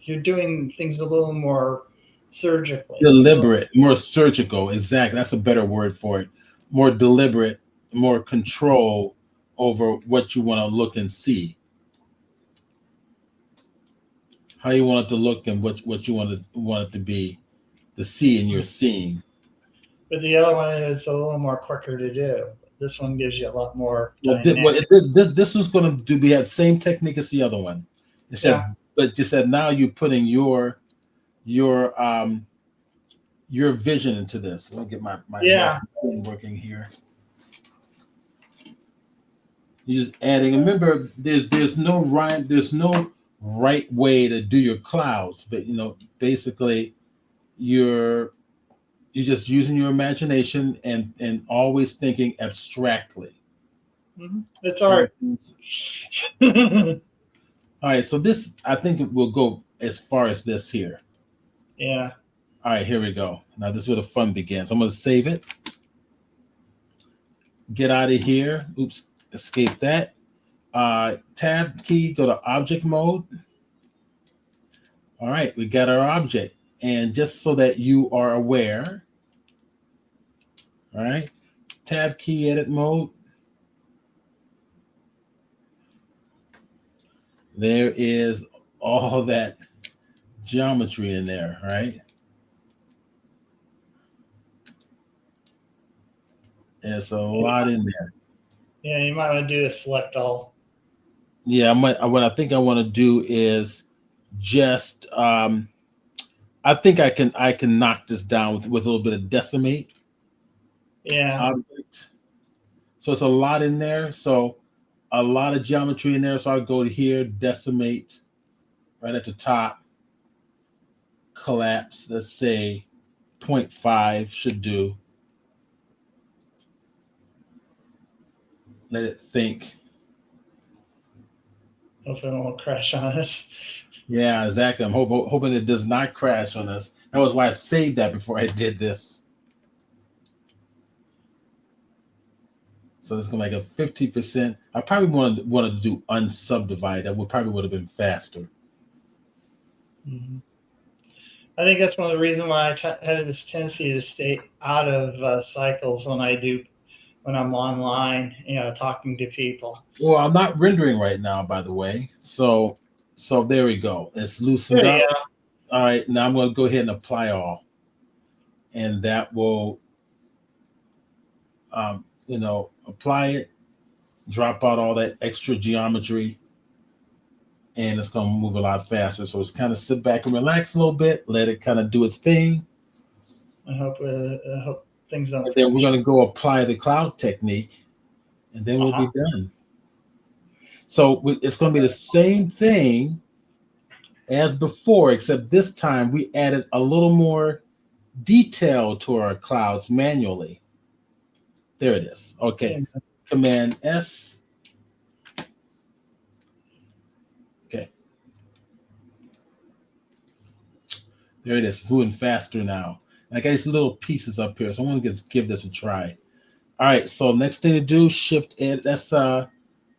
you're doing things a little more surgically. Deliberate, more surgical. Exactly. That's a better word for it. More deliberate, more control over what you want to look and see. How you want it to look and what you want it to be, the see and you're seeing. But the other one is a little more quicker to do. This one gives you a lot more Well, dynamic. this one's going to do be that same technique as the other one. It said, Yeah. but just said now you're putting your your vision into this. Let me get my Yeah. thing working here. You're just adding. Remember, there's no right way to do your clouds, but basically you're you're just using your imagination and always thinking abstractly. It's art. All right, so this I think it will go as far as this here. Yeah. All right, here we go. Now this is where the fun begins. I'm going to save it. Get out of here. Oops, escape that. Tab key, go to object mode. All right, we got our object. And just so that you are aware, all right, tab key, edit mode. There is all that geometry in there, right? There's a lot in there. Yeah, you might want to do a select all. Yeah, what I think I want to do is just I think I can knock this down with a little bit of decimate Yeah. object. So it's a lot in there. So a lot of geometry in there. So I'll go to here, decimate right at the top, collapse. Let's say 0.5 should do. Let it think. Hopefully it won't crash on us. Yeah, exactly. I'm hoping it does not crash on us. That was why I saved that before I did this. So it's gonna like a 50%. I probably wanted to do unsubdivide. That would have been faster. Mm-hmm. I think that's one of the reasons why I have this tendency to stay out of cycles when I'm online, talking to people. Well, I'm not rendering right now, by the way. So there we go. It's loosened There up. you All right, now I'm going to go ahead and apply all, and that will, apply it, drop out all that extra geometry, and it's going to move a lot faster. So it's kind of sit back and relax a little bit, let it kind of do its thing, I hope things don't. and then we're going to go apply the cloud technique, and then we'll be done. So it's going to be the same thing as before, except this time we added a little more detail to our clouds manually. There it is. Okay. Command S. Okay. There it is. It's moving faster now. I got these little pieces up here, so I'm going to give this a try. All right. So next thing to do, Shift Ed. Let's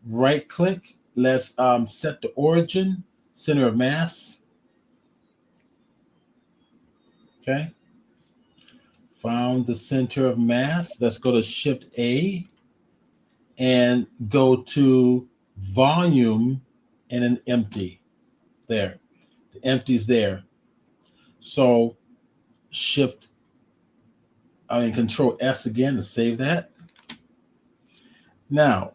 right click. Let's set the origin, center of mass. Okay. Found the center of mass. Let's go to Shift A and go to volume and an empty. There. The empty's there. So Control S again to save that. Now,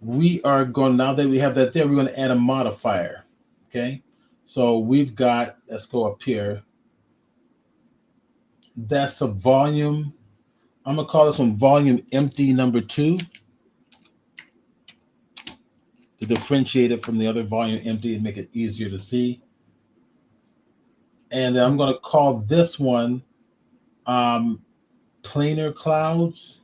now that we have that there, we're going to add a modifier. Okay. So we've got, let's go up here. That's a volume. I'm gonna call this one volume empty number 2 to differentiate it from the other volume empty and make it easier to see. And then I'm gonna call this one um, planar clouds.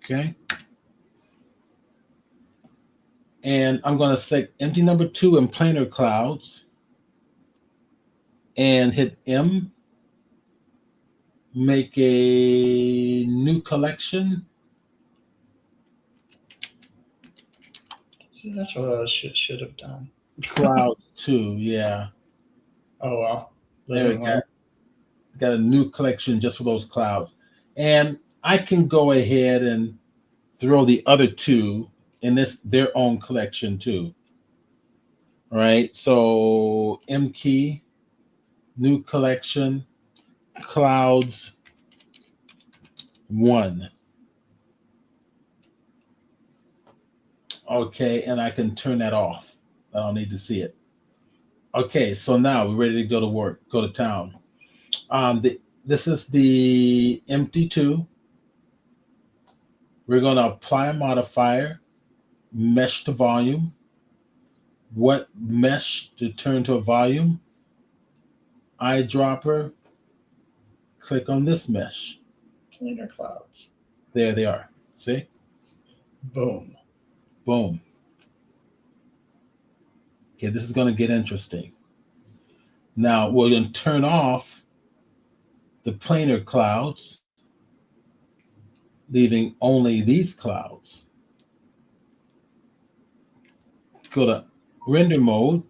Okay. And I'm going to say empty number 2 and planar clouds and hit M, make a new collection. That's what I should have done. Clouds 2, yeah. Oh well. There we go. Got a new collection just for those clouds. And I can go ahead and throw the other 2 in their own collection too. All right. So M key, new collection, clouds 1. Okay, and I can turn that off. I don't need to see it. Okay, so now we're ready to go to work, go to town. This is the empty 2. We're going to apply a modifier, mesh to volume. What mesh to turn to a volume? Eyedropper, click on this mesh. Planar clouds. There they are. See? Boom. Boom. Okay, this is going to get interesting. Now we're going to turn off the planar clouds, leaving only these clouds. Go to render mode.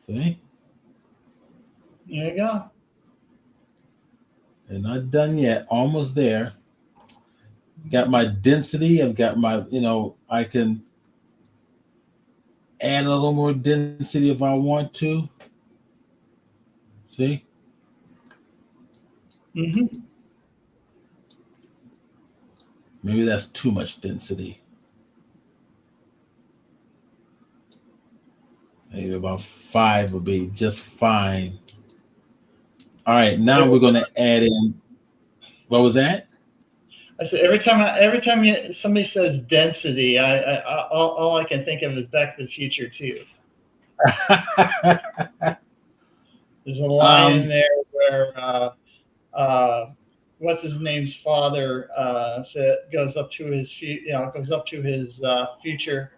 See? There you go. They're not done yet. Almost there. Got my density. I've got my, I can add a little more density if I want to. See? Mm-hmm. Maybe that's too much density. Maybe about 5 would be just fine. All right, now we're going to add in. What was that? I said every time somebody says density, all I can think of is Back to the Future 2. There's a line in there where what's his name's father goes up to his future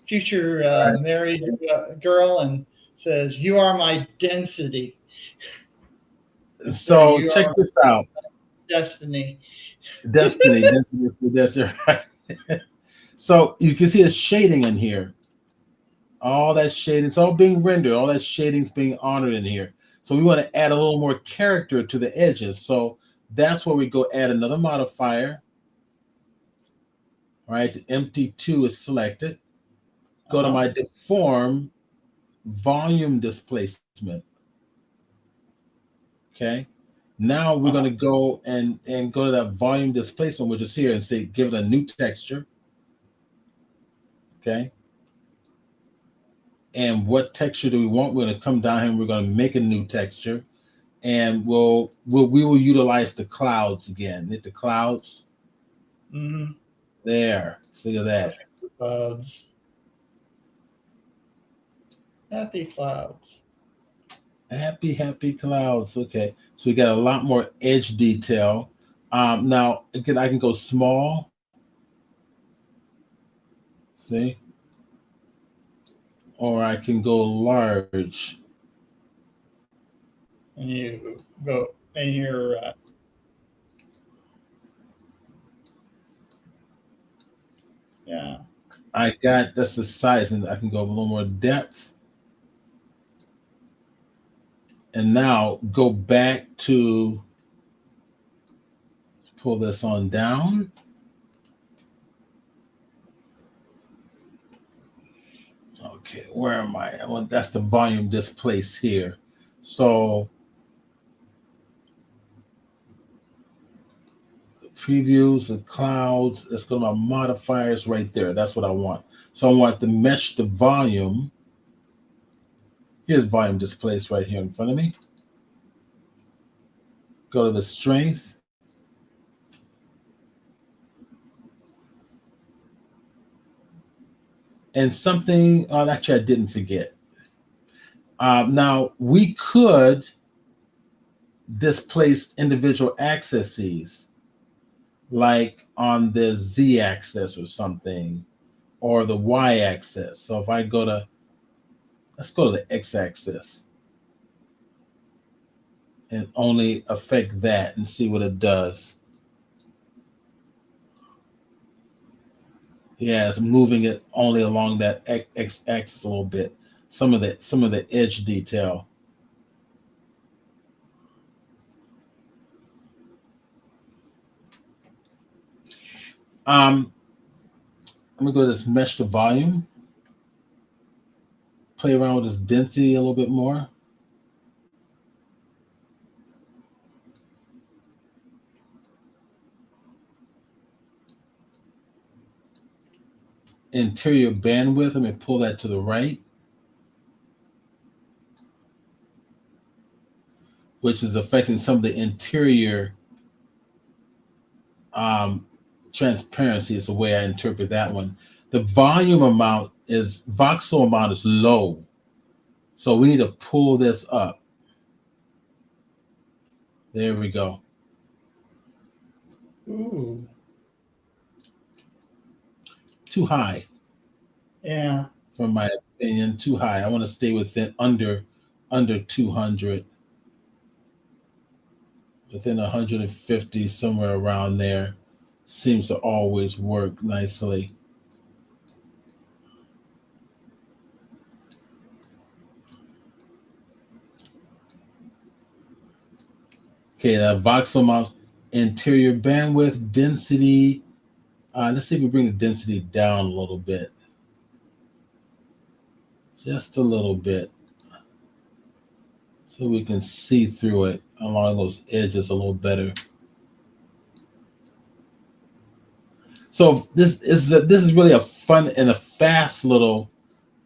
Right. married girl and says, "You are my density." So check this out. Destiny. Destiny. Destiny. Right. So you can see the shading in here. All that shading, it's all being rendered. All that shading's being honored in here. So we want to add a little more character to the edges. So that's where we go add another modifier. All right, the empty 2 is selected. Go to my deform volume displacement. Okay. Now we're going to go and go to that volume displacement, which is here, and say, give it a new texture. Okay. And what texture do we want? We're going to come down here and we're going to make a new texture. And we will utilize the clouds again. Hit the clouds. Mm-hmm. There. So look at that. Clouds. Happy clouds. Happy clouds. Okay. So we got a lot more edge detail. Now, again, I can go small. See? Or I can go large. And you go, and you're yeah. That's the size, and I can go a little more depth. And now go back to, let's pull this on down. Okay, where am I? Well, that's the volume displace here. So Previews, the clouds. Let's go to my modifiers right there. That's what I want. So I want to mesh the volume. Here's volume displaced right here in front of me. Go to the strength. And something, actually I didn't forget. Now we could displace individual axes, like on the z-axis or something, or the y-axis. So if I go to, let's go to the x-axis and only affect that and see what it does. Yeah, it's moving it only along that x-axis a little bit. Some of the edge detail. I'm gonna go to this mesh to volume. Play around with this density a little bit more. Interior bandwidth, let me pull that to the right, which is affecting some of the interior transparency is the way I interpret that one. The volume amount is, voxel amount is low. So we need to pull this up. There we go. Ooh. Too high. Yeah. From my opinion, too high. I want to stay within under 200. Within 150, somewhere around there. Seems to always work nicely. Okay, that voxel amount, interior bandwidth, density. Let's see if we bring the density down a little bit. Just a little bit. So we can see through it along those edges a little better. So this is really a fun and a fast little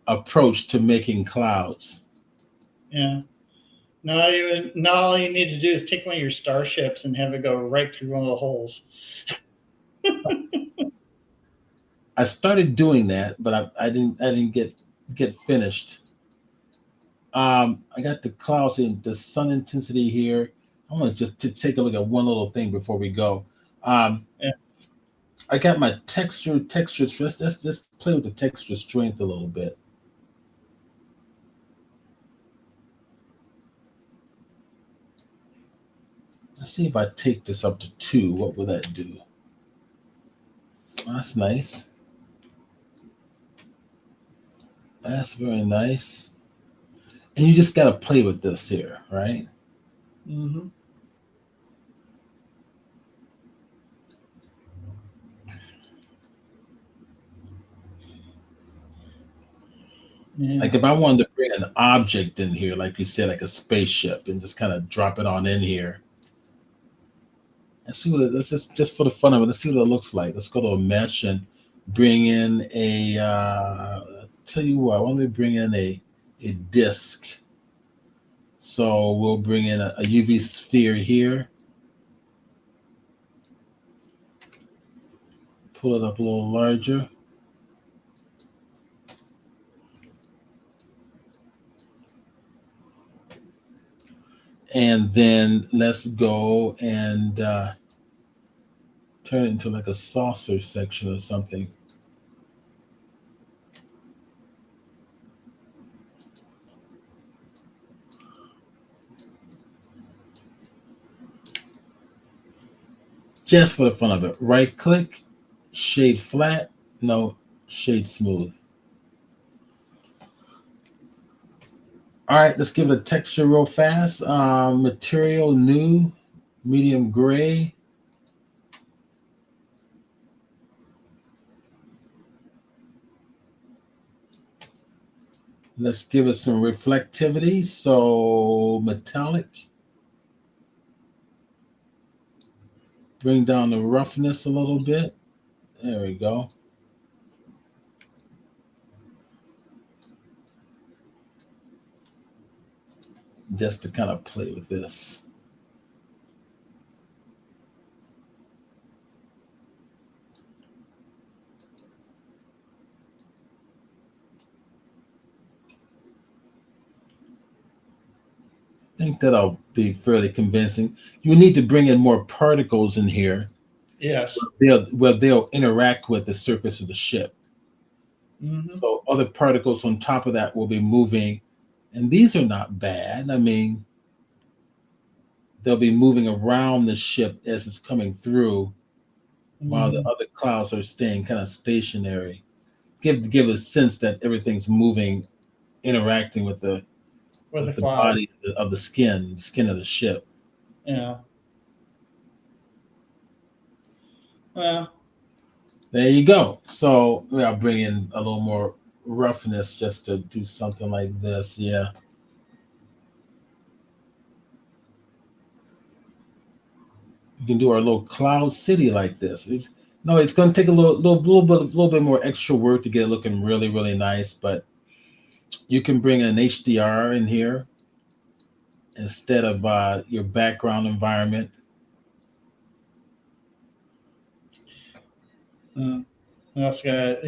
approach to making clouds. Yeah. Now all you need to do is take one of your starships and have it go right through one of the holes. I started doing that, but I didn't get finished. I got the clouds and the sun intensity here. I want just to take a look at one little thing before we go. Yeah. I got my texture stress. Let's just play with the texture strength a little bit. Let's see if I take this up to 2, what will that do? That's nice. That's very nice. And you just got to play with this here, right? Mm-hmm. Yeah. Like if I wanted to bring an object in here, like you said, like a spaceship, and just kind of drop it on in here. Let's see let's just for the fun of it, let's see what it looks like. Let's go to a mesh and bring in a, tell you what, why don't we bring in a disk? So we'll bring in a UV sphere here. Pull it up a little larger. And then let's go and turn it into like a saucer section or something. Just for the fun of it, right click, shade flat, no, shade smooth. All right, let's give it a texture real fast. Material new, medium gray. Let's give it some reflectivity. So metallic. Bring down the roughness a little bit. There we go. Just to kind of play with this. I think that'll be fairly convincing. You need to bring in more particles in here. Yes. They'll interact with the surface of the ship. Mm-hmm. So other particles on top of that will be moving, and these are not bad. I mean, they'll be moving around the ship as it's coming through, while the other clouds are staying kind of stationary. Give a sense that everything's moving, interacting with the body of the skin of the ship. Yeah. Well, there you go. So I'll bring in a little more roughness just to do something like this. Yeah. We can do our little cloud city like this. It's going to take a little bit more extra work to get it looking really, really nice. But you can bring an HDR in here instead of your background environment. That's good.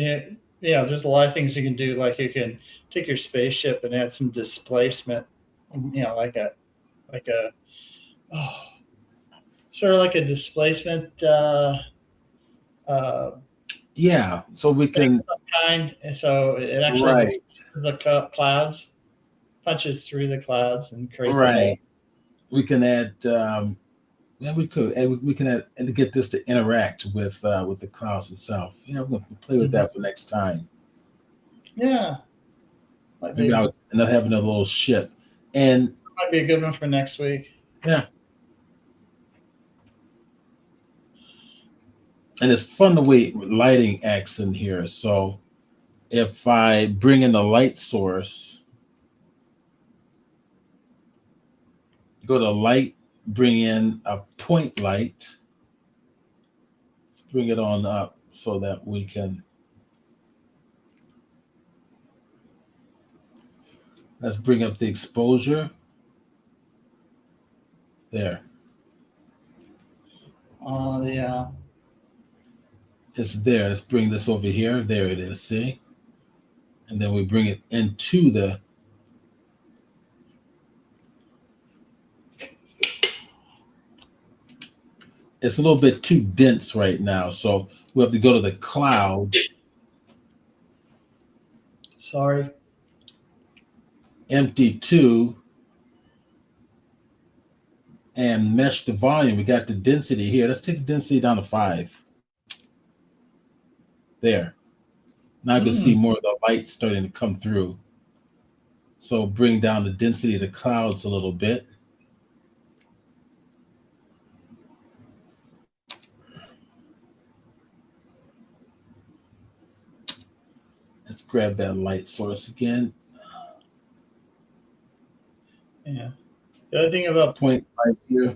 Yeah. There's a lot of things you can do. Like you can take your spaceship and add some displacement. Like a oh, sort of like a displacement. Yeah, so we can kind, and so it actually the clouds punches through the clouds and creates a hole. We can add. Yeah, we could. And we can add and to get this to interact with the clouds itself. Yeah, we're gonna play with that for next time. Yeah, maybe I'll end up having a little ship, and might be a good one for next week. Yeah. And it's fun the way lighting acts in here. So if I bring in the light source, go to light, bring in a point light, bring it on up so that we can. Let's bring up the exposure. There. Yeah. It's there. Let's bring this over here. There it is. See? And then we bring it into the. It's a little bit too dense right now, so we have to go to the cloud. Sorry. Empty 2 and mesh the volume. We got the density here. Let's take the density down to 5. There. Now I can see more of the light starting to come through. So bring down the density of the clouds a little bit. Let's grab that light source again. Yeah. The other thing about point right here.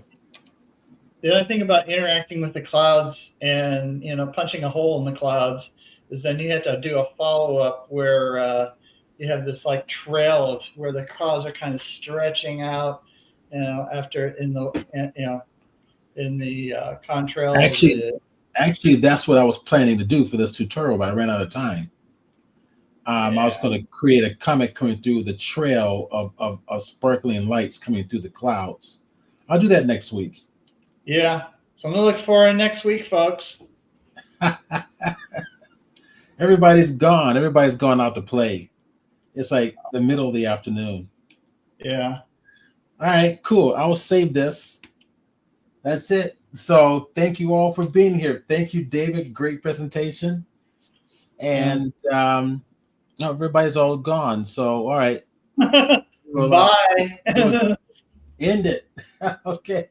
The other thing about interacting with the clouds and punching a hole in the clouds is then you have to do a follow-up where you have this like trail of where the clouds are kind of stretching out, after in the contrail. Actually, that's what I was planning to do for this tutorial, but I ran out of time. I was going to create a comet coming through the trail of sparkling lights coming through the clouds. I'll do that next week. Yeah. So I'm going to look forward to next week, folks. Everybody's gone. Everybody's gone out to play. It's like the middle of the afternoon. Yeah. All right, cool. I will save this. That's it. So thank you all for being here. Thank you, David. Great presentation. And everybody's all gone. So, all right. Bye. End it. Okay.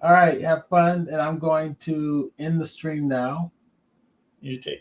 All right. Have fun. And I'm going to end the stream now. You take